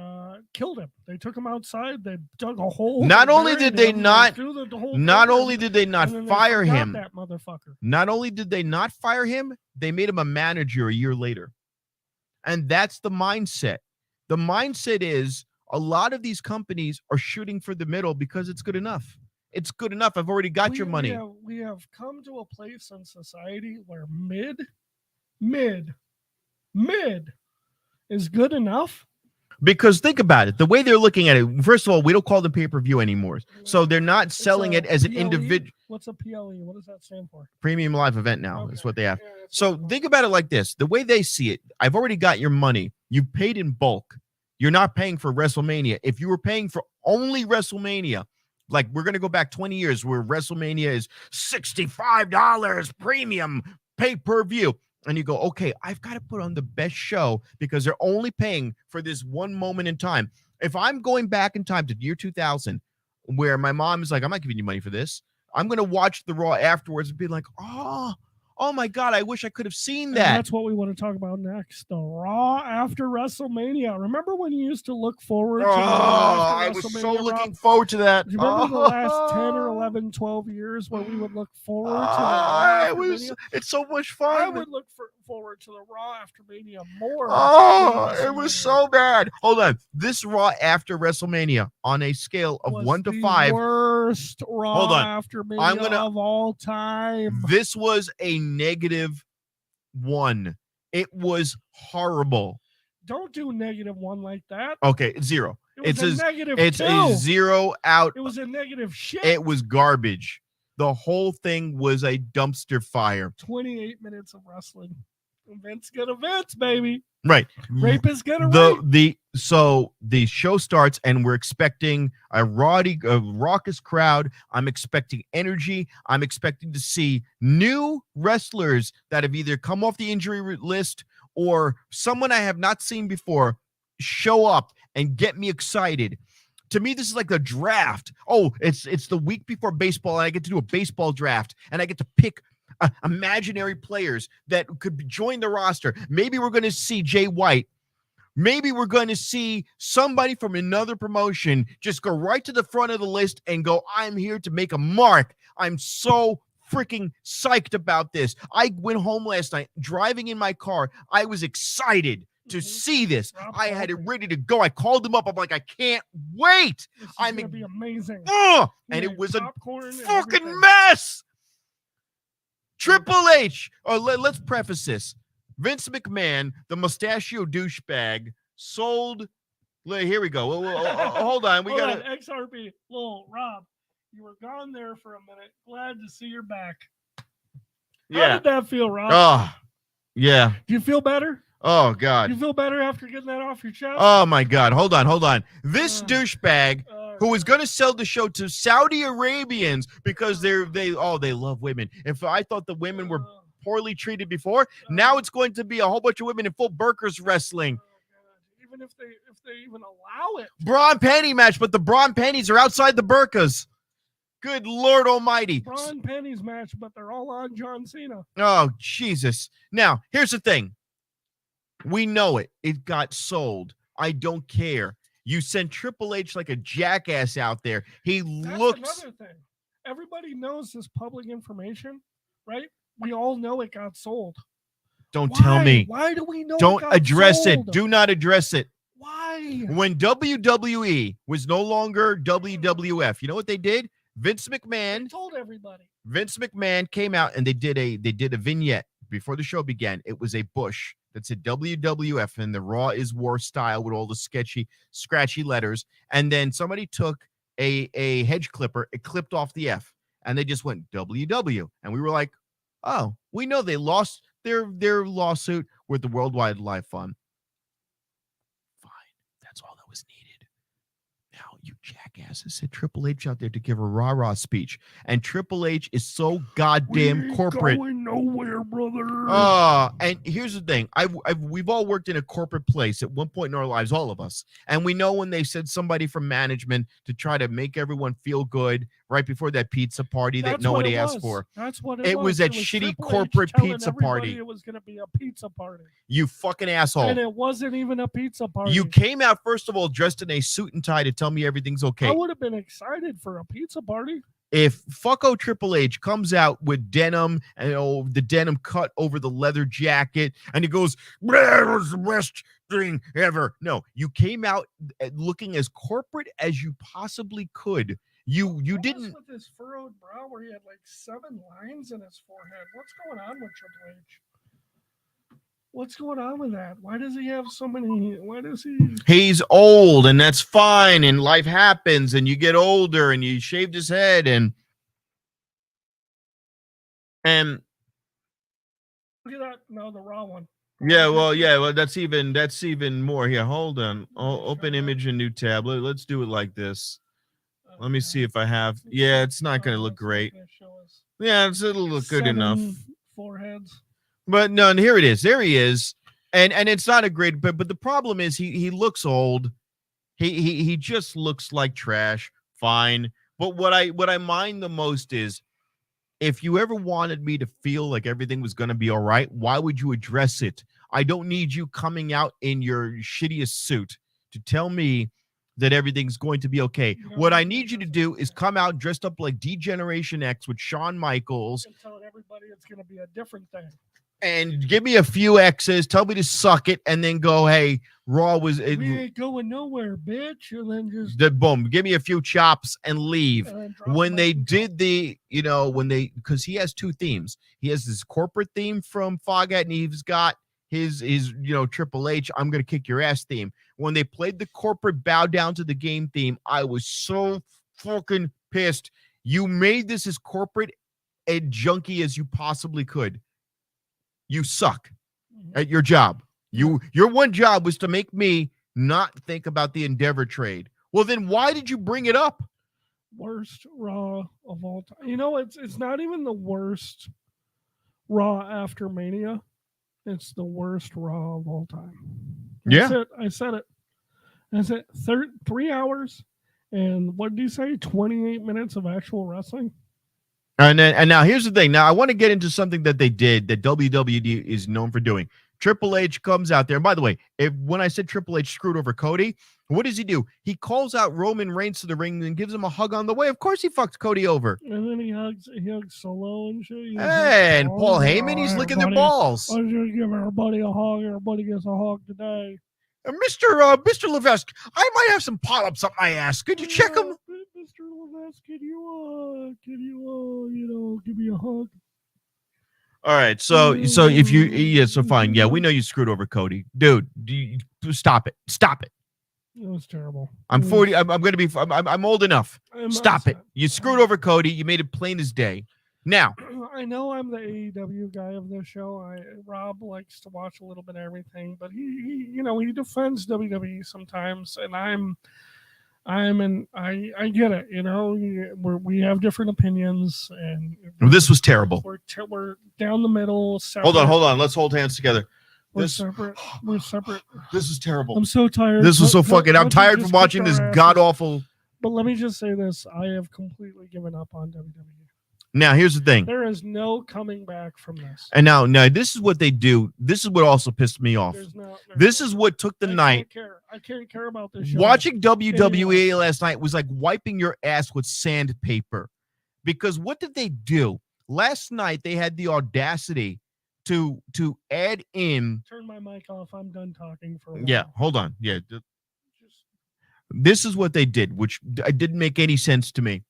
killed him. They took him outside. They dug a hole. Not only did they not, not only did they not fire him, that motherfucker. not only did they not fire him, they made him a manager a year later. And that's the mindset. The mindset is a lot of these companies are shooting for the middle because it's good enough. It's good enough. I've already got your money. We have come to a place in society where mid is good enough. Because think about it, the way they're looking at it, first of all, we don't call them pay-per-view anymore. So they're not selling it as an individual. What's a PLE? What does that stand for? Premium live event now. Okay. That's what they have. Yeah, So think about it like this. The way they see it, I've already got your money. You paid in bulk. You're not paying for WrestleMania. If you were paying for only WrestleMania, like we're going to go back 20 years where WrestleMania is $65 premium pay-per-view. And you go, okay, I've got to put on the best show because they're only paying for this one moment in time. If I'm going back in time to year 2000, where my mom is like, I'm not giving you money for this. I'm going to watch the Raw afterwards and be like, oh my God, I wish I could have seen that. And that's what we want to talk about next. The Raw after WrestleMania. Remember when you used to look forward to the Raw I after was WrestleMania, so Rob? looking forward to that. Do you remember the last 10 or 11, 12 years where we would look forward to the Raw after Mania? It's so much I fun. would look forward to the Raw after Mania more. Oh, than it was WrestleMania. so bad. Hold on. This Raw after WrestleMania on a scale of Was 1 to the 5. worst Raw Hold on. after Mania I'm gonna- of all time. This was a -1. It was horrible. Don't do -1 like that. Okay, 0. It was It's a negative It's 2. a 0 out. It was a negative shit. It was garbage. The whole thing was a dumpster fire. 28 minutes of wrestling. Vince gonna Vince, baby. Right. Rape is gonna rape. So the show starts and we're expecting a raucous crowd. I'm expecting energy. I'm expecting to see new wrestlers that have either come off the injury list or someone I have not seen before show up and get me excited. To me, this is like the draft. Oh, it's the week before baseball, and I get to do a baseball draft, and I get to pick imaginary players that could join the roster. Maybe we're going to see Jay White. Maybe we're going to see somebody from another promotion just go right to the front of the list and go, I'm here to make a mark. I'm so freaking psyched about this. I went home last night driving in my car. I was excited to see this. Rob I had it Parker. ready to go. I called him up. I'm like, I can't wait. This is I'm gonna be amazing. And Yeah, it was a popcorn and fucking everything. mess. Triple H. Oh, let's preface this. Vince McMahon, the mustachio douchebag, sold. Here we go. Hold on. We Hold got on, XRP. Lil Rob, you were gone there for a minute. Glad to see you're back. How Yeah. did that feel, Rob? Oh, yeah. Do you feel better? Oh, God. You feel better after getting that off your chest? Oh, my God. Hold on. This douchebag Uh, who was going to sell the show to Saudi Arabians because they love women. If I thought the women were poorly treated before, now it's going to be a whole bunch of women in full burqas wrestling. even if they even allow it. Braun panty match, but the braun panties are outside the burqas. Good Lord Almighty. Braun Penny's match, but they're all on John Cena. Oh, Jesus. Now, here's the thing. We know it. It got sold. I don't care. You sent Triple H like a jackass out there. He That's looks. another thing. Everybody knows this public information, right? We all know it got sold. Don't tell me. Why do we know? Don't it got address it. sold? Do not address it. Why? When WWE was no longer WWF, you know what they did? Vince I McMahon told everybody. came out and they did a vignette before the show began. It was a bush. that said WWF and the Raw is War style with all the sketchy, scratchy letters. And then somebody took a hedge clipper, it clipped off the F, and they just went WW. And we were like, oh, we know they lost their lawsuit with the World Wildlife Fund. Fine. That's all that was needed. Now, you jackasses said Triple H out there to give a rah-rah speech. And Triple H is so goddamn corporate. Going nowhere, brother. And here's the thing. We've all worked in a corporate place at one point in our lives, all of us. And we know when they said somebody from management to try to make everyone feel good right before that pizza party that nobody asked for. That's what it was. That shitty corporate pizza party. It was going to be a pizza party. You fucking asshole. And it wasn't even a pizza party. You came out, first of all, dressed in a suit and tie to tell me everything's okay. I would have been excited for a pizza party. If fucko Triple H comes out with denim and the denim cut over the leather jacket and he goes, that was the best thing ever. No, you came out looking as corporate as you possibly could. You didn't. With his furrowed brow where he had like 7 lines in his forehead. What's going on with Triple H? What's going on with that? Why does he have so many? Why does he? He's old, and that's fine, and life happens, and you get older, and you shaved his head, and look at that. No, the raw one. Well, that's even more here. Hold on. Open image and new tab. Let's do it like this. Let me see if I have. Yeah, it's not going to look great. Yeah, it'll look good enough. Foreheads. But no, and here it is. There he is, and it's not a great. But the problem is he looks old. He just looks like trash. Fine. But what I mind the most is, if you ever wanted me to feel like everything was going to be all right, why would you address it? I don't need you coming out in your shittiest suit to tell me that everything's going to be okay. What I need you to do is come out dressed up like D-Generation X with Shawn Michaels. And telling everybody it's going to be a different thing. And give me a few X's, tell me to suck it, and then go, hey, Raw was... We ain't going nowhere, bitch. And then just... boom, give me a few chops and leave. When they did because he has 2 themes. He has this corporate theme from Foghat, and he's got his Triple H, I'm going to kick your ass theme. When they played the corporate bow down to the game theme, I was so fucking pissed. You made this as corporate and junky as you possibly could. You suck at your job. Your one job was to make me not think about the Endeavor trade. Well, then why did you bring it up? Worst Raw of all time. It's not even the worst Raw after Mania. It's the worst Raw of all time. I said it. I said 3 hours and what did you say? 28 minutes of actual wrestling. And now here's the thing. Now I want to get into something that they did that WWE is known for doing. Triple H comes out there. And by the way, when I said Triple H screwed over Cody, what does he do? He calls out Roman Reigns to the ring and gives him a hug on the way. Of course he fucked Cody over. And then he hugs Solo and shit. And Paul Heyman, he's licking their balls. Let's just give everybody a hug. Everybody gets a hug today. Mr. Levesque, I might have some polyps up my ass. Could you check them? Mr. Levesque, can you give me a hug? All right, so if you so fine, yeah, we know you screwed over Cody, dude. Stop it. It was terrible. I'm 40. I'm old enough. Stop it. You screwed over Cody. You made it plain as day. Now, I know I'm the AEW guy of this show. Rob likes to watch a little bit of everything, but he defends WWE sometimes, and I get it. We have different opinions, and this was terrible. We're down the middle. Separate. Hold on. Let's hold hands together. We're separate. This is terrible. I'm so tired. This was so fucking. I'm tired from watching this god awful. But let me just say this: I have completely given up on WWE. Now, here's the thing. There is no coming back from this. And now, this is what they do. This is what also pissed me off. This is what took the night. I can't care about this show. Watching WWE last night was like wiping your ass with sandpaper. Because what did they do? Last night, they had the audacity to add in. Turn my mic off. I'm done talking for a while. Yeah, hold on. Yeah. This is what they did, which didn't make any sense to me.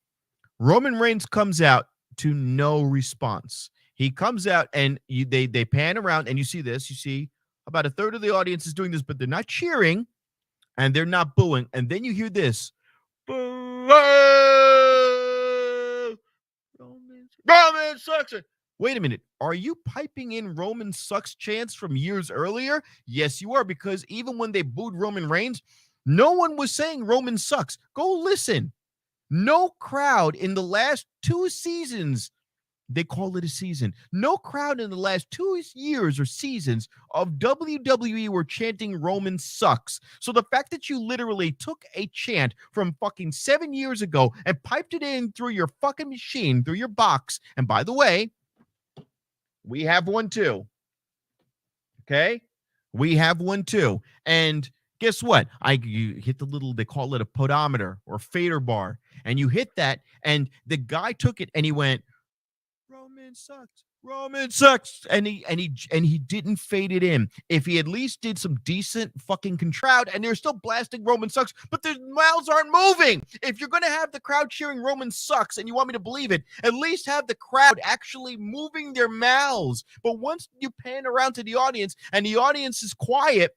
Roman Reigns comes out to no response. He comes out and they pan around and you see this. You see About a third of the audience is doing this, but they're not cheering and they're not booing. And then you hear this. Boo! Roman sucks. Wait a minute. Are you piping in Roman sucks chants from years earlier? Yes, you are, because even when they booed Roman Reigns, no one was saying Roman sucks. Go listen. No crowd in the last 2 seasons, they call it a season. No crowd in the last 2 years or seasons of WWE were chanting Roman sucks. So the fact that you literally took a chant from fucking 7 years ago and piped it in through your fucking machine, through your box, and by the way, we have one too. Okay? We have one too. And guess what? You hit the little, they call it a podometer or fader bar, and you hit that, and the guy took it and he went, Roman sucks. Roman sucks. And he didn't fade it in. If he at least did some decent fucking crowd, and they're still blasting Roman sucks, but their mouths aren't moving. If you're going to have the crowd cheering Roman sucks and you want me to believe it, at least have the crowd actually moving their mouths. But once you pan around to the audience and the audience is quiet,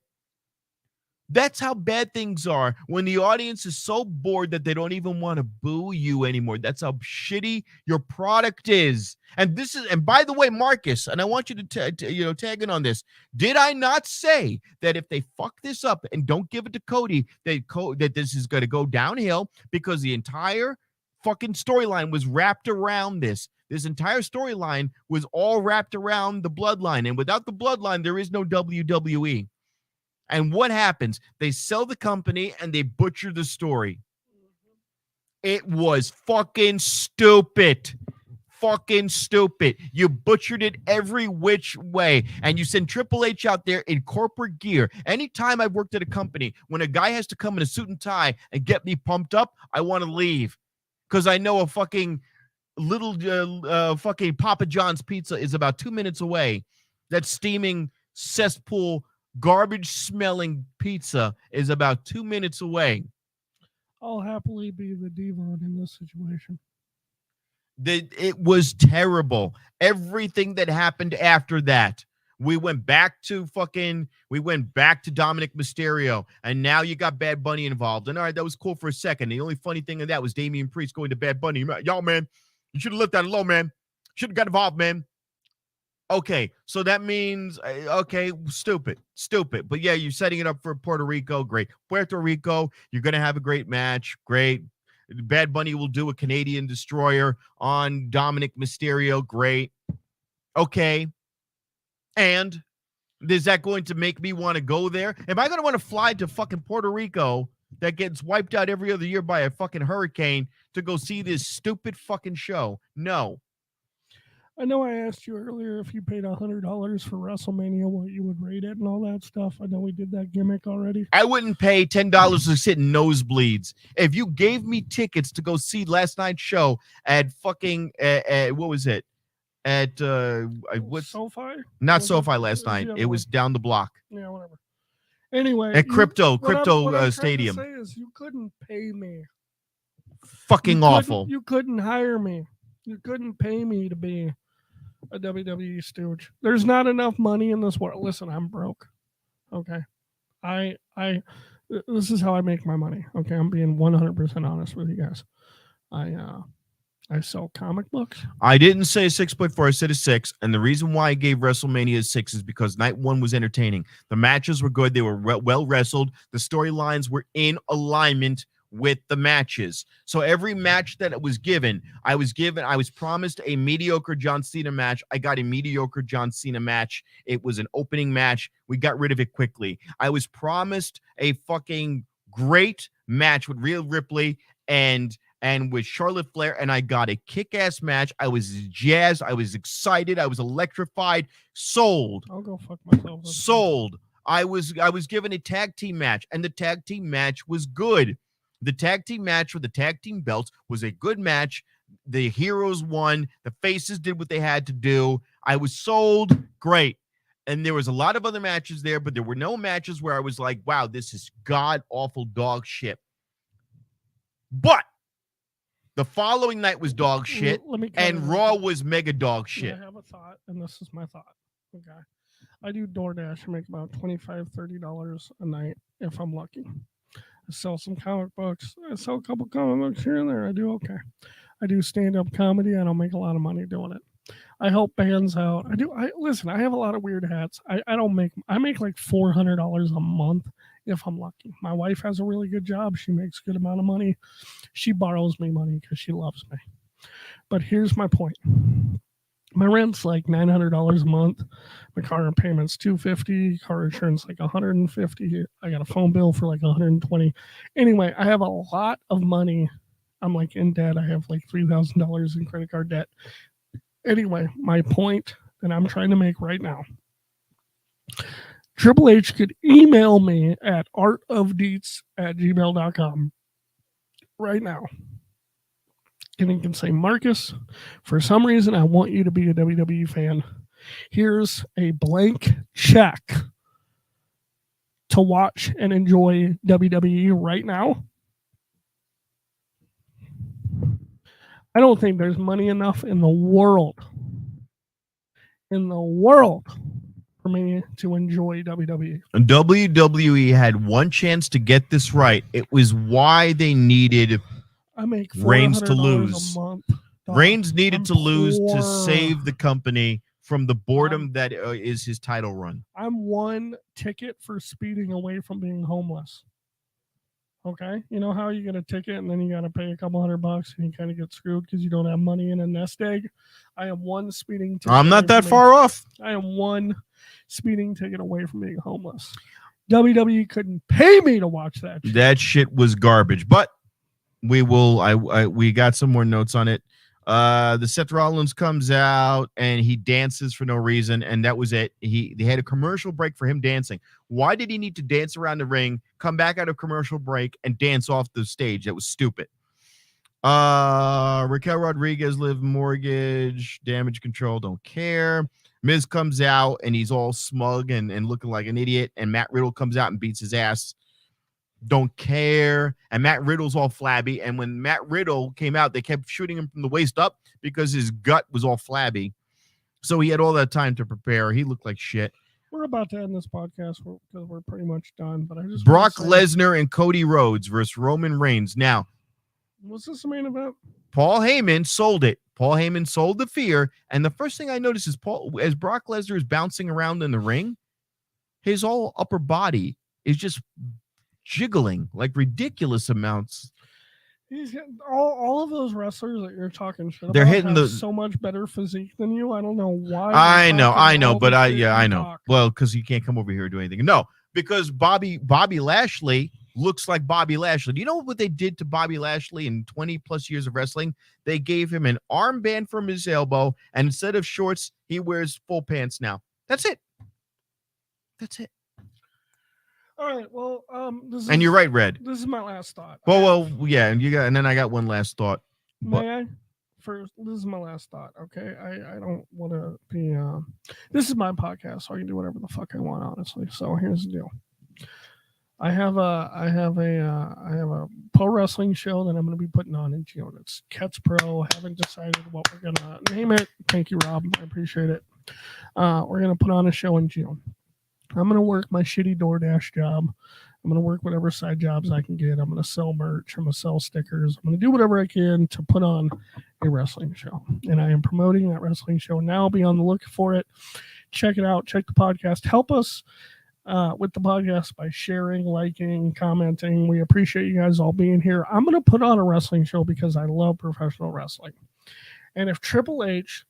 that's how bad things are when the audience is so bored that they don't even want to boo you anymore. That's how shitty your product is. And by the way, Marcus, and I want you to tag in on this. Did I not say that if they fuck this up and don't give it to Cody, that this is going to go downhill, because the entire fucking storyline was wrapped around this. This entire storyline was all wrapped around the bloodline. And without the bloodline, there is no WWE. And what happens? They sell the company and they butcher the story. It was fucking stupid. Fucking stupid. You butchered it every which way. And you send Triple H out there in corporate gear. Anytime I've worked at a company, when a guy has to come in a suit and tie and get me pumped up, I want to leave. Because I know a fucking little fucking Papa John's pizza is about 2 minutes away. That steaming cesspool garbage smelling pizza is about 2 minutes away. I'll happily be the Devon in this situation. It was terrible. Everything that happened after that, we went back to Dominic Mysterio, and now you got Bad Bunny involved. And all right, that was cool for a second. The only funny thing of that was Damian Priest going to Bad Bunny. Yo, man, you should have left that alone, man. Should have got involved, man. Okay, so that means, stupid. But yeah, you're setting it up for Puerto Rico. Great. Puerto Rico, you're going to have a great match. Great. Bad Bunny will do a Canadian destroyer on Dominic Mysterio. Great. Okay. And is that going to make me want to go there? Am I going to want to fly to fucking Puerto Rico that gets wiped out every other year by a fucking hurricane to go see this stupid fucking show? No. I know I asked you earlier if you paid $100 for WrestleMania, what you would rate it and all that stuff. I know we did that gimmick already. I wouldn't pay $10 to sit in nosebleeds. If you gave me tickets to go see last night's show at fucking, what was it? At, what's SoFi? Not SoFi last night. It was down the block. Yeah, whatever. Anyway. At Crypto what I'm Stadium. Trying to say is you couldn't pay me. Fucking awful. You couldn't hire me. You couldn't pay me to be a WWE stooge. There's not enough money in this world. Listen, I'm broke. Okay. This is how I make my money. Okay. I'm being 100% honest with you guys. I sell comic books. I didn't say 6.4. I said a 6. And the reason why I gave WrestleMania a 6 is because night one was entertaining. The matches were good. They were well wrestled. The storylines were in alignment with the matches. So every match that was given, I was promised a mediocre John Cena match. I got a mediocre John Cena match. It was an opening match. We got rid of it quickly. I was promised a fucking great match with Rhea Ripley and with Charlotte Flair, and I got a kick-ass match. I was jazzed. I was excited. I was electrified. Sold. I'll go fuck myself. Sold. I was given a tag team match, and the tag team match was good. The tag team match for the tag team belts was a good match. The heroes won. The faces did what they had to do. I was sold. Great. And there was a lot of other matches there, but there were no matches where I was like, wow, this is god-awful dog shit. But the following night was dog shit, and Raw was mega dog shit. I have a thought, and this is my thought. Okay. I do DoorDash. I make about $25, $30 a night if I'm lucky. I sell some comic books. I sell a couple comic books here and there. I do okay. I do stand-up comedy. I don't make a lot of money doing it. I help bands out. I listen, I have a lot of weird hats. I make like $400 a month if I'm lucky. My wife has a really good job. She makes a good amount of money. She borrows me money because she loves me. But here's my point. My rent's like $900 a month. My car payment's $250. Car insurance like $150. I got a phone bill for like $120. Anyway, I have a lot of money. I'm like in debt. I have like $3,000 in credit card debt. Anyway, my point that I'm trying to make right now. Triple H could email me at artofdeets@gmail.com right now. And he can say, Marcus, for some reason, I want you to be a WWE fan. Here's a blank check to watch and enjoy WWE right now. I don't think there's money enough in the world for me to enjoy WWE. And WWE had one chance to get this right. It was why they needed I make Reigns to $400 lose. a month. Reigns needed I'm to lose to poor. save the company from the boredom that is his title run. I'm one ticket for speeding away from being homeless. Okay, you know how you get a ticket and then you got to pay a couple $100 and you kind of get screwed because you don't have money in a nest egg. I am one speeding ticket. I'm not away that from far off. I am one speeding ticket away from being homeless. WWE couldn't pay me to watch that shit. That shit was garbage. But we will. We got some more notes on it. The Seth Rollins comes out and he dances for no reason, and that was it. They had a commercial break for him dancing. Why did he need to dance around the ring, come back out of commercial break, and dance off the stage? That was stupid. Raquel Rodriguez, Live Mortgage, Damage Control, don't care. Miz comes out and he's all smug and looking like an idiot, and Matt Riddle comes out and beats his ass. Don't care. And Matt Riddle's all flabby. And when Matt Riddle came out, they kept shooting him from the waist up because his gut was all flabby. So he had all that time to prepare. He looked like shit. We're about to end this podcast because we're pretty much done. But I just Brock Lesnar and Cody Rhodes versus Roman Reigns. Now, was this the main event? Paul Heyman sold it. Paul Heyman sold the fear. And the first thing I noticed is as Brock Lesnar is bouncing around in the ring, his whole upper body is just jiggling like ridiculous amounts. He's getting all of those wrestlers that you're talking shit They're about hitting have so much better physique than you. I don't know why. I know, but I know. Talk. Well, because you can't come over here and do anything. No, because Bobby Lashley looks like Bobby Lashley. Do you know what they did to Bobby Lashley in 20 plus years of wrestling? They gave him an armband from his elbow, and instead of shorts, he wears full pants now. That's it. That's it. All right. Well, you're right, Red. This is my last thought. Well, yeah, and then I got one last thought. May I? First, this is my last thought. Okay, I don't want to be. This is my podcast, so I can do whatever the fuck I want, honestly. So here's the deal. I have a pro wrestling show that I'm going to be putting on in June. It's Kets Pro. Haven't decided what we're going to name it. Thank you, Rob. I appreciate it. We're going to put on a show in June. I'm going to work my shitty DoorDash job. I'm going to work whatever side jobs I can get. I'm going to sell merch. I'm going to sell stickers. I'm going to do whatever I can to put on a wrestling show. And I am promoting that wrestling show now. Be on the look for it. Check it out. Check the podcast. Help us with the podcast by sharing, liking, commenting. We appreciate you guys all being here. I'm going to put on a wrestling show because I love professional wrestling. And if Triple H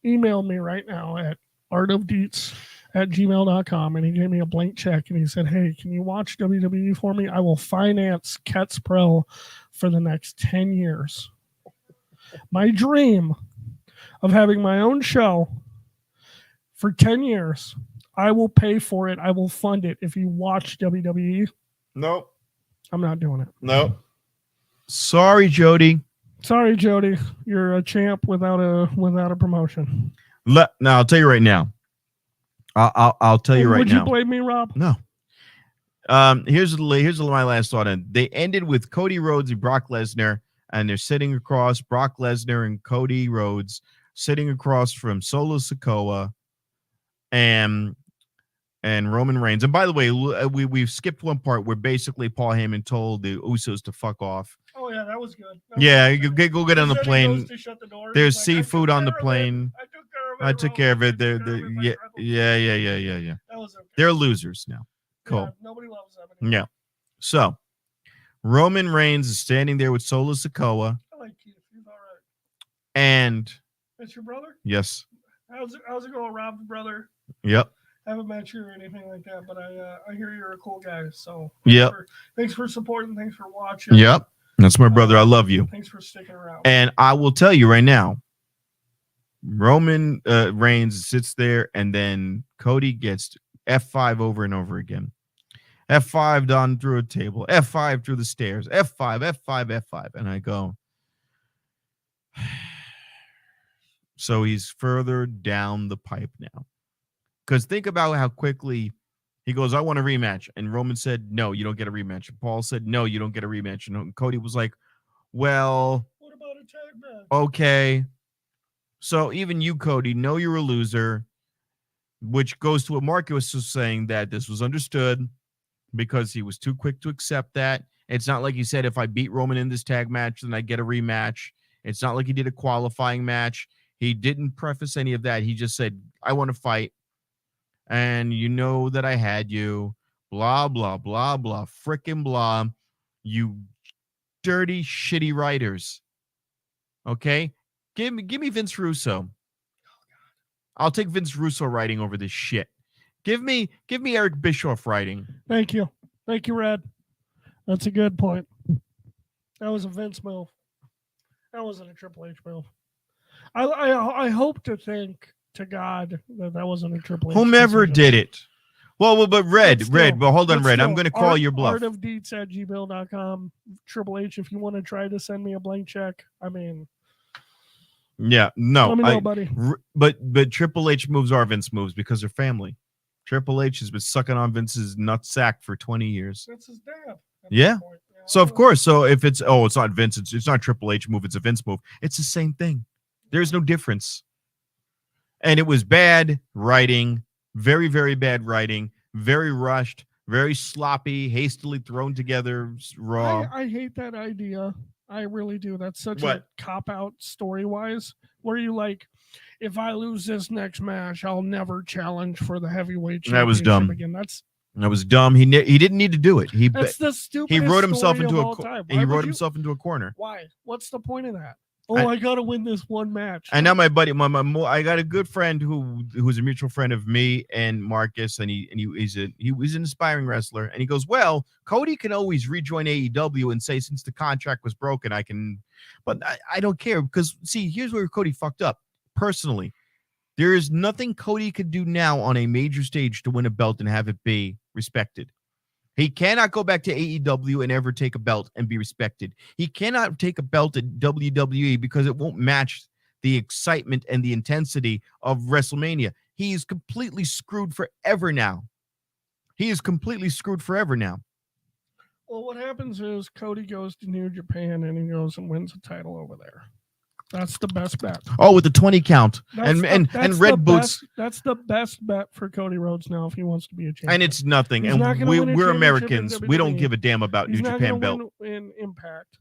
emailed me right now at artofdeets@gmail.com and he gave me a blank check and he said, hey, can you watch WWE for me? I will finance Kets Pro for the next 10 years. My dream of having my own show for 10 years, I will pay for it. I will fund it. If you watch WWE, nope, I'm not doing it. Nope. Sorry, Jody. Sorry, Jody. You're a champ without a promotion. Now I'll tell you right now. I'll tell you right now. Would you blame me, Rob? No. Here's my last thought. And they ended with Cody Rhodes and Brock Lesnar, and they're sitting across Brock Lesnar and Cody Rhodes sitting across from Solo Sikoa, and and Roman Reigns. And by the way, we've skipped one part where basically Paul Heyman told the Usos to fuck off. Oh yeah, that was good. Yeah, you go get on the plane. The There's like, seafood on the plane. I took care of it. They're yeah. That was okay. They're losers now. Cool. Yeah, nobody loves them anymore. Yeah. So Roman Reigns is standing there with Solo Sikoa. I like Keith. He's all right. And That's your brother? yes. How's it going, Rob's brother? Yep. I haven't met you or anything like that, but I hear you're a cool guy. So yep. Thanks for supporting. Thanks for watching. Yep. That's my brother. I love you. Thanks for sticking around. And I will tell you right now, Roman Reigns sits there, and then Cody gets F5 over and over again. F5 down through a table, F5 through the stairs, F5, F5, F5. And I go, so he's further down the pipe now. Because think about how quickly he goes, I want a rematch. And Roman said, no, you don't get a rematch. And Paul said, no, you don't get a rematch. And Cody was like, well, what about a tag match? Okay. So even you, Cody, know you're a loser, which goes to what Markus was saying, that this was understood because he was too quick to accept that. It's not like he said, if I beat Roman in this tag match, then I get a rematch. It's not like he did a qualifying match. He didn't preface any of that. He just said, I want to fight. And you know that I had you. Blah, blah, blah, blah. Frickin' blah. You dirty, shitty writers. Okay? Give me Vince Russo. I'll take Vince Russo writing over this shit. Give me Eric Bischoff writing. Thank you, Red. That's a good point. That was a Vince move. That wasn't a Triple H move. I hope to think to God that wasn't a Triple H. Whomever did it. Well, but Red. But hold on, Red. Still, I'm going to call your bluff. artofdeets@gmail.com. Triple H, if you want to try to send me a blank check, I mean. Yeah, no. Let me know, buddy. But Triple H moves are Vince moves because they're family. Triple H has been sucking on Vince's nutsack for 20 years. That's his dad. Yeah. So of course, so if it's not Vince, it's not Triple H move, it's a Vince move. It's the same thing. There's no difference. And it was bad writing, very, very bad writing, very rushed, very sloppy, hastily thrown together, raw. I hate that idea. I really do. That's such What? a cop-out story-wise, where you like, if I lose this next match, I'll never challenge for the heavyweight championship That was dumb. again. That was dumb. He didn't need to do it. That's the stupidest he wrote himself story into of a all time. he wrote himself into a corner. Why? What's the point of that? I got to win this one match. And now my buddy, I got a good friend who's a mutual friend of me and Markus, and he's an aspiring wrestler, and he goes, well, Cody can always rejoin AEW and say, since the contract was broken, I can, but I don't care, because see, here's where Cody fucked up. Personally, there is nothing Cody could do now on a major stage to win a belt and have it be respected. He cannot go back to AEW and ever take a belt and be respected. He cannot take a belt at WWE because it won't match the excitement and the intensity of WrestleMania. He is completely screwed forever now. Well, what happens is Cody goes to New Japan and he goes and wins a title over there. That's the best bet. Oh, with the 20 count and red boots. That's the best bet for Cody Rhodes now if he wants to be a champion. And it's nothing. He's and not gonna win a we're championship Americans. in We don't WWE. give a damn about He's New not Japan gonna belt. win in Impact.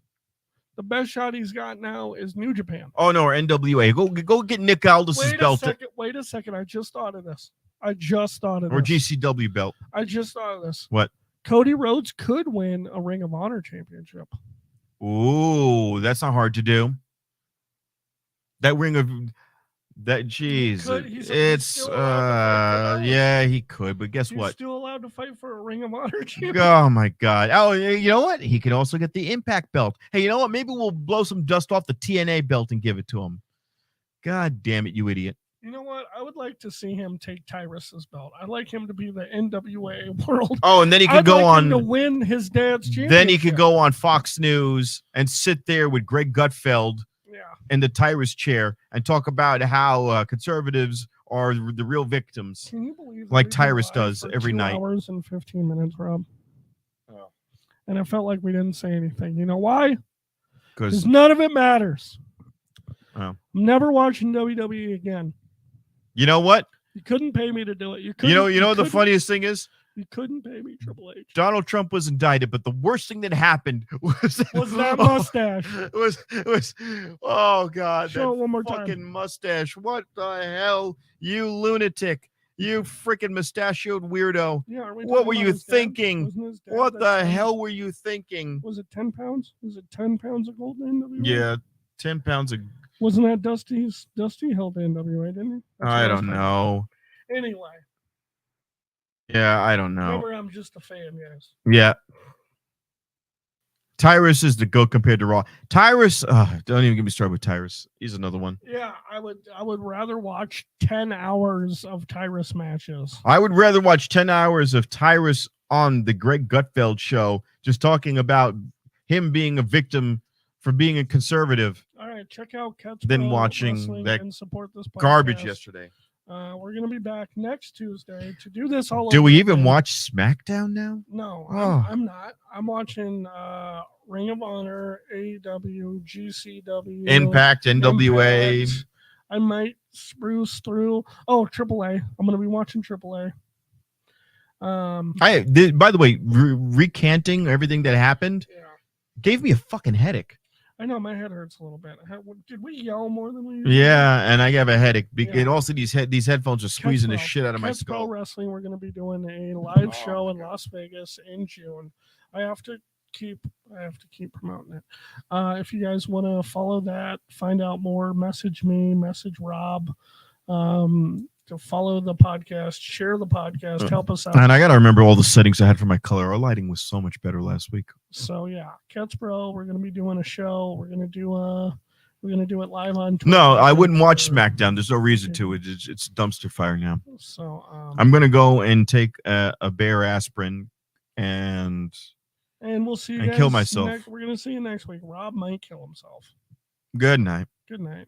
The best shot he's got now is New Japan. Oh no, or NWA. Go get Nick Aldis's belt. Wait a second. I just thought of this. Or GCW belt. I just thought of this. What? Cody Rhodes could win a Ring of Honor championship. Ooh, that's not hard to do. That ring of that, jeez, yeah, he could, but guess what? He's still allowed to fight for a Ring of Honor championship. Oh my God! Oh, you know what? He could also get the Impact belt. Hey, you know what? Maybe we'll blow some dust off the TNA belt and give it to him. God damn it, you idiot! You know what? I would like to see him take Tyrus's belt. I'd like him to be the NWA World. Oh, and then he could go on him to win his dad's championship. Then he could go on Fox News and sit there with Greg Gutfeld. Yeah. In the Tyrus chair and talk about how conservatives are the real victims. Can you believe like Tyrus does every night? 2 hours and 15 minutes, Rob. Oh. And it felt like we didn't say anything. You know why? Because none of it matters. Oh. I'm never watching WWE again. You know what? You couldn't pay me to do it. You know the funniest thing is You couldn't pay me, Triple H. Donald Trump was indicted, but the worst thing that happened was that mustache. was oh god, Show that it one more fucking time. mustache. What the hell, you lunatic, you freaking mustachioed weirdo. Yeah, are we What talking were about you his dad? thinking? Wasn't his dad What that the sent- hell were you thinking? Was it 10 pounds? Was it 10 pounds of gold in NWA? Yeah, 10 pounds of Wasn't that Dusty held the NWA, didn't he? That's what I was don't talking know. about. Anyway, Yeah, I don't know. remember, I'm just a fan, guys. Yeah. Tyrus is the GOAT compared to Raw. Tyrus, don't even get me started with Tyrus. He's another one. Yeah, I would rather watch 10 hours of Tyrus matches. I would rather watch 10 hours of Tyrus on the Greg Gutfeld show, just talking about him being a victim for being a conservative, All right, check out Cat's than Pro watching Wrestling that and support this podcast. garbage yesterday. We're gonna be back next Tuesday to do this all. Do over we even again. watch SmackDown now? No, Oh. I'm not. I'm watching Ring of Honor, AEW, GCW, Impact, NWA. Impact. I might spruce through. Oh, AAA. I'm gonna be watching AAA. By the way, recanting everything that happened Yeah, gave me a fucking headache. I know my head hurts a little bit. Did we yell more than we usually do? Yeah, and I have a headache. Yeah. And also these headphones are squeezing the Cat's shit out of my Cat's Pro skull. Wrestling. We're going to be doing a live Oh, show in Las Vegas in June. I have to keep promoting it. If you guys want to follow that, find out more, message me, message Rob. To follow the podcast, share the podcast, help us out. And I got to remember all the settings I had for my color. Our lighting was so much better last week. So yeah, Cat's Pro. We're going to be doing a show. We're going to do it live on Twitch. No, I wouldn't watch SmackDown. There's no reason to. It's dumpster fire now. So I'm gonna go and take a bear aspirin and we'll see you and guys kill myself. we're going to see you next week. Rob might kill himself. Good night. Good night.